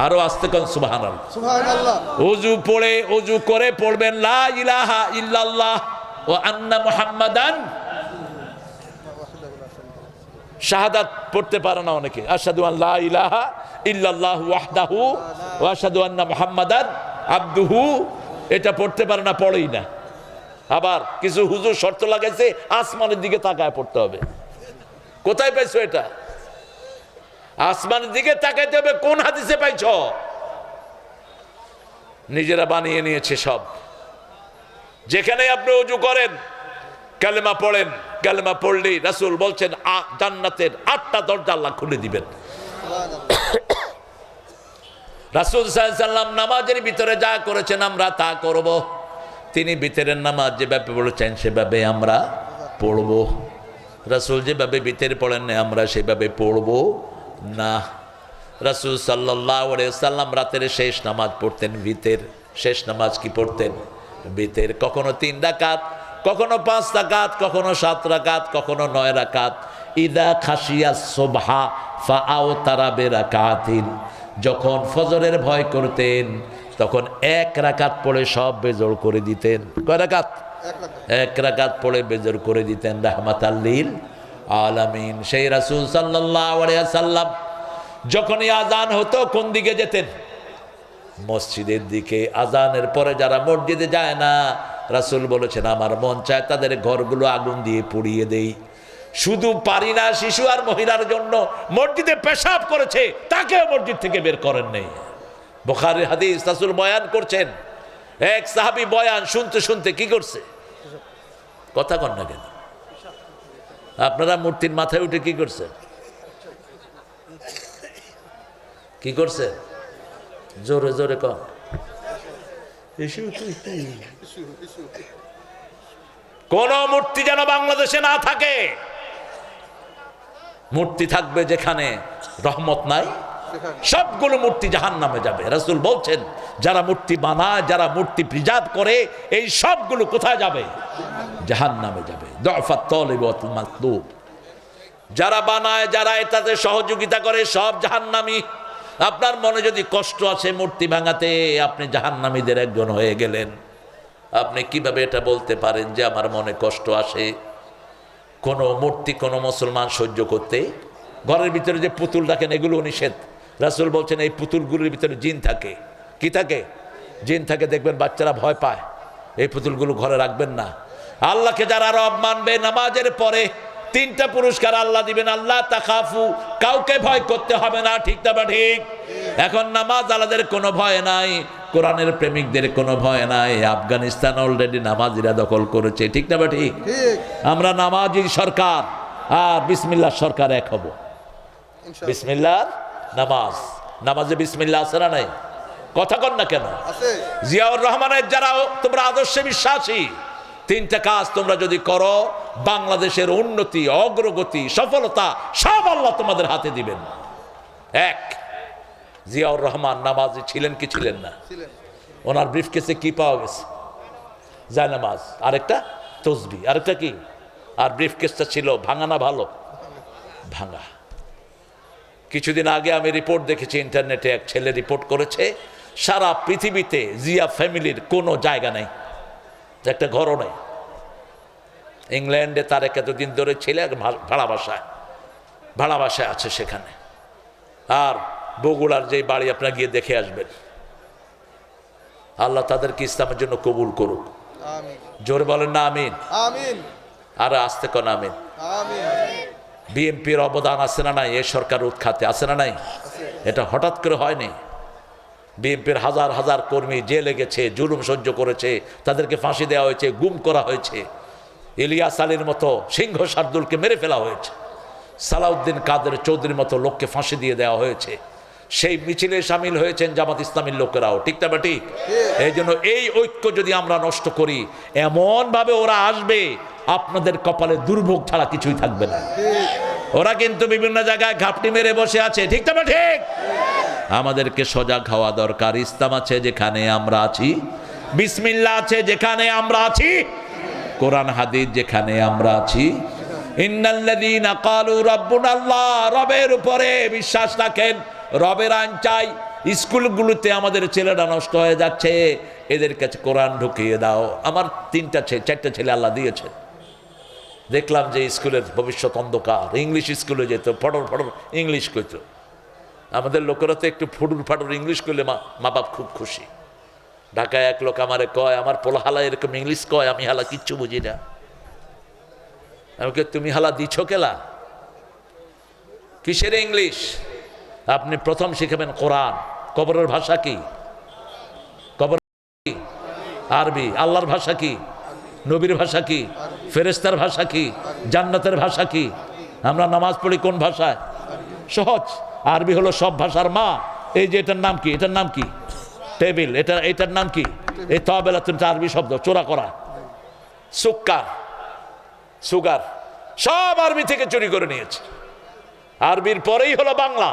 আরো আস্তে কোন সুবহানাল্লাহ। সুবহানাল্লাহ। ওযু করে পড়বেন লা ইলাহা ইল্লাল্লাহ ওয়া আন্না মুহাম্মাদান। শাহাদাত পড়তে পারে না অনেকে, আশহাদু আন লা ইলাহা ইল্লাল্লাহু ওয়াহদাহু ওয়া আশহাদু আন্না মুহাম্মাদান আবদুহু, এটা পড়তে পারে না, পড়েই না। আবার কিছু হুজুর শর্ত লাগাইছে আসমানের দিকে তাকায় পড়তে হবে। কোথায় পাইছো এটা? আসমানের দিকে তাকাইতে হবে, কোন হাদিসে পাইছো? নিজেরা বানিয়ে নিয়েছে সব। যেখানে আপনি ওযু করেন কালেমা পড়েন, কালেমা পড়লেই রাসূল বলছেন জান্নাতের 8টা দরজা আল্লাহ খুলে দিবেন। রাসূল সাল্লাল্লাহু আলাইহি ওয়াসাল্লাম নামাজের ভিতরে যা করেছেন আমরা তা করব। তিনি ভিতরের নামাজ যেভাবে বলেছেন সেভাবে আমরা পড়ব। রাসূল যেভাবে ভিতরে পড়েন না আমরা সেভাবে পড়ব না। রাসূল সাল্লাল্লাহু আলাইহি ওয়াসাল্লাম রাতের শেষ নামাজ পড়তেন ভিতর। শেষ নামাজ কি পড়তেন? ভিতর। কখনো 3 রাকাত, কখনো 5 রাকাত, কখনো 7 রাকাত, কখনো 9 রাকাত। ইদা খাশিয়া সুবহা ফাআওতারা বিরাকাতিন, যখন ফজরের ভয় করতেন তখন 1 রাকাত পড়ে সব বেজোড় করে দিতেন। কয় রাকাত? 1 রাকাত পড়ে বেজোড় করে দিতেন রাহমাতাল লিল আলামিন। সেই রাসূল সাল্লাল্লাহু আলাইহি ওয়াসাল্লাম যখনই আজান হতো কোন দিকে যেতেন? মসজিদের দিকে। আজানের পরে যারা মসজিদে যায় না, রাসূল বলেছেন আমার মন চায় তাদের ঘরগুলো আগুন দিয়ে পুড়িয়ে দেই। শুধু পারি না, শিশু আর মহিলার জন্য মসজিদে পেশাব করেছে তাকেও মসজিদ থেকে বের করেন নেই। বুখারীর হাদিস, রাসূল বয়ান করছেন, এক সাহাবী বয়ান শুনতে শুনতে কি করছে? কথা কন না কেন? আপনারা মূর্তির মাথায় উঠে কি করছে? কি করছে? জোরে জোরে কন। কোন মূর্তি যেন বাংলাদেশে না থাকে। মূর্তি থাকবে যেখানে রহমত নাই, সবগুলো মূর্তি জাহান্নামে যাবে। রাসূল বলছেন যারা মূর্তি বানায়, যারা মূর্তি প্রিজার্ভ করে, এই সবগুলো কোথায় যাবে? জাহান্নামে যাবে। দুআফাত তালিব ওয়াল মাতলুব, যারা বানায়, যারা এটাতে সহযোগিতা করে, সব জাহান্নামী। আপনার মনে যদি কষ্ট আছে মূর্তি ভাঙাতে, আপনি জাহান্নামীদের একজন হয়ে গেলেন। আপনি কিভাবে এটা বলতে পারেন যে আমার মনে কষ্ট আসে? কোনো মূর্তি কোনো মুসলমান সহ্য করতে? ঘরের ভিতরে যে পুতুল রাখেন এগুলো নিষেধ। রাসূল বলছেন এই পুতুলগুলোর ভিতরে জিন থাকে। কি থাকে? জিন থাকে। দেখবেন বাচ্চারা ভয় পায়। এই পুতুলগুলো ঘরে রাখবেন না। আল্লাহকে যারা রব মানবে, নামাজের পরে 3টা পুরস্কার আল্লাহ দিবেন। আল্লাহ তাখাফু, কাউকে ভয় করতে হবে না। ঠিক না বা ঠিক? এখন নামাজ আলাদের কোনো ভয় নাই, কোরআনের প্রেমিকদের কোনো ভয় নাই। আফগানিস্তান অলরেডি নামাজিরা দখল করেছে। ঠিক না বা ঠিক? আমরা নামাজি সরকার আর বিসমিল্লাহ সরকার এক হব। বিসমিল্লাহ নামাজ, নামাজে বিসমিল্লাহ আছে না নাই? কথা কন না কেন? জিয়াউর রহমানের যারা তোমরা আদর্শে বিশ্বাসী, 3টা কাজ তোমরা যদি করো, বাংলাদেশের উন্নতি, অগ্রগতি, সফলতা সব আল্লাহ তোমাদের হাতে দিবেন। 1, জিয়াউর রহমান নামাজি ছিলেন কি ছিলেন না? ওনার ব্রিফকেসে কি পাওয়া গেছে? জায়নামাজ, আরেকটা তসবিহ, আরেকটা কি? আর ব্রিফকেসটা ছিল ভাঙা না ভালো? ভাঙা। কিছুদিন আগে আমি রিপোর্ট দেখেছি ইন্টারনেটে, এক ছেলে রিপোর্ট করেছে সারা পৃথিবীতে জিয়া ফ্যামিলির কোনো জায়গা নেই, একটা ঘরও নেই। ইংল্যান্ডে তার এতদিন ধরে ছেলে ভাড়া বাসায় আছে সেখানে। আর বগুড়ার যে বাড়ি আপনারা গিয়ে দেখে আসবেন। আল্লাহ তাদেরকে ইসলামের জন্য কবুল করুক। জোরে বলেন না আমিন। আর আস্তে কোন আমিন। বিএনপির অবদান আছে না নাই? এই সরকার উৎখাতে আছে না নাই? এটা হঠাৎ করে হয়নি। বিএনপির হাজার হাজার কর্মী জেলে গেছে, জুলুম সহ্য করেছে, তাদেরকে ফাঁসি দেওয়া হয়েছে, গুম করা হয়েছে। ইলিয়াস আলীর মতো সিংহ শার্দুলকে মেরে ফেলা হয়েছে। সালাউদ্দিন কাদের চৌধুরীর মতো লোককে ফাঁসি দিয়ে দেওয়া হয়েছে। সেই মিছিলে সামিল হয়েছেন জামাত ইসলামীর লোকেরাও। ঠিক না বা ঠিক? এই জন্য এই ঐক্য যদি আমরা নষ্ট করি, এমন ভাবে ওরা আসবে আপনাদের কপালে দুর্ভোগ ছাড়া কিছুই থাকবে না। ওরা কিন্তু বিভিন্ন জায়গায় ঘাপটি মেরে বসে আছে। ঠিক না বা ঠিক? আমাদেরকে সজাগ হওয়া দরকার। ইসলাম আছে যেখানে আমরা আছি, বিসমিল্লাহ আছে যেখানে আমরা আছি, কোরআন হাদিস যেখানে আমরা আছি, ইন্নাল্লাযীনা ক্বালু রাব্বুনাল্লাহ, রবের উপরে বিশ্বাস রাখেন, রবের আইন চাই। স্কুলগুলোতে আমাদের ছেলেরা নষ্ট হয়ে যাচ্ছে, এদের কাছে কোরআন ঢুকিয়ে দাও। আমার 4টা ছেলে আল্লাহ দিয়েছে। দেখলাম যে স্কুলের ভবিষ্যৎ অন্ধকার। ইংলিশ স্কুলে যেত, ফটর ফটর ইংলিশ কইত। আমাদের লোকেরা তো একটু ফুটুর ফাটুর ইংলিশ করলে মা বাপ খুব খুশি। ঢাকায় এক লোক আমারে কয়, আমার পোলা হালা এরকম ইংলিশ কয়, আমি হালা কিচ্ছু বুঝি না। আমাকে তুমি হালা দিছ কেলা? কিসের ইংলিশ? আপনি প্রথম শিখাবেন কোরআন। কবরের ভাষা কি? কবর আরবি। আল্লাহর ভাষা কি? নবীর ভাষা কি? ফেরেশতার ভাষা কি? জান্নাতের ভাষা কি? আমরা নামাজ পড়ি কোন ভাষায়? সহজ। আরবি হলো সব ভাষার মা। এই যে এটার নাম কি? এটার নাম কি? টেবিল। এটার নাম কি? এই তবেলা তো আরবি শব্দ, চোরা করা। সুগার সব আরবি থেকে চুরি করে নিয়েছে। আরবির পরেই হলো বাংলা।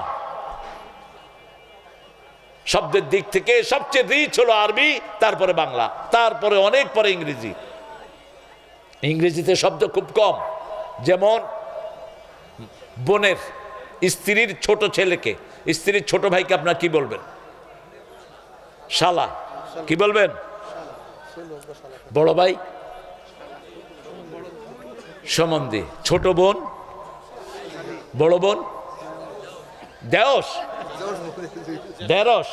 শব্দের দিক থেকে সবচেয়ে রিচ হলো আরবি, তারপরে বাংলা, তারপরে অনেক পরে ইংরেজি। ইংরেজিতে শব্দ খুব কম। যেমন বোনের স্ত্রীর ছোট ছেলেকে, স্ত্রীর ছোট ভাইকে আপনার কি বলবেন? শালা। কি বলবেন? বড় ভাই সম্বন্ধে। ছোট বোন, বড় বোন দেওস, দেরস,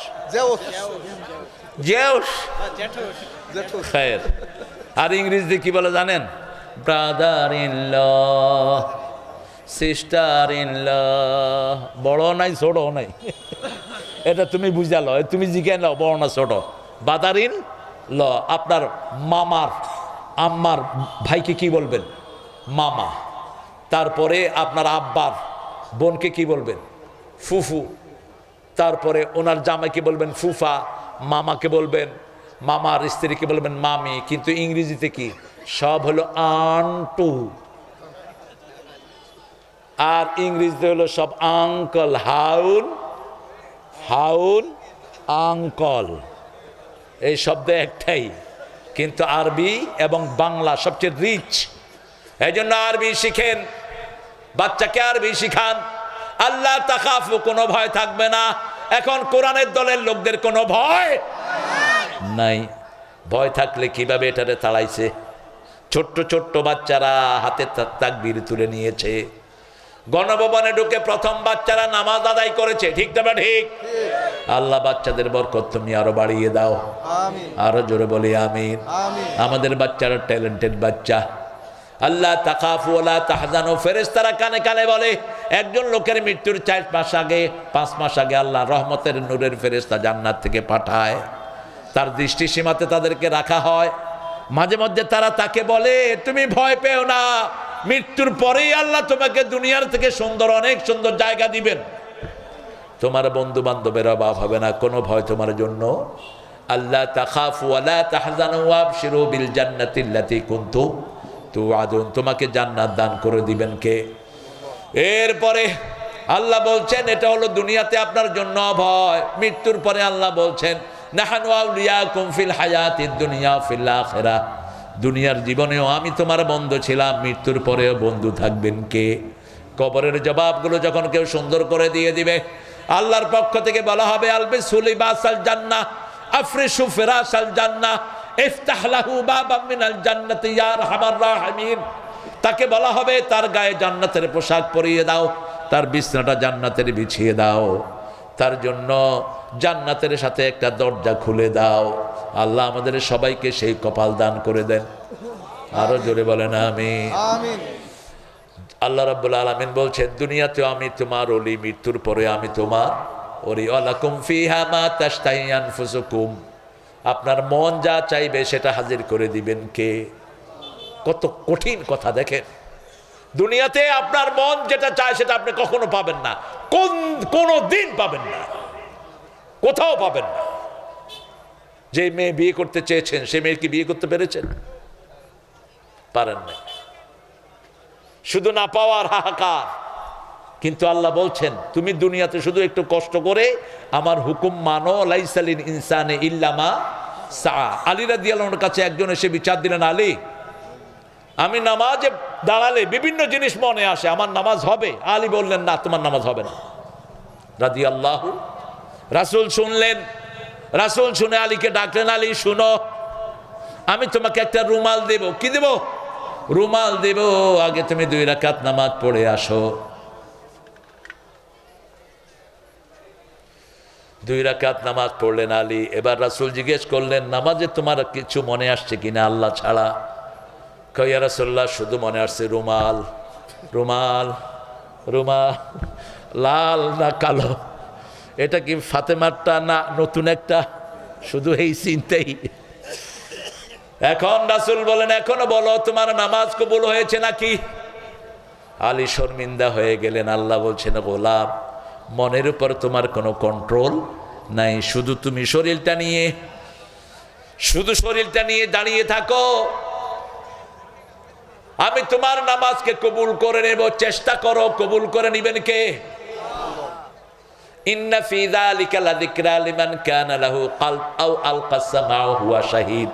জেউস। খায়ের। আর ইংরেজিতে কি বলে জানেন? Brother in law, sister in law. বড় নাই ছোট নাই, এটা তুমি বুঝালো, তুমি জিজ্ঞাসা নাও বড় না ছোট। Brother in law. আপনার মামার আম্মার ভাইকে কি বলবেন? মামা। তারপরে আপনার আব্বার বোনকে কি বলবেন? ফুফু। তারপরে ওনার জামাইকে বলবেন ফুফা, মামাকে বলবেন, মামার স্ত্রীকে বলবেন মামি। কিন্তু ইংরেজিতে কি? সব হলো আন্টু। আর ইংরেজিতে হলো সব আঙ্কল, হাউন, আঙ্কল। এই শব্দ একটাই, কিন্তু আরবি এবং বাংলা সবচেয়ে রিচ। এই জন্য আরবি শিখেন, বাচ্চাকে আরবি শিখান। আল্লাহ তাখাফু, কোনো ভয় থাকবে না। এখন কোরআনের দলের লোকদের কোনো ভয় নাই। ভয় থাকলে কিভাবে এটারে তাড়াইছে? ছোট্ট ছোট্ট বাচ্চারা হাতে তাকবীর তুলে নিয়েছে। গণভবনে ঢুকে প্রথম বাচ্চারা নামাজ আদায় করেছে। ঠিক না ঠিক? আল্লাহ বাচ্চাদের বরকত তুমি আরো বাড়িয়ে দাও। আরো জোরে বলি আমিন। আমাদের বাচ্চারা ট্যালেন্টেড বাচ্চা। আল্লাহ তাখাফু ওয়ালা তাহজানু। ফেরেশতারা কানে কানে বলে, একজন লোকের মৃত্যুর 4 মাস আগে, 5 মাস আগে আল্লাহ রহমতের নূরের ফেরেশতা জান্নাত থেকে পাঠায়। তার দৃষ্টি সীমাতে তাদেরকে রাখা হয়। মাঝে মধ্যে তারা তাকে বলে, তুমি ভয় পেও না, মৃত্যুর পরেই আল্লাহ তোমাকে দুনিয়ার থেকে সুন্দর, অনেক সুন্দর জায়গা দিবেন। তোমার বন্ধু বান্ধবের অভাব হবে না, কোনো ভয় তোমার জন্য। আল্লাহ তাখাফু ওয়ালা তাহজানু ওয়াবশিরু বিল জান্নাতিল্লাতী কুনতুম তুআদুন। তোমাকে জান্নাত দান করে দিবেন কে? এরপরে আল্লাহ বলছেন এটা হলো দুনিয়াতে আপনার জন্য ভয়। মৃত্যুর পরে আল্লাহ বলছেন নাহানু আউলিয়াকুম ফিল হায়াতিদ দুনিয়া ফিল আখিরাহ। দুনিয়ার জীবনেও আমি তোমার বন্ধু ছিলাম, মৃত্যুর পরেও বন্ধু থাকবেন কে? কবরের জবাবগুলো যখন কেউ সুন্দর করে দিয়ে দিবে, আল্লাহর পক্ষ থেকে বলা হবে আলবিসু লিবাসাল জান্নাহ আফরিশু ফিরাশাল জান্নাহ ইফতাহ লাহু বাবাম মিনাল জান্নাতি ইয়া আরহামার রাহিমিন। তাকে বলা হবে তার গায়ে জান্নাতের পোশাক পরিয়ে দাও, তার বিছনাটা জান্নাতের বিছিয়ে দাও, তার জন্য জান্নাতের সাথে একটা দরজা খুলে দাও। আল্লাহ আমাদের সবাইকে সেই কপাল দান করে দেন। আরো জোরে বলেন আমিন। আল্লাহ রাব্বুল আলামিন বলছেন দুনিয়াতেও আমি তোমার ওলি, মৃত্যুর পরে আমি তোমার ওলি। ওয়ালাকুম ফিহা মা তাশতাহি আনফুসুকুম। আপনার মন যা চাইবে সেটা হাজির করে দিবেন কে? কত কঠিন কথা দেখেন। দুনিয়াতে আপনার মন যেটা চায় সেটা আপনি কখনো পাবেন না, কোনো দিন পাবেন না, কোথাও পাবেন না। যে মেয়ে বিয়ে করতে চেয়েছেন সে মেয়ে কি বিয়ে করতে পেরেছেন? পারেন না। শুধু না পাওয়ার হাহাকার। কিন্তু আল্লাহ বলছেন তুমি দুনিয়াতে শুধু একটু কষ্ট করে আমার হুকুম মানো। লাইসালিন ইনসানে ইল্লা মা সা। আলী রাদিয়াল্লাহু আনহুর কাছে একজন এসে বিচার দিলেন, আলী আমি নামাজে দাঁড়ালে বিভিন্ন জিনিস মনে আসে, আমার নামাজ হবে? আলী বললেন না, তোমার নামাজ হবে না। রাদিয়াল্লাহু। রাসূল শুনলেন, রাসূল শুনে আলীকে ডাকলেন, আলী শুনো, আমি তোমাকে একটা রুমাল দেব। কি দেব? রুমাল দেব, আগে তুমি 2 রাকাত নামাজ পড়ে আসো। 2 রাকাত নামাজ পড়লেন আলী। এবার রাসূল জিজ্ঞেস করলেন, নামাজে তোমার কিছু মনে আসছে কিনা আল্লাহ ছাড়া? কয় ইয়া রাসূলুল্লাহ, শুধু মনে আসছে রুমাল। রুমাল, রুমাল লাল না কালো? এটা কি ফাতেমারটা না নতুন একটা? শুধু এই চিন্তাই। এখন রাসূল বলেন, এখনো বলো তোমার নামাজ কবুল হয়েছে নাকি? আলী শর্মিন্দা হয়ে গেলেন। আল্লাহ বলছেন, গোলাম, মনের উপর তোমার কোনো কন্ট্রোল নাই, শুধু তুমি শরীরটা নিয়ে দাঁড়িয়ে থাকো, আমি তোমার নামাজকে কবুল করে নেব, চেষ্টা করো। কবুল করে নিবেন কে? ইন্না ফি যালিকা লাযিকরা লিমান কানা লাহু কলব আও আলকাস সামাউ হুয়া শাহীদ।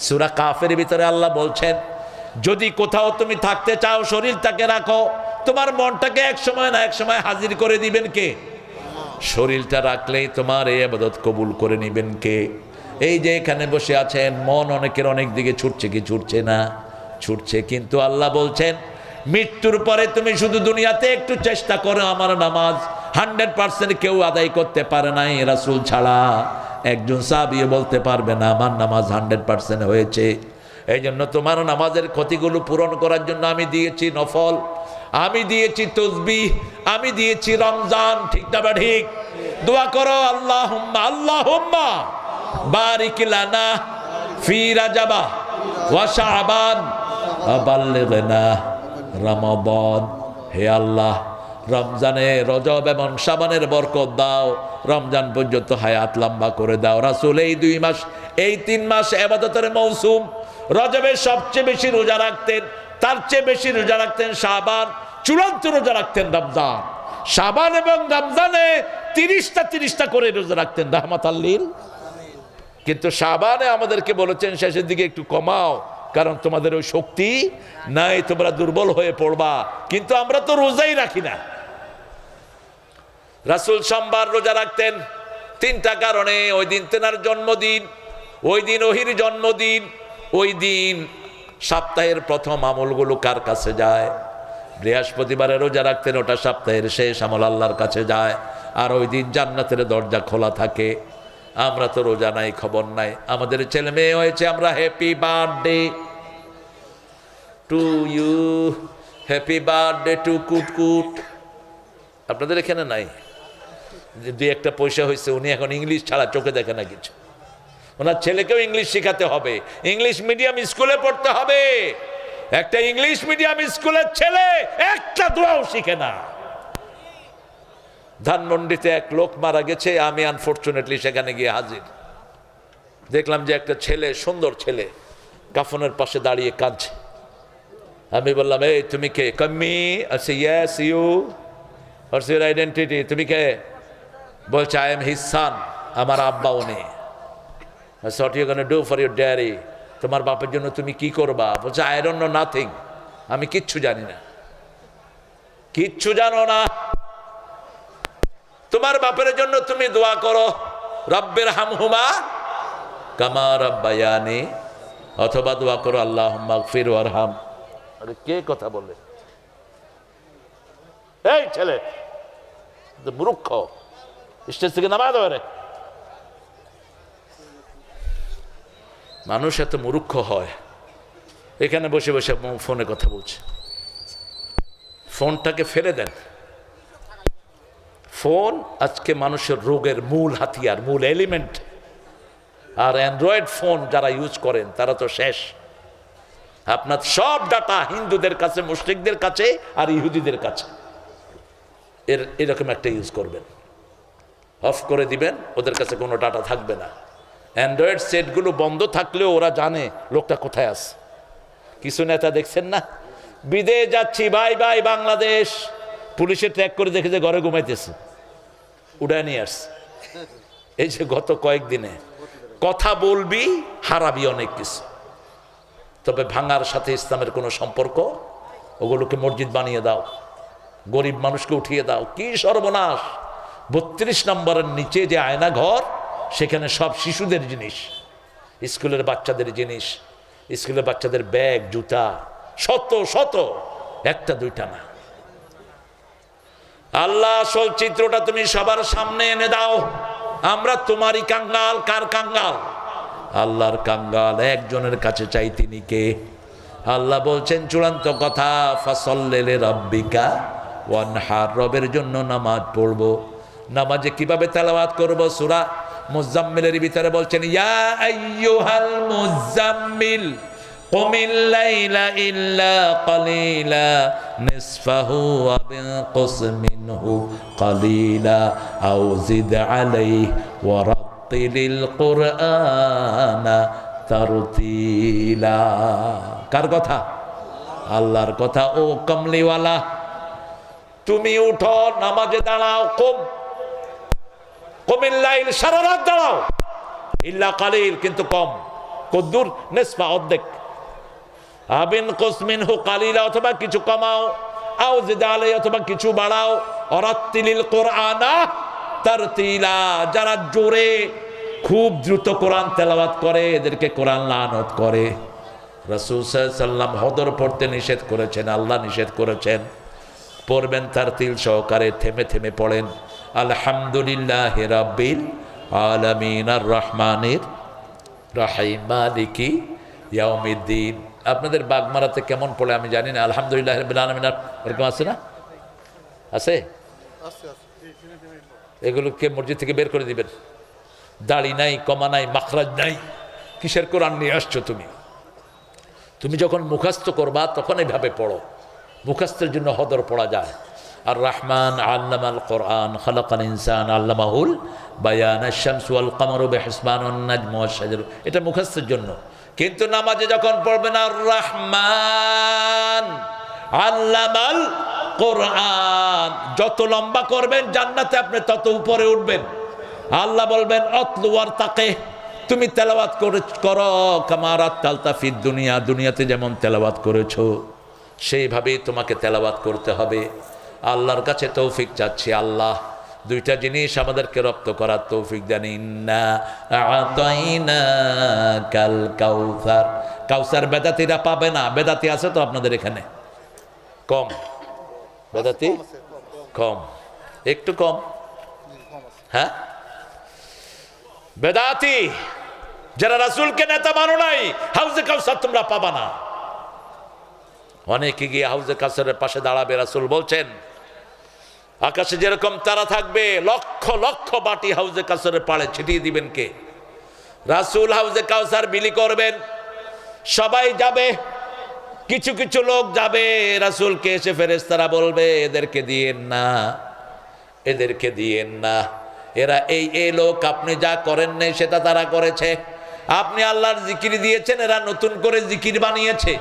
সূরা কাফের ভিতরে আল্লাহ বলছেন, যদি কোথাও তুমি থাকতে চাও শরীরটাকে রাখো, তোমার মনটাকে এক সময় না এক সময় হাজির করে দিবেন কে? শরীরটা রাখলেই তোমার এই ইবাদত কবুল করে নিবেন কে? এই যে এখানে বসে আছেন, মন অনেকের অনেক দিকে ছুটছে কি ছুটছে না? ছুটছে, কিন্তু আল্লাহ বলছেন মৃত্যুর পরে তুমি শুধু দুনিয়াতে একটু চেষ্টা করো। আমার নামাজ 100% কেউ আদায় করতে পারে নাই রাসূল ছাড়া। একজন সাহাবীও বলতে পারবে না আমার নামাজ 100% হয়েছে। এই জন্য তোমার নামাজের ক্ষতিগুলো পূরণ করার জন্য আমি দিয়েছি নফল, আমি দিয়েছি তসবিহ, আমি দিয়েছি রমজান। ঠিক না বা ঠিক? দোয়া করো, আল্লাহুম্মা আল্লাহুম্মা বারিক লানা ফি রাজাবা ওয়া শাবান ওয়া বাল্লিগনা রমাদান। হে আল্লাহ, রমজানে, রজব এবং শাবানের বরকত দাও, রমজান পর্যন্ত হায়াত লম্বা করে দাও। রাসূল এই 2 মাস, এই 3 মাস ইবাদতের মৌসুম। রজবে সবচেয়ে বেশি রোজা রাখতেন, তার চেয়ে বেশি রোজা রাখতেন শাবান, চূড়ান্ত রোজা রাখতেন রমজান। শাবান এবং রমজানে 30টা করে রোজা রাখতেন রাহমাতাল লিল। কিন্তু শাবানে আমাদেরকে বলেছেন শেষের দিকে একটু কমাও, কারণ তোমাদের ওই শক্তি নাই, তোমরা দুর্বল হয়ে পড়বা। কিন্তু আমরা তো রোজাই রাখি না। রাসূল সোমবার রোজা রাখতেন 3টা কারণে। ওই দিন তেনার জন্মদিন, ওই দিন ওহির জন্মদিন, ওই দিন সপ্তাহের প্রথম আমলগুলো কার কাছে যায়? বৃহস্পতিবারে রোজা রাখতেন, ওটা সপ্তাহের শেষ আমল আল্লাহর কাছে যায়। আর ওই দিন জান্নাতের দরজা খোলা থাকে। আমরা তো রোজা নাই, খবর নাই। আমাদের ছেলে মেয়ে হয়েছে, আমরা happy birthday to you, happy birthday to Kutkut. আপনাদের এখানে নাই? 2-1টা পয়সা হয়েছে, উনি এখন ইংলিশ ছাড়া চোখে দেখে না কিছু। ওনার ছেলেকেও ইংলিশ শেখাতে হবে, ইংলিশ মিডিয়াম স্কুলে পড়তে হবে। একটা ইংলিশ মিডিয়াম স্কুলের ছেলে একটা দোয়াও শিখে না। ধানমন্ডিতে এক লোক মারা গেছে, আমি আনফরচুনেটলি সেখানে গিয়ে হাজির। দেখলাম যে একটা ছেলে, সুন্দর ছেলে, কাফনের পাশে দাঁড়িয়ে কাঁদছে। আমি বললাম, এই তুমি কে? কম্মি। আচ্ছা, yes you, what's your identity? তুমি কে? বলছে, আই এম হিজ সান, আমার আব্বা উনি। What you gonna do for your daddy? তোমার বাপের জন্য তুমি কি করবা? বলছে, আই ডোন্ট নো নাথিং, আমি কিচ্ছু জানি না। কিচ্ছু জানো না? তোমার বাপের জন্য তুমি দোয়া করো, রব্বির হামহুমা কামা রাব্বায়ানি, অথবা দোয়া করো আল্লাহুম্মা গফির ওয়ারহাম। আরে কে কথা বলে? এই ছেলে মূর্খ, স্টেজ থেকে নামায় দেবে রে। মানুষ এত মূর্খ হয়। এখানে বসে বসে ফোনে কথা বলছে। ফোনটাকে ফেলে দেন। ফোন আজকে মানুষের রোগের মূল হাতিয়ার, মূল এলিমেন্ট। আর অ্যান্ড্রয়েড ফোন যারা ইউজ করেন তারা তো শেষ। আপনার সব ডাটা হিন্দুদের কাছে, মুশরিকদের কাছে আর ইহুদিদের কাছে। এরকম একটা ইউজ করবেন, অফ করে দিবেন, ওদের কাছে কোনো ডাটা থাকবে না। অ্যান্ড্রয়েড সেটগুলো বন্ধ থাকলেও ওরা জানে লোকটা কোথায় আছে। কিছু নেতা দেখছেন না, বিদেশ যাচ্ছি, বাই বাই বাংলাদেশ, পুলিশে ট্র্যাক করে দেখে যে ঘরে ঘুমাইতেছে, উড়ায় নিয়ে আসছে। এই যে গত কয়েকদিনে কথা বলবি, হারাবি অনেক কিছু, তবে ভাঙার সাথে ইসলামের কোনো সম্পর্ক। ওগুলোকে মসজিদ বানিয়ে দাও, গরিব মানুষকে উঠিয়ে দাও। কি সর্বনাশ! 32 নম্বরের নিচে যে আয়না ঘর, সেখানে সব শিশুদের জিনিস, স্কুলের বাচ্চাদের জিনিস, স্কুলের বাচ্চাদের ব্যাগ, জুতা, শত শত, 1টা 2টা না। আল্লাহ আসল চিত্রটা তুমি সবার সামনে এনে দাও। আমরা তোমারই কাঙ্গাল। কার কাঙ্গাল? আল্লাহর কাঙ্গাল। একজনের কাছে চাই, তিনি কে? আল্লাহ বলছেন চূড়ান্ত কথা, ফাসাল্লি লিরাব্বিকা ওয়ানহার, রবের জন্য নামাজ পড়বো। নামাজে কিভাবে তেলাওয়াত করব? সূরা মুজাম্মিলের ভিতরে বলছেন ইয়া আইয়ুহাল মুজাম্মিল কুমিল লাইলা ইল্লা কালিলা নিসফাহু ওয়া বিনকুস মিনহু কালিলা আও জিদ আলাইহি ওয়া রাত্তিলিল কুরআনা তারতিলা। কার কথা? আল্লাহর কথা। ও কমলিওয়ালা, তুমি উঠো, নামাজে দাঁড়াও, কুমিল লাইল, সারা রাত দাঁড়াও, ইল্লা কালিল, কিন্তু কম। কদ্দুর? নিসফা, অর্ধেক। আবিন কুসমিনহু কালিলা, অথবা কিছু কমাও, আও জিদ আলাইহি, অথবা কিছু বাড়াও, অরাত্তিলিল কুরআনা তারতিলা। যারা জোরে খুব দ্রুত কোরআন তেলাওয়াত করে এদেরকে কোরআন লানত করে। রাসূল সাল্লাল্লাহু আলাইহি ওয়াসাল্লাম হদর পড়তে নিষেধ করেছেন, আল্লাহ নিষেধ করেছেন। পড়বেন তারতিল সহকারে, থেমে থেমে পড়েন। আলহামদুলিল্লাহি রাব্বিল আলামিন আর রহমানির রহিম মালিকি ইয়াউমিদ্দিন। আপনাদের বাগমারাতে কেমন পড়ে আমি জানি না। আলহামদুলিল্লাহি রাব্বিল আলামিন এরকম আছে না? আছে? এগুলোকে মসজিদ থেকে বের করে দিবেন। দাড়ি নাই, কমা নাই, মাখরাজ নাই, কিসের কোরআন নিয়ে আসছো তুমি? তুমি যখন মুখস্থ করবা তখন এইভাবে পড়ো। মুখস্থের জন্য হদর পড়া যায়। আর রহমান আল্লামাল কোরআন, খালাকাল ইনসান আল্লামাহুল বায়ান, আশ-শামসু ওয়াল কামারু বিহিসবানুন নাজমু ওয়াশ-শাজারু, এটা মুখস্থের জন্য। কিন্তু নামাজে যখন পড়বেন আর রহমান আল্লামাল কোরআন, যত লম্বা করবেন জান্নাতে আপনি তত উপরে উঠবেন। আল্লাহ বলবেন অতলু ওয়ারতাকে, তুমি তেলাওয়াত করো কামারাত তালতাফিদ দুনিয়া, দুনিয়াতে যেমন তেলাওয়াত করেছো সেইভাবেই তোমাকে তেলাওয়াত করতে হবে। আল্লাহর কাছে তৌফিক চাচ্ছি, আল্লাহ দুইটা জিনিস আমাদেরকে রপ্ত করার তৌফিক দেন। ইন্না আতাইনাকাল কাউসার। কাউসার বেদাতিরা পাবে না। বেদাতি আছে তো আপনাদের এখানে? কম বেদাতি, কম, একটু কম। হ্যাঁ, বেদাতি যারা রাসূলকে নেতা মানো নাই, হাউজে কাউসার তোমরা পাবা না। অনেকে গিয়ে হাউজে কাউসারের পাশে দাঁড়াবে। রাসূল বলছেন আকাশে যেরকম তারা থাকবে, লক্ষ লক্ষ বাটি হাউজে কাউসারের পাড়ে ছিটিয়ে দিবেন কে? রাসূল হাউজে কাউসার বিলি করবেন, সবাই যাবে, কিছু কিছু লোক যাবে। রাসূলকে এসে ফেরেশতারা বলবে এদেরকে দিয়েন না, এদেরকে দিয়েন না, এরা এই লোক, আপনি যা করেন নাই সেটা তারা করেছে। আপনি আল্লাহর জিকির দিয়েছেন, এরা নতুন করে জিকির বানিয়েছে।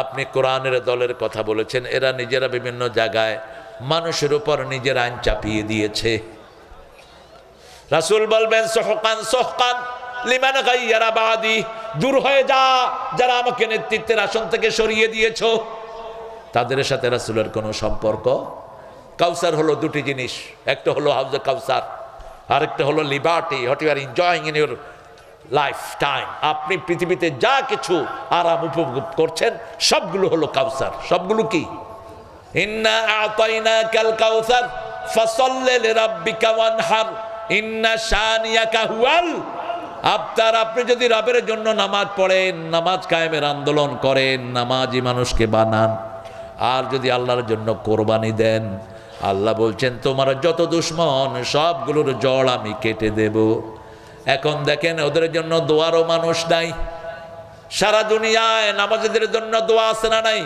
আপনি কোরআনের দলের কথা বলেছেন, এরা নিজেরা বিভিন্ন জায়গায় মানুষের উপর নিজের আইন চাপিয়ে দিয়েছে। রাসূল বলবেন সুহকান সুহকান লিমান গায়্যারা বাদি, দূর হয়ে যা যারা আমাকে নেতৃত্বের আসন থেকে সরিয়ে দিয়েছো। তাদের সাথে রাসূলের কোনো সম্পর্ক। কাউসার হলো দুটি জিনিস, একটা হলো হাউজে কাউসার, আরেকটা হলো liberty, what you are enjoying in your lifetime. আপনি পৃথিবীতে যা কিছু আরাম উপভোগ করছেন সবগুলো হলো কাউসার। সবগুলো কি? ইন্না আতাইনাকাল কাউসার ফাসাল্লি লিরাব্বিকা ওয়ানহার ইন্না শানিয়াকা হুয়াল আবতার। আপনি যদি রবের জন্য নামাজ পড়েন, নামাজ কায়েমের আন্দোলন করেন, নামাজি মানুষকে বানান, আর যদি আল্লাহর জন্য কোরবানি দেন, আল্লাহ বলছেন তোমার যত দুশ্মন সবগুলোর জড় আমি কেটে দেব। এখন দেখেন ওদের জন্য দোয়ারও মানুষ নাই। সারা দুনিয়ায় নামাজীদের জন্য দোয়া আছে না নাই?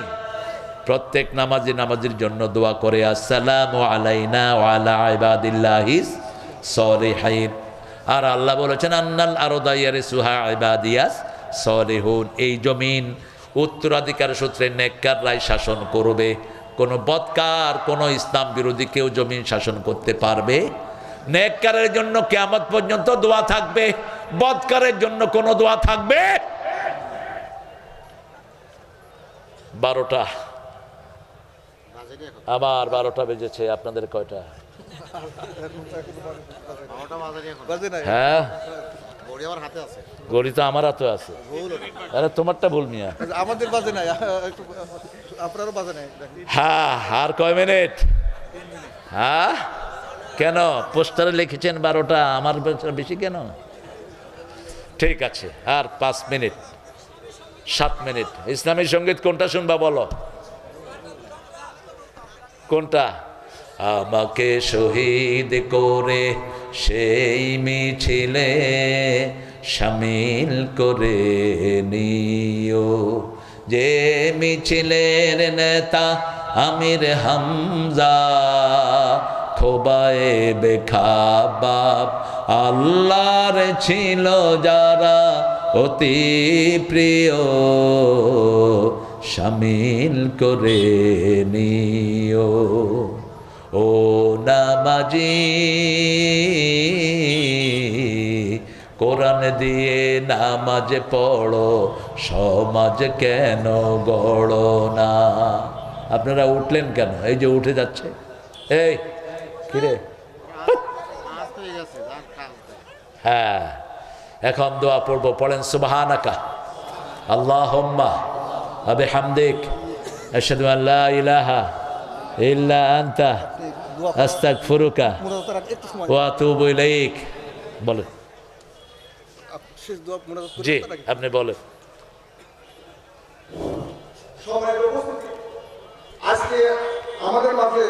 প্রত্যেক নামাজি নামাজের জন্য দোয়া করে আসসালামু আলাইনা ওয়া আলা ইবাদিল্লাহিস সলিহিন। আর আল্লাহ বলেছেন আন্নাল আরদা ইয়ারিসুহা ইবাদিয়াস সলিহুন, এই জমিন উত্তরাধিকার সূত্রে নেককাররাই শাসন করবে। কোন বদকার, কোন ইসলাম বিরোধী কেউ জমিন শাসন করতে পারবে? নেককারের জন্য কিয়ামত পর্যন্ত দোয়া থাকবে, বদকারের জন্য কোনো দোয়া থাকবে? 12টা, আবার 12টা বেজেছে। আপনাদের কয়টা? হ্যাঁ, ঘড়ি তো আমার হাতে আছে। আরে তোমারটা ভুল মিয়া, আমাদের বাজে নাই, আপনারও বাজে নাই। হ্যাঁ, আর কয় মিনিট? হ্যাঁ, কেন পোস্টারে লিখেছেন 12টা, আমার বেশি কেন? ঠিক আছে, আর 5 মিনিট, 7 মিনিট। ইসলামী সঙ্গীত কোনটা শুনবা বলো? কোনটা? আমাকে শহীদ করে সেই মিছিলে শামিল করে নিও। যে মিছিলের নেতা আমির হামজা, খোবায়ে বেখাবাব আল্লাহর ছিল যারা অতি প্রিয়, শামিল করে নিও। ও নামাজি কোরআন দিয়ে নামাজ পড়ো, সমাজ কেন গড়ো না। আপনারা উঠলেন কেন? এই যে উঠে যাচ্ছে, এই কিরে, হ্যাঁ এখন দোয়া পড়বো, পড়েন সুবহানাকা আল্লাহুম্মা ওয়া বিহামদিক আশহাদু আল লা ইলাহা ইল্লা আনতা আস্তাগফিরুকা মোনাজাতের আগে একটু সময় ওয়া আতুবু ইলাইক। বলেন। শেষ দোয়া মোনাজাত করে জি তার আগে। আপনি বলেন। সবাই উপস্থিতি, আজকে আমাদের মাঝে